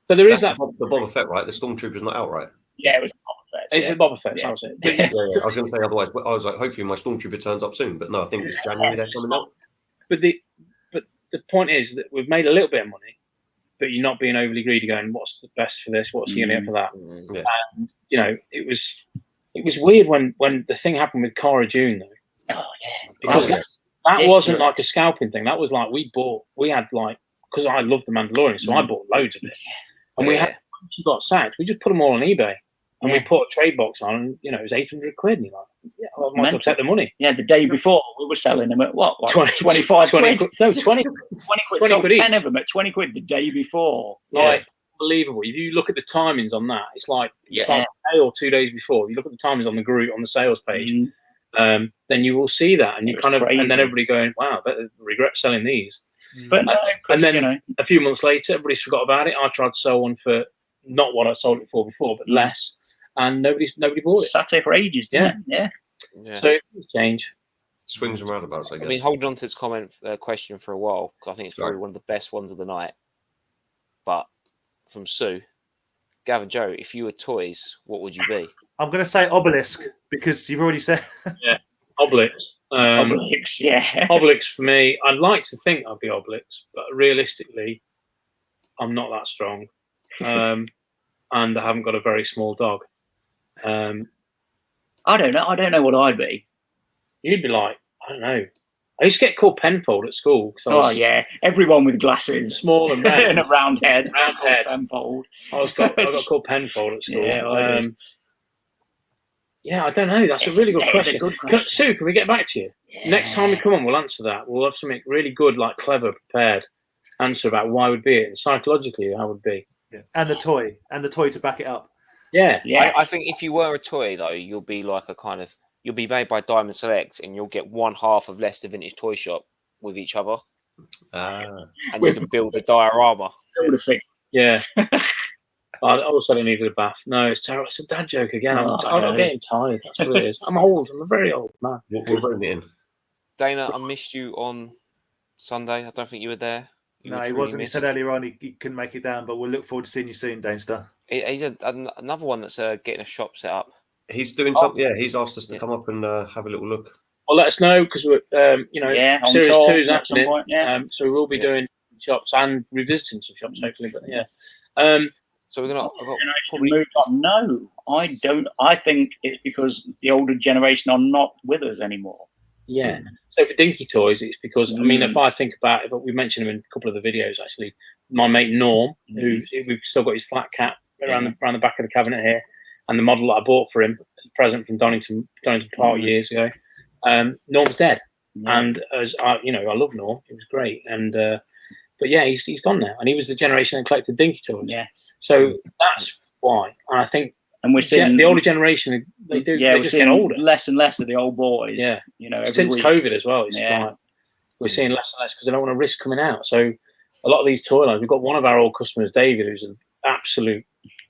So there is that. The Boba Fett, right? The Stormtrooper's not out, right? Yeah, it was Boba Fett. It's a Boba Fett. That was it. But, I was going to say otherwise, but I was like, hopefully my Stormtrooper turns up soon. But no, I think it's January they're coming out. But the point is that we've made a little bit of money, but you're not being overly greedy. Going, what's the best for this? What's you going to get for that? Yeah. And it was weird when the thing happened with Cara June though. Oh yeah, because that wasn't like a scalping thing. That was like we had like, because I love the Mandalorian, so I bought loads of it. And we had, when she got sacked, we just put them all on eBay, and we put a trade box on, and it was £800. And you're like, I might as well take the money. Yeah, the day before we were selling them at what, like 25 quid? No, 20 quid. 20 Sold quid 10 each. of them at 20 quid the day before. Like unbelievable. If you look at the timings on that, it's like a day or 2 days before. If you look at the timings on the group on the sales page. Then you will see that, and you kind of, crazy. And then everybody going, "Wow, I regret selling these." But and then a few months later, everybody's forgot about it. I tried to sell one for not what I sold it for before, but less, and nobody bought it. Sat there for ages. Yeah. So it's change. Swings and roundabouts, I guess. I mean, holding on to this question for a while because I think it's probably one of the best ones of the night. But from Sue, Gavin, Joe, if you were toys, what would you be? I'm going to say Obelisk because you've already said. Yeah, Obelix. Obelix, yeah. Obelix for me. I'd like to think I'd be Obelix, but realistically, I'm not that strong, and I haven't got a very small dog. I don't know. I don't know what I'd be. You'd be like, I don't know. I used to get called Penfold at school. Yeah, everyone with glasses, small and red, and a round head. Penfold. I got called Penfold at school. Yeah, I don't know. That's a really good question. Sue, can we get back to you? Yeah. Next time we come on, we'll answer that. We'll have something really good, like clever, prepared answer about why would be it, and psychologically how would be. Yeah. And the toy to back it up. Yeah. I think if you were a toy though, you'll be like you'll be made by Diamond Select, and you'll get one half of Leicester Vintage Toy Shop with each other, and you can build a diorama. Yeah. I also needed a bath. No, it's terrible. It's a dad joke again. I'm getting tired. That's what it is. I'm old. I'm a very old man. We'll bring it in. Dana, I missed you on Sunday. I don't think you were there. No, he wasn't. He said earlier on he couldn't make it down, but we'll look forward to seeing you soon, Danester. He's another one that's getting a shop set up. He's doing something. Yeah, he's asked us to come up and have a little look. Well, let us know because we're, Series 2 is happening. Point, so we'll be doing shops and revisiting some shops, hopefully. But so we're gonna probably move on. No, I don't. I think it's because the older generation are not with us anymore. Yeah. So for Dinky Toys, it's because I mean, if I think about it, but we mentioned him in a couple of the videos actually. My mate Norm, who we've still got his flat cap around the back of the cabinet here, and the model that I bought for him as a present from Donington Park years ago. Norm's dead, and as I love Norm. It was great, and but yeah, he's gone now, and he was the generation that collected Dinky Toys. Yeah. So that's why, and I think, and we're seeing the older generation. They do. Yeah, they we're just seeing get older. Less and less of the old boys. Yeah. Every Since week. COVID as well, it's like we're seeing less and less because they don't want to risk coming out. So a lot of these toy lines. We've got one of our old customers, David, who's an absolute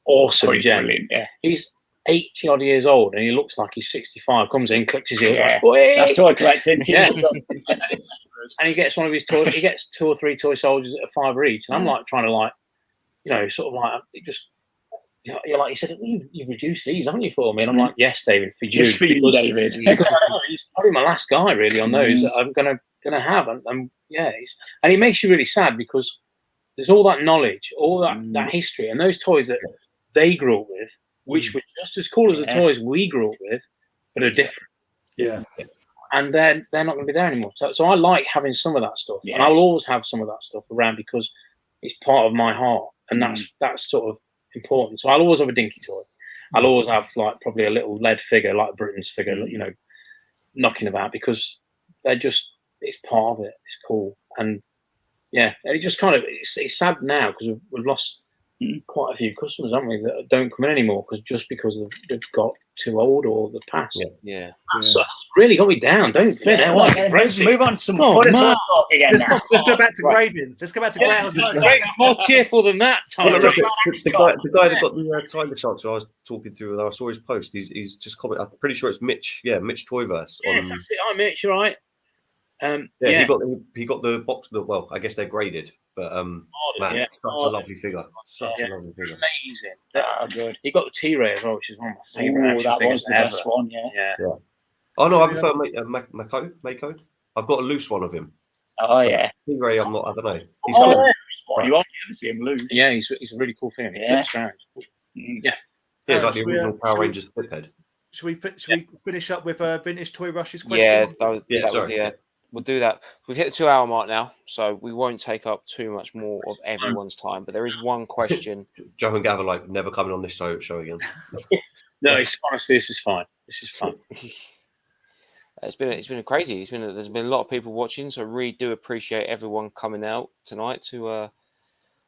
awesome gent. Yeah. He's 80 odd years old and he looks like he's 65. Comes in, clicks his heels. Yeah. Like, That's toy collecting. Yeah. And he gets one of his toy. He gets 2 or 3 toy soldiers at $5 each, and I'm like trying to sort of like just. You're like, he said, you've reduced these, haven't you, for me? And I'm like, yes, David, for you. Just for you, David. Because he's probably my last guy, really, on those that I'm gonna have. And yeah, and it makes you really sad because there's all that knowledge, all that history, and those toys that they grew up with, which were just as cool as the toys we grew up with, but are different. Yeah. And they're not going to be there anymore. So I like having some of that stuff, and I'll always have some of that stuff around because it's part of my heart, and that's sort of important. So I'll always have a dinky toy. I'll always have like probably a little lead figure, like Britain's figure, knocking about because it's part of it. It's cool, and yeah, and it just kind of it's sad now because we've lost quite a few customers, haven't we, that don't come in anymore because they've got too old or the past. Yeah. That's really got me down. Don't fit. Let's move on to some Oh, fun Mark. talk again. Let's go back to grading. Let's go back to grading. More cheerful than that, Tom. The guy that got the timer sharks who I was talking to, I saw his post. He's just commented. I'm pretty sure it's Mitch. Yeah, Mitch Toyverse. Yes, that's it. Hi, Mitch. You're right. He got the box. Well, I guess they're graded, but man, such a lovely figure. Such a lovely figure. Amazing. Good. He got the T-Ray as well, which is one of my favourite. That was the best one. Yeah. Oh no, I prefer Mako. I've got a loose one of him. Oh yeah. T-Ray, I'm not. I don't know. You hardly ever see him loose. Yeah, he's a really cool figure. He flips around. Yeah, it's like the original Power Rangers flip head. Should we finish up with Vintage Toy Rush's questions? Yeah, we'll do that. We've hit the 2-hour mark now, so we won't take up too much more of everyone's time. But there is one question. Joe and Gav are never coming on this show again. No, honestly, this is fine. This is fun. It's been crazy. There's been a lot of people watching, so really do appreciate everyone coming out tonight to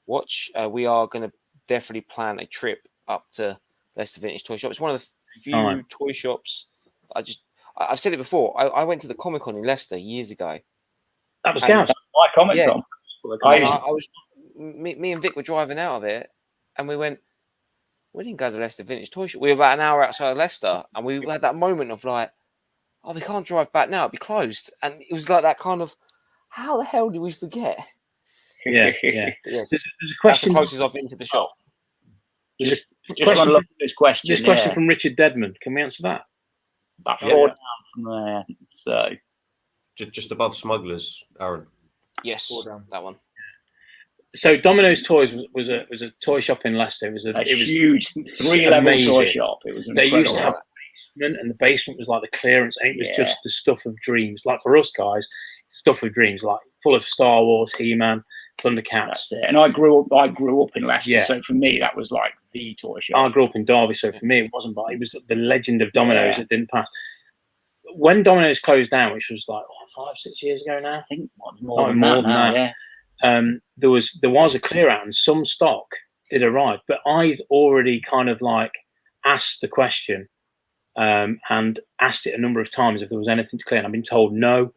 watch. We are going to definitely plan a trip up to Leicester Vintage Toy Shop. It's one of the few toy shops. I've said it before. I went to the Comic-Con in Leicester years ago. That was Gav's. My Comic-Con. Me and Vic were driving out of it, and we didn't go to Leicester Vintage Toy Shop. We were about an hour outside of Leicester, and we had that moment of like, oh, we can't drive back now. It'd be closed. And it was like that kind of, how the hell did we forget? Yeah. Yes. There's a question. That's the closest I've been to the shop. Just want to look at this question. This question from Richard Deadman. Can we answer that? About 4 down from there. So just above Smugglers, Aaron. Yes, that one. So Domino's Toys was a toy shop in Leicester. It was huge 3-level toy shop. It was incredible. They used to have a basement, and the basement was like the clearance, and it was just the stuff of dreams. Like for us guys, stuff of dreams, like full of Star Wars, He-Man, Thundercats. That's it. And I grew up in Leicester, so for me that was like the toy shop. I grew up in Derby, so for me it wasn't, but it was the legend of Domino's that didn't pass. When Domino's closed down, which was like 5-6 years ago now, I think more than that. There was a clear out and some stock did arrive, but I'd already kind of like asked the question and asked it a number of times if there was anything to clear, and I've been told no.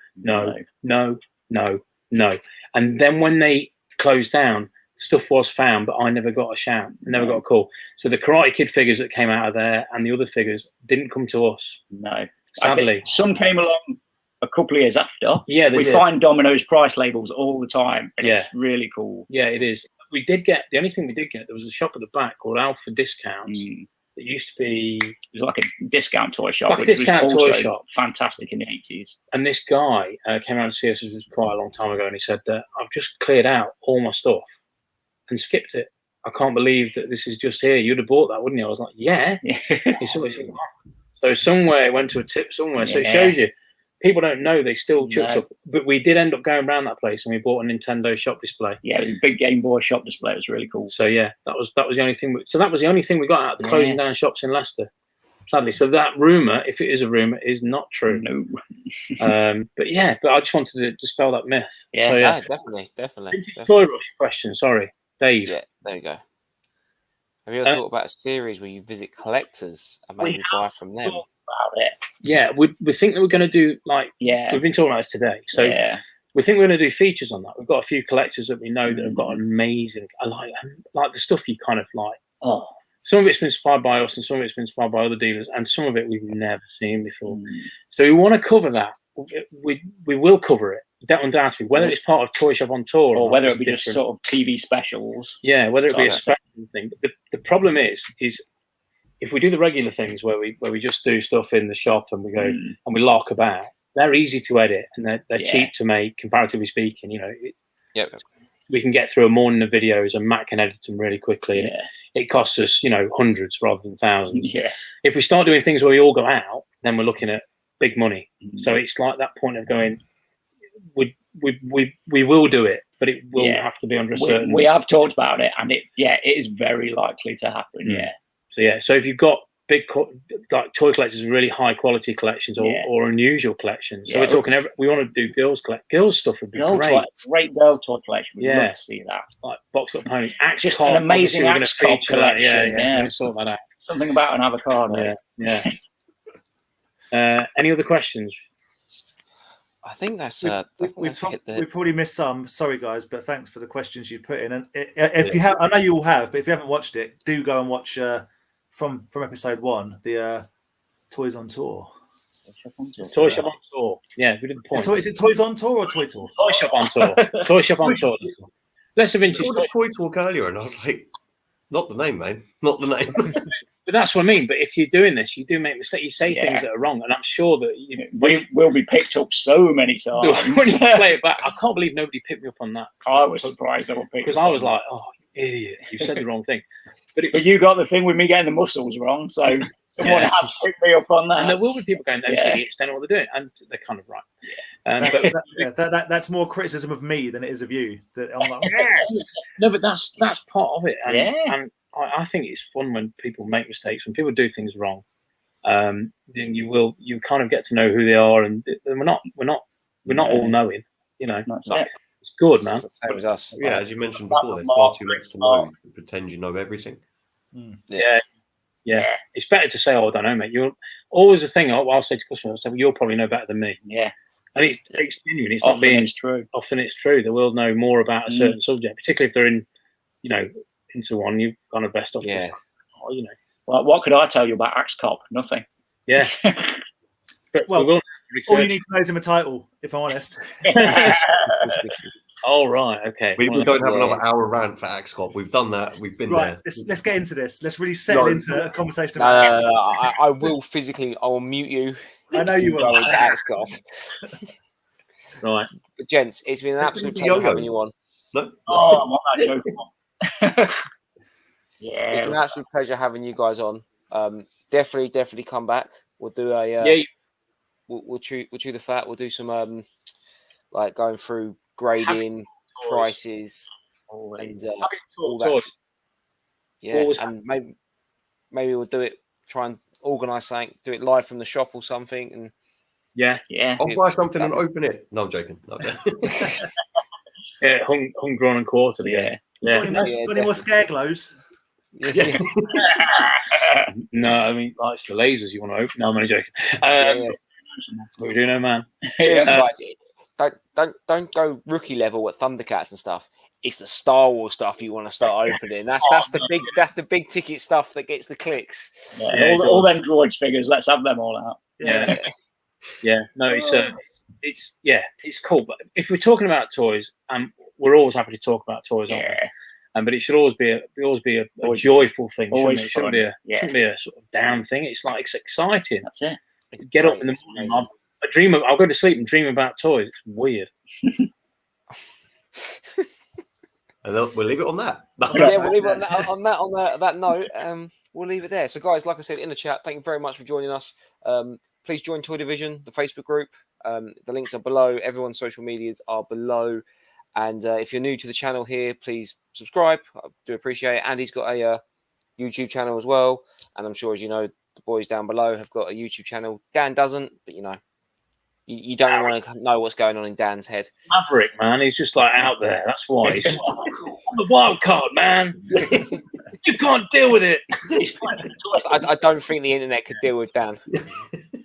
And then when they closed down, stuff was found, but I never got a shout, never got a call. So the Karate Kid figures that came out of there and the other figures didn't come to us. No, sadly. Some came along a couple of years after. Yeah, we find Domino's price labels all the time, and it's really cool. Yeah, it is. We did get the only thing we did get. There was a shop at the back called Alpha Discounts. It used to be like a discount toy shop. Like a discount toy shop, fantastic in the 80s. And this guy came around to see us. This was quite a long time ago, and he said that I've just cleared out all my stuff and skipped it. I can't believe that this is just here. You'd have bought that, wouldn't you? I was like, yeah. He said, so somewhere it went to a tip somewhere. So it shows you. People don't know they still chuck stuff, but we did end up going around that place and we bought a Nintendo shop display. Yeah, it was a big Game Boy shop display. It was really cool. So yeah, that was the only thing. So that was the only thing we got out of the closing down shops in Leicester, sadly. So that rumor, if it is a rumor, is not true. No. But I just wanted to dispel that myth. Yeah, so, definitely. Vintage Toy Rush question. Sorry, Dave. Yeah, there you go. Have you ever thought about a series where you visit collectors and maybe buy from them? About it. Yeah, we think that we're going to do we've been talking about this today. So we think we're going to do features on that. We've got a few collectors that we know that have got amazing. I like the stuff you kind of like. Oh, some of it's been inspired by us, and some of it's been inspired by other dealers, and some of it we've never seen before. So we want to cover that. We will cover it, undoubtedly, whether it's part of Toy Shop on Tour or whether it be just sort of TV specials. Yeah, whether it be a special thing. The problem is if we do the regular things where we just do stuff in the shop and we go and we lark about, they're easy to edit and they're cheap to make, comparatively speaking. You know, we can get through a morning of videos and Matt can edit them really quickly. And it costs us, you know, hundreds rather than thousands. Yeah. If we start doing things where we all go out, then we're looking at big money. So it's like that point of going, we will do it, but it will have to be under a certain. We have talked about it, and it is very likely to happen. So if you've got big like toy collectors and really high quality collections or unusual collections, so we're talking we want to do girls stuff would be great girl toy collection. We'd love to see that, like box up ponies, just an amazing Axe Cop collection. We're going to sort that out. Something about an avocado. Any other questions? I think that's we've probably missed some. Sorry, guys, but thanks for the questions you've put in. And if you have, I know you all have, but if you haven't watched it, do go and watch from episode 1, the Toys on Tour. Toy Shop on Tour. Yeah, we did the point. Is it Toys on Tour or Toy Tour? Toy Shop on Tour. Toy Shop on Tour. Leicester Vintage Toys. Toy Talk earlier, and I was like, not the name, man. Not the name. But that's what I mean. But if you're doing this, you do make mistakes. You say things that are wrong, and I'm sure that we will be picked up so many times. When you play it back, I can't believe nobody picked me up on that. I was surprised because I was like, "Oh, you idiot! You said the wrong thing." But you got the thing with me getting the muscles wrong, so someone has to pick me up on that. And there will be people going, "Those idiots don't know what they're doing," and they're kind of right. That's more criticism of me than it is of you. That I'm like, no, but that's part of it. And I think it's fun when people make mistakes, when people do things wrong. Then you kind of get to know who they are, and we're not all knowing. You know, it's good, man. Same as us. Yeah, as you mentioned before, there's far too much to know to pretend you know everything. Yeah. It's better to say, "Oh, I don't know, mate." You're always the thing. I'll say to customers, "Well, you'll probably know better than me." Yeah, and it's genuine. It's often not being true. Often it's true. They will know more about a certain subject, particularly if they're in, into one. You've kind of best off. Well, what could I tell you about Axe Cop? Nothing. Yeah. But all you need to know is him a title, if I'm honest. Oh, right. Okay. We don't have another hour rant for Axe Cop. We've done that. We've been there. Let's get into this. Let's really settle into a conversation about No, I will physically. I will mute you. I know you will. Axe Cop. Right. But gents, it's been an absolute pleasure having you on. No? Oh, I'm on that show. It's been an absolute pleasure having you guys on. Definitely come back. We'll do a we'll chew the fat. We'll do some like going through grading, prices, and all that. Yeah, and maybe we'll do it. Try and organise something. Do it live from the shop or something. And yeah. I'll buy something and open it. No, I'm joking. Yeah, hung, drawn, and quartered. Yeah. Any more scare glows? Yeah. No, I mean, like it's the lasers you want to open. No, I'm only joking. What we do know, man. Don't go rookie level at Thundercats and stuff. It's the Star Wars stuff you want to start opening. That's the big ticket stuff that gets the clicks. All them droids figures. Let's have them all out. Yeah. No, it's cool. But if we're talking about toys, we're always happy to talk about toys, aren't we? But it should always be a joyful thing. It shouldn't be a sort of down thing. It's like it's exciting. That's it. Get up in the morning. I'll go to sleep and dream about toys. It's weird. And we'll leave it on that. Yeah, we'll leave it on that note. We'll leave it there. So, guys, like I said in the chat, thank you very much for joining us. Please join Toy Division, the Facebook group. The links are below. Everyone's social medias are below. And if you're new to the channel here, please subscribe. I do appreciate it. Andy's got a YouTube channel as well. And I'm sure, as you know, the boys down below have got a YouTube channel. Dan doesn't, but you don't want to know what's going on in Dan's head. Maverick, man. He's just like out there. That's why. He's I'm a wild card, man. You can't deal with it. I don't think the internet could deal with Dan.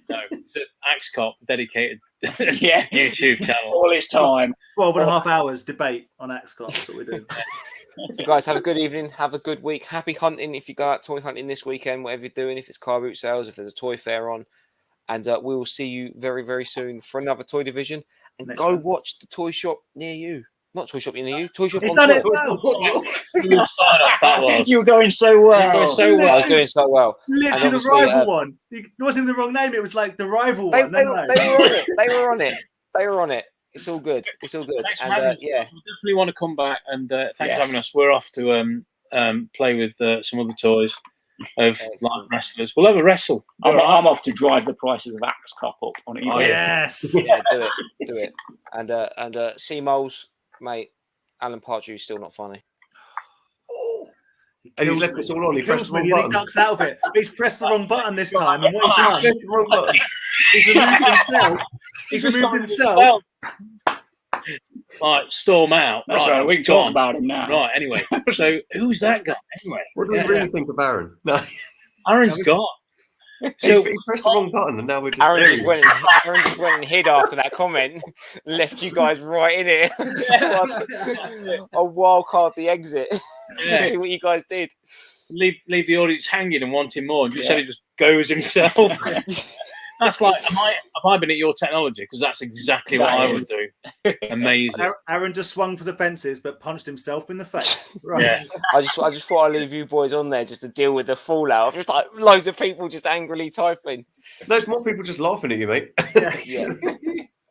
No, it's an Axe Cop dedicated Yeah, YouTube channel. all his time. 12.5 hours debate on Axcott. That's what we're doing. So guys, have a good evening. Have a good week. Happy hunting if you go out toy hunting this weekend, whatever you're doing, if it's car boot sales, if there's a toy fair on. And we will see you very, very soon for another toy division. And Next go time. watch the toy shop near you. Not toy shop near you. Toy shop He's on done toy. it well. That was. You were going so well. Going so well. I was doing so well. Literally the obviously, rival one. It wasn't even the wrong name. It was like the rival They one. were No. on it. They were on it. They were on it. It's all good. It's all good. Thanks for And having us. yeah, We definitely want to come back, and thanks Yes. for having us. We're off to play with some other toys of Excellent. like wrestlers. We'll have a wrestle. I'm off to drive the prices of Axe Cup up on eBay. Oh, yes. yeah, do it. And C Moles, mate. Alan Partridge is still not funny. And he's left us all on. He pressed the wrong He button. ducks out of it. He's pressed the wrong button this time. And what he's done, Pressed the wrong button. he's removed himself. He's removed himself. Right, storm out. That's right. We can go talk on. about him now. Right, anyway. So who's that guy? Anyway, What do we really think of Aaron? No, Aaron's gone. so So he pressed the wrong button, and now we're just. Aaron just went and hid after that comment, left you guys right in it. A wild card the exit to see what you guys did. leave the audience hanging and wanting more, and just said he just goes himself. That's like, have I been at your technology? Because that's exactly what I would do. Amazing. Aaron just swung for the fences, but punched himself in the face. Right. Yeah. I just thought I'd leave you boys on there just to deal with the fallout. Just like loads of people just angrily typing. There's more people just laughing at you, mate. Yeah.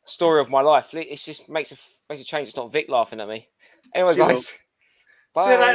Story of my life. It just makes a change. It's not Vic laughing at me. Anyway, She will. guys. See you later.